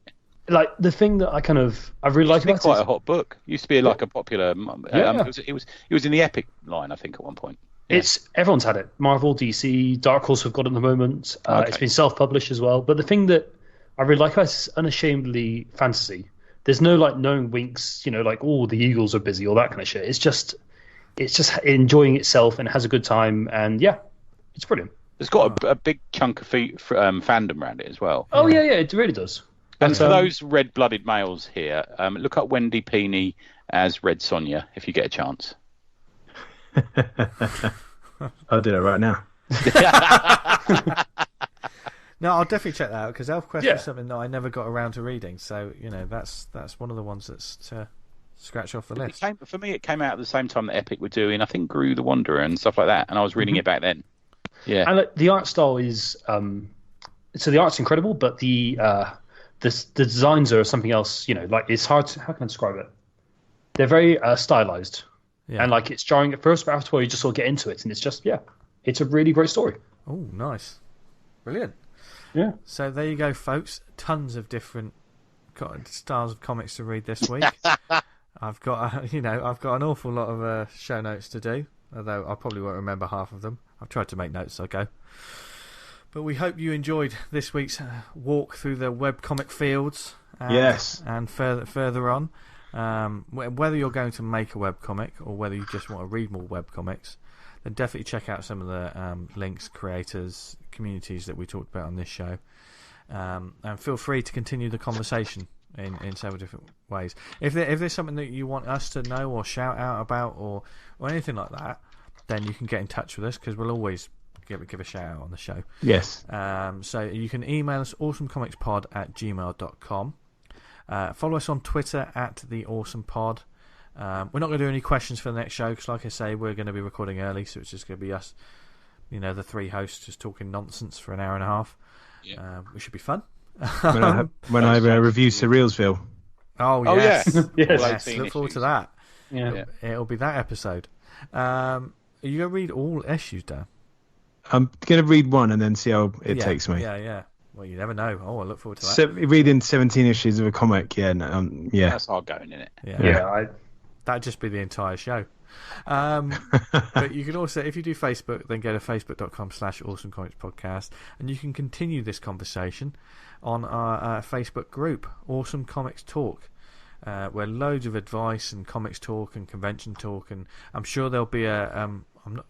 Speaker 4: like the thing that I really like about
Speaker 3: It's quite
Speaker 4: it,
Speaker 3: a hot book. Used to be like a popular.
Speaker 4: Yeah.
Speaker 3: It was in the Epic line, I think, at one point. Yeah.
Speaker 4: It's everyone's had it. Marvel, DC, Dark Horse have got it at the moment.
Speaker 3: Okay.
Speaker 4: It's been self-published as well. But the thing that I really like about it is unashamedly fantasy. There's no like knowing winks, you know, like the Eagles are busy, all that kind of shit. It's just enjoying itself and has a good time, and yeah, it's brilliant.
Speaker 3: It's got a big chunk of fandom around it as well.
Speaker 4: Oh yeah, it really does.
Speaker 3: And for those red-blooded males here, look up Wendy Peeney as Red Sonja if you get a chance.
Speaker 2: I'll do that right now.
Speaker 1: No, I'll definitely check that out because Elfquest was something that I never got around to reading. So you know, that's one of the ones that's to scratch off the list.
Speaker 3: For me, it came out at the same time that Epic were doing, I think, Gru the Wanderer and stuff like that, and I was reading it back then. Yeah,
Speaker 4: and the art style is so the art's incredible, but the designs are something else. You know, like it's hard. How can I describe it? They're very stylized, and like it's jarring at first, but after a while you just sort of get into it, and it's a really great story.
Speaker 1: Oh, nice, brilliant.
Speaker 4: Yeah.
Speaker 1: So there you go, folks. Tons of different styles of comics to read this week. I've got an awful lot of show notes to do, although I probably won't remember half of them. I've tried to make notes as I go. But we hope you enjoyed this week's walk through the webcomic fields. And further on, whether you're going to make a webcomic or whether you just want to read more webcomics, then definitely check out some of the links, creators, communities that we talked about on this show. And feel free to continue the conversation in several different ways. If there's something that you want us to know or shout out about or anything like that, then you can get in touch with us, because we'll always give a shout out on the show.
Speaker 2: Yes.
Speaker 1: So you can email us awesomecomicspod@gmail.com. Follow us on Twitter @theawesomepod. We're not going to do any questions for the next show, because, like I say, we're going to be recording early, so it's just going to be us, the three hosts, just talking nonsense for an hour and a half. Yeah. Which should be fun.
Speaker 2: When I review Surrealsville.
Speaker 1: Oh yes,
Speaker 4: yes.
Speaker 1: Look forward to that.
Speaker 4: Yeah.
Speaker 1: It'll be that episode. Are you going to read all issues, Dan?
Speaker 2: I'm going to read one and then see how it takes me.
Speaker 1: Yeah. Well, you never know. Oh, I look forward to that.
Speaker 2: Reading 17 issues of a comic,
Speaker 3: That's hard going, isn't it?
Speaker 1: Yeah. That'd just be the entire show. But you can also, if you do Facebook, then go to facebook.com/awesomecomicspodcast, and you can continue this conversation on our Facebook group, Awesome Comics Talk, where loads of advice and comics talk and convention talk, and I'm sure there'll be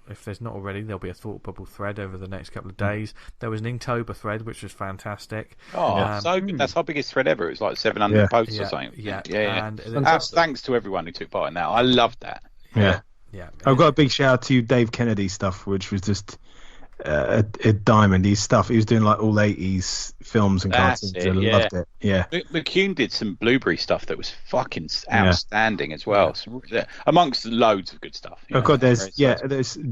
Speaker 1: if there's not already, there'll be a Thought Bubble thread over the next couple of days. There was an Inktober thread, which was fantastic.
Speaker 3: So good. That's our biggest thread ever. It was like 700 posts or something.
Speaker 1: Yeah.
Speaker 3: And thanks to everyone who took part in that. I loved that.
Speaker 2: Yeah. I've got a big shout out to Dave Kennedy stuff, which was just a diamond. His stuff, he was doing like all 80s films and cartoons. I loved it. Yeah.
Speaker 3: McCune did some Blueberry stuff that was fucking outstanding as well. So, amongst loads of good stuff.
Speaker 2: Oh God, there's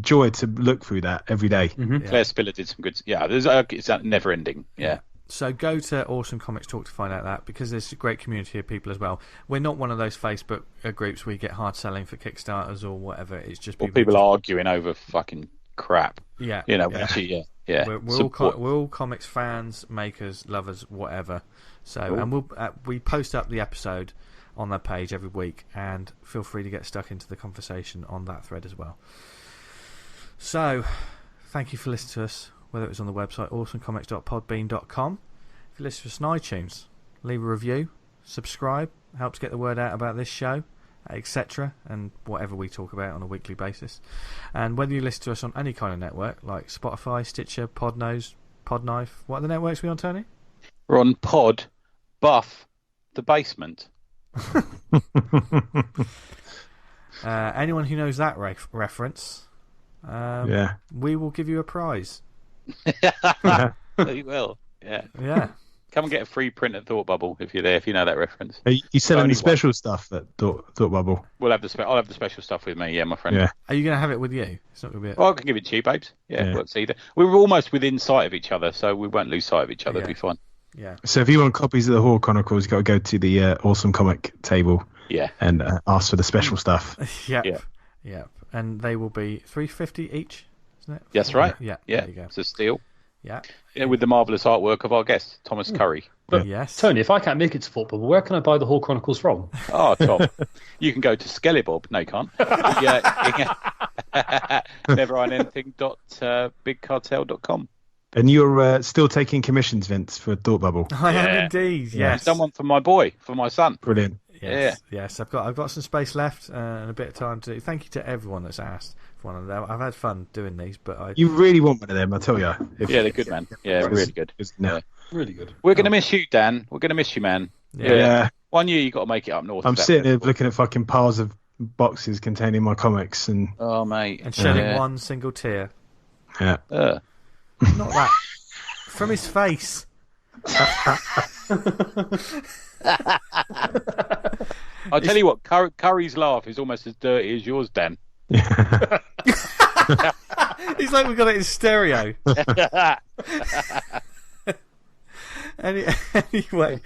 Speaker 2: joy to look through that every day.
Speaker 3: Mm-hmm. Claire Spiller did some good. It's never ending. Yeah.
Speaker 1: So go to Awesome Comics Talk to find out that, because there's a great community of people as well. We're not one of those Facebook groups where you get hard selling for Kickstarters or whatever. It's just
Speaker 3: people arguing over fucking crap.
Speaker 1: Yeah.
Speaker 3: Actually,
Speaker 1: We're all comics fans, makers, lovers, whatever. So, and we post up the episode on that page every week, and feel free to get stuck into the conversation on that thread as well. So, thank you for listening to us, whether it was on the website awesomecomics.podbean.com. If you listen to us on iTunes, leave a review, subscribe, helps get the word out about this show, etc., and whatever we talk about on a weekly basis. And whether you listen to us on any kind of network like Spotify, Stitcher, Podnose, Podknife, what are the networks we on, Tony?
Speaker 3: We're on Pod, Buff, The Basement.
Speaker 1: Anyone who knows that reference, we will give you a prize.
Speaker 3: You will. Yeah. Come and get a free print at Thought Bubble if you're there, if you know that reference.
Speaker 2: Are you selling the special stuff at Thought Bubble?
Speaker 3: I'll have the special stuff with me, my friend.
Speaker 2: Yeah.
Speaker 1: Are you going to have it with you? It's not going to be.
Speaker 3: I can give it to you, babes. We'll see. We're almost within sight of each other, so we won't lose sight of each other. It'll be fine.
Speaker 1: Yeah.
Speaker 2: So if you want copies of the Horror Chronicles, you've got to go to the Awesome Comic table.
Speaker 3: Yeah.
Speaker 2: And ask for the special stuff.
Speaker 1: Yep. And they will be $3.50 each, isn't it?
Speaker 3: That's right.
Speaker 1: Yeah.
Speaker 3: There you go. It's a steal.
Speaker 1: Yeah.
Speaker 3: With the marvellous artwork of our guest, Thomas Curry.
Speaker 4: But,
Speaker 1: yes.
Speaker 4: Tony, if I can't make it to Thought Bubble, where can I buy the Horror Chronicles from?
Speaker 3: Oh, Tom. You can go to Skellibob. No, you can't. neverindanything.bigcartel.com.
Speaker 2: And you're still taking commissions, Vince, for Thought Bubble?
Speaker 1: I am indeed, yes.
Speaker 3: Someone for my boy, for my son.
Speaker 2: Brilliant.
Speaker 1: Yes. I've got some space left and a bit of time to. Thank you to everyone that's asked for one of them. I've had fun doing these, but
Speaker 2: you really want one of them, I tell you.
Speaker 3: They're good, man. Yeah, really good.
Speaker 4: Really good.
Speaker 3: We're going to miss you, Dan. We're going to miss you, man.
Speaker 2: Yeah.
Speaker 3: 1 year you got to make it up north.
Speaker 2: I'm sitting here looking at fucking piles of boxes containing my comics and.
Speaker 3: Oh, mate.
Speaker 1: And shedding one single tear.
Speaker 2: Yeah.
Speaker 1: Not that. From his face.
Speaker 3: I'll tell you what, Curry's laugh is almost as dirty as yours, Dan.
Speaker 1: He's like, we've got it in stereo. Anyway,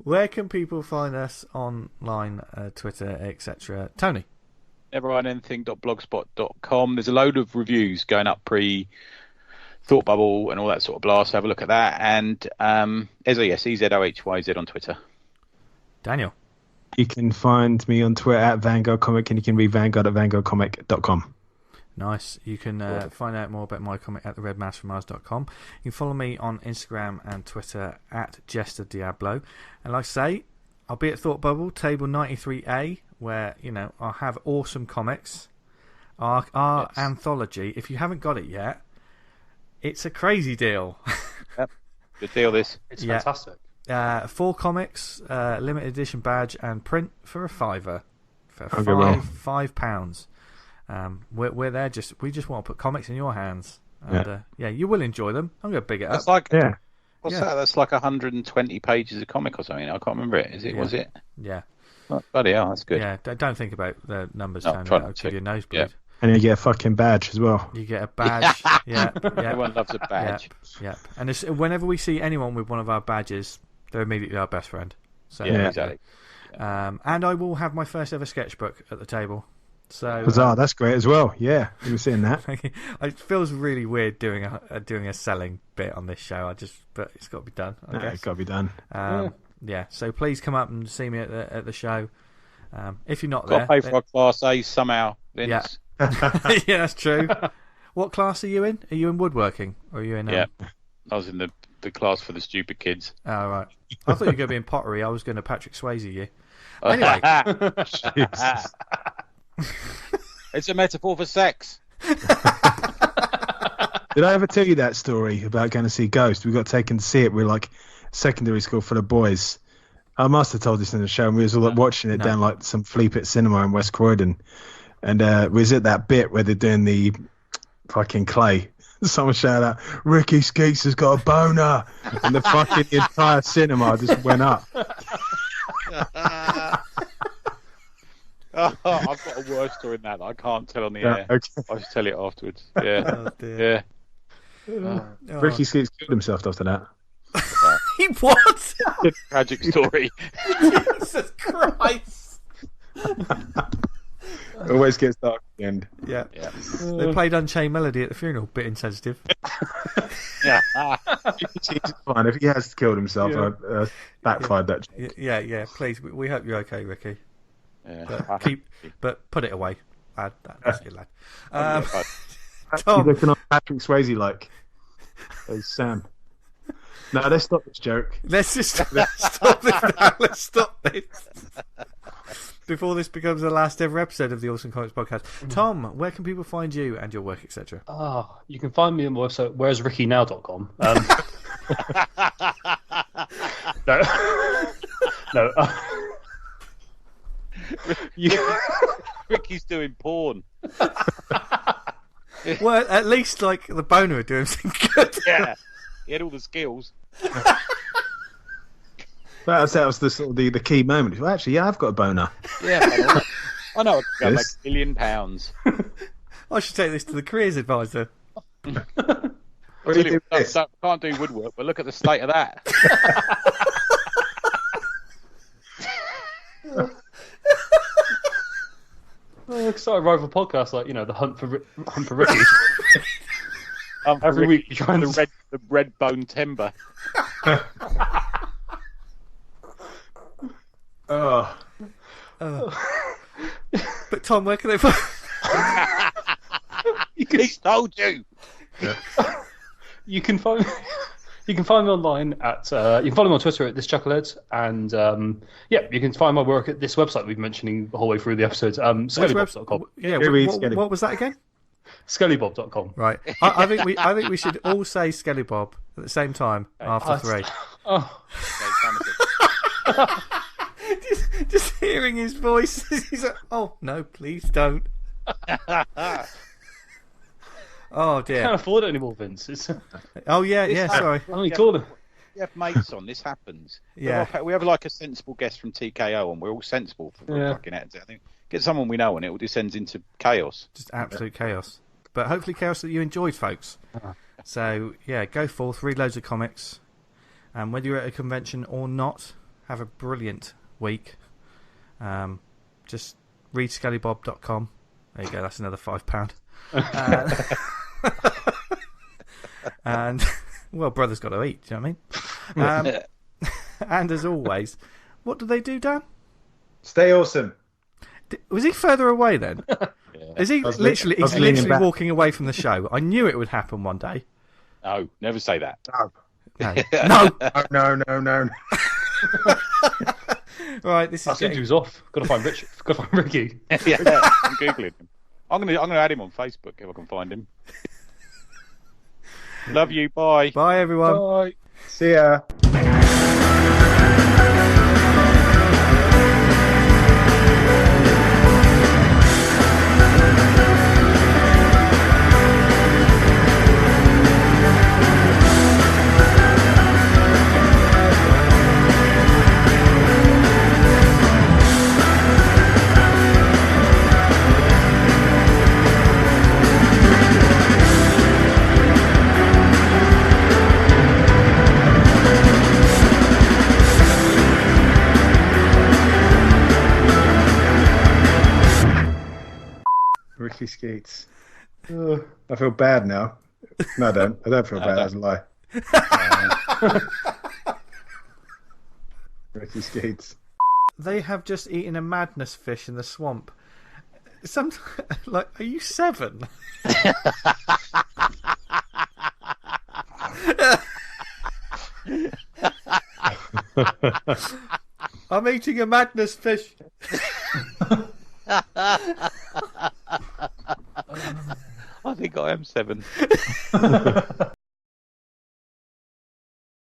Speaker 1: where can people find us online, Twitter, etc.? Tony?
Speaker 3: neverindanything.blogspot.com. There's a load of reviews going up pre-Thought Bubble and all that sort of blast. Have a look at that. And EZOHYZ on Twitter.
Speaker 1: Daniel?
Speaker 2: You can find me on Twitter at Vanguard Comic, and you can read Vanguard at vanguardcomic.com.
Speaker 1: Nice. You can find out more about my comic at theredmaskfrommars.com. You can follow me on Instagram and Twitter at Jester Diablo. And like I say, I'll be at Thought Bubble, table 93A, where, I'll have Awesome Comics, our anthology. If you haven't got it yet, it's a crazy deal.
Speaker 3: Yep. Good deal, this.
Speaker 4: It's fantastic.
Speaker 1: 4 comics, limited edition badge and print for a £5. For £5. We're there we just want to put comics in your hands. And you will enjoy them. I'm going to big it up.
Speaker 3: That's like what's that? That's like 120 pages of comic or something. I can't remember it. Is it? Was it?
Speaker 1: Yeah.
Speaker 3: Oh, bloody hell, that's good.
Speaker 1: Yeah, don't think about the numbers.
Speaker 3: No,
Speaker 1: I'll give you a nosebleed.
Speaker 3: Yeah.
Speaker 2: And you get a fucking badge as well.
Speaker 1: You get a badge. yeah.
Speaker 3: Everyone loves a badge.
Speaker 1: Yeah. And whenever we see anyone with one of our badges, they're immediately our best friend. So,
Speaker 3: exactly.
Speaker 1: And I will have my first ever sketchbook at the table. So
Speaker 2: that's great as well. Yeah, you were seeing that.
Speaker 1: It feels really weird doing a selling bit on this show. But it's got to be done. I guess
Speaker 2: It's got to be done.
Speaker 1: So please come up and see me at the show. If you're not
Speaker 3: Got
Speaker 1: there,
Speaker 3: to pay for our Class A somehow, Vince.
Speaker 1: Yeah, yeah, that's true. What class are you in? Are you in woodworking or are you in?
Speaker 3: Yeah, I was in the class for the stupid kids.
Speaker 1: Oh right. I thought you were going to be in pottery. I was going to Patrick Swayze you. Anyway.
Speaker 3: It's a metaphor for sex.
Speaker 2: Did I ever tell you that story about going to see Ghost? We got taken to see it. We were like secondary school for the boys. I must have told this in the show. And we was all watching it down like some flea pit cinema in West Croydon. And we was at that bit where they're doing the fucking clay. Someone shouted out, "Ricky Skeets has got a boner." And the fucking entire cinema just went up.
Speaker 3: I've got a worse story than that I can't tell on the air.
Speaker 2: Okay.
Speaker 3: I'll just tell it afterwards. Yeah.
Speaker 1: Oh, dear.
Speaker 3: Yeah.
Speaker 2: Ricky Skeets killed himself after that.
Speaker 1: He what?
Speaker 3: Tragic story.
Speaker 1: Jesus Christ!
Speaker 2: It always gets dark at the end.
Speaker 1: Yeah. They played Unchained Melody at the funeral. Bit insensitive.
Speaker 3: Yeah.
Speaker 2: It's fine. If he has killed himself, I backfired that joke.
Speaker 1: Yeah. Please, we hope you're okay, Ricky.
Speaker 3: Yeah.
Speaker 1: But put it away. That's good, lad.
Speaker 2: He's
Speaker 1: Tom,
Speaker 2: looking on Patrick Swayze like, "Hey, Sam." No, let's stop this joke.
Speaker 1: let's stop this now. Let's stop this before this becomes the last ever episode of the Awesome Comics Podcast. Tom, where can people find you and your work, etc.?
Speaker 4: You can find me on my website, where'srickynow.com. No.
Speaker 3: Ricky's doing porn.
Speaker 1: Well, at least like the boner would do him some good.
Speaker 3: Yeah. He had all the skills.
Speaker 2: That was the sort of the key moment. Well, actually, I've got a boner.
Speaker 3: Yeah. I know. I could make £1 million.
Speaker 1: I should take this to the careers advisor.
Speaker 3: Can't do woodwork, but look at the state of that.
Speaker 4: Started rival podcast like the hunt for Ricky. Every week you try
Speaker 3: the red bone timber.
Speaker 2: Oh.
Speaker 1: But Tom, where can they find?
Speaker 3: He's told you.
Speaker 4: You can find me online at you can follow me on Twitter at ThisChucklehead, and you can find my work at this website we've been mentioning the whole way through the episode. Skellibob.com.
Speaker 1: Yeah, what was that again?
Speaker 4: Skellibob.com.
Speaker 1: Right. I think we should all say Skellibob at the same time after 3. Just hearing his voice, he's like, "Oh no, please don't." Oh dear.
Speaker 4: I can't afford it anymore, Vince.
Speaker 1: Oh yeah. Sorry.
Speaker 4: Let me call him.
Speaker 3: We have mates on. This happens.
Speaker 1: Yeah.
Speaker 3: We have like a sensible guest from TKO, and we're all sensible for fucking it. I think get someone we know, and it all descends into chaos.
Speaker 1: Just absolute chaos. But hopefully chaos that you enjoyed, folks. So yeah, go forth, read loads of comics, and whether you're at a convention or not, have a brilliant week. Just read Skellibob.com. There you go. That's another £5. And well, brother's got to eat. Do you know what I mean? And as always, what do they do, Dan?
Speaker 2: Stay awesome.
Speaker 1: Was he further away then? Is he literally? He's literally walking away from the show. I knew it would happen one day.
Speaker 3: No, never say that.
Speaker 1: No. Right, this is.
Speaker 4: He was off. Got to find Richard. Got to find Ricky.
Speaker 3: Yeah, I'm googling him. I'm gonna add him on Facebook if I can find him. Love you. Bye.
Speaker 1: Bye, everyone.
Speaker 4: Bye.
Speaker 2: See ya. Ricky Skeets. I feel bad now. No, I don't. I don't feel bad. That's a lie. Ricky Skeets.
Speaker 1: They have just eaten a madness fish in the swamp. Are you 7? I'm eating a madness fish.
Speaker 3: I think I am 7.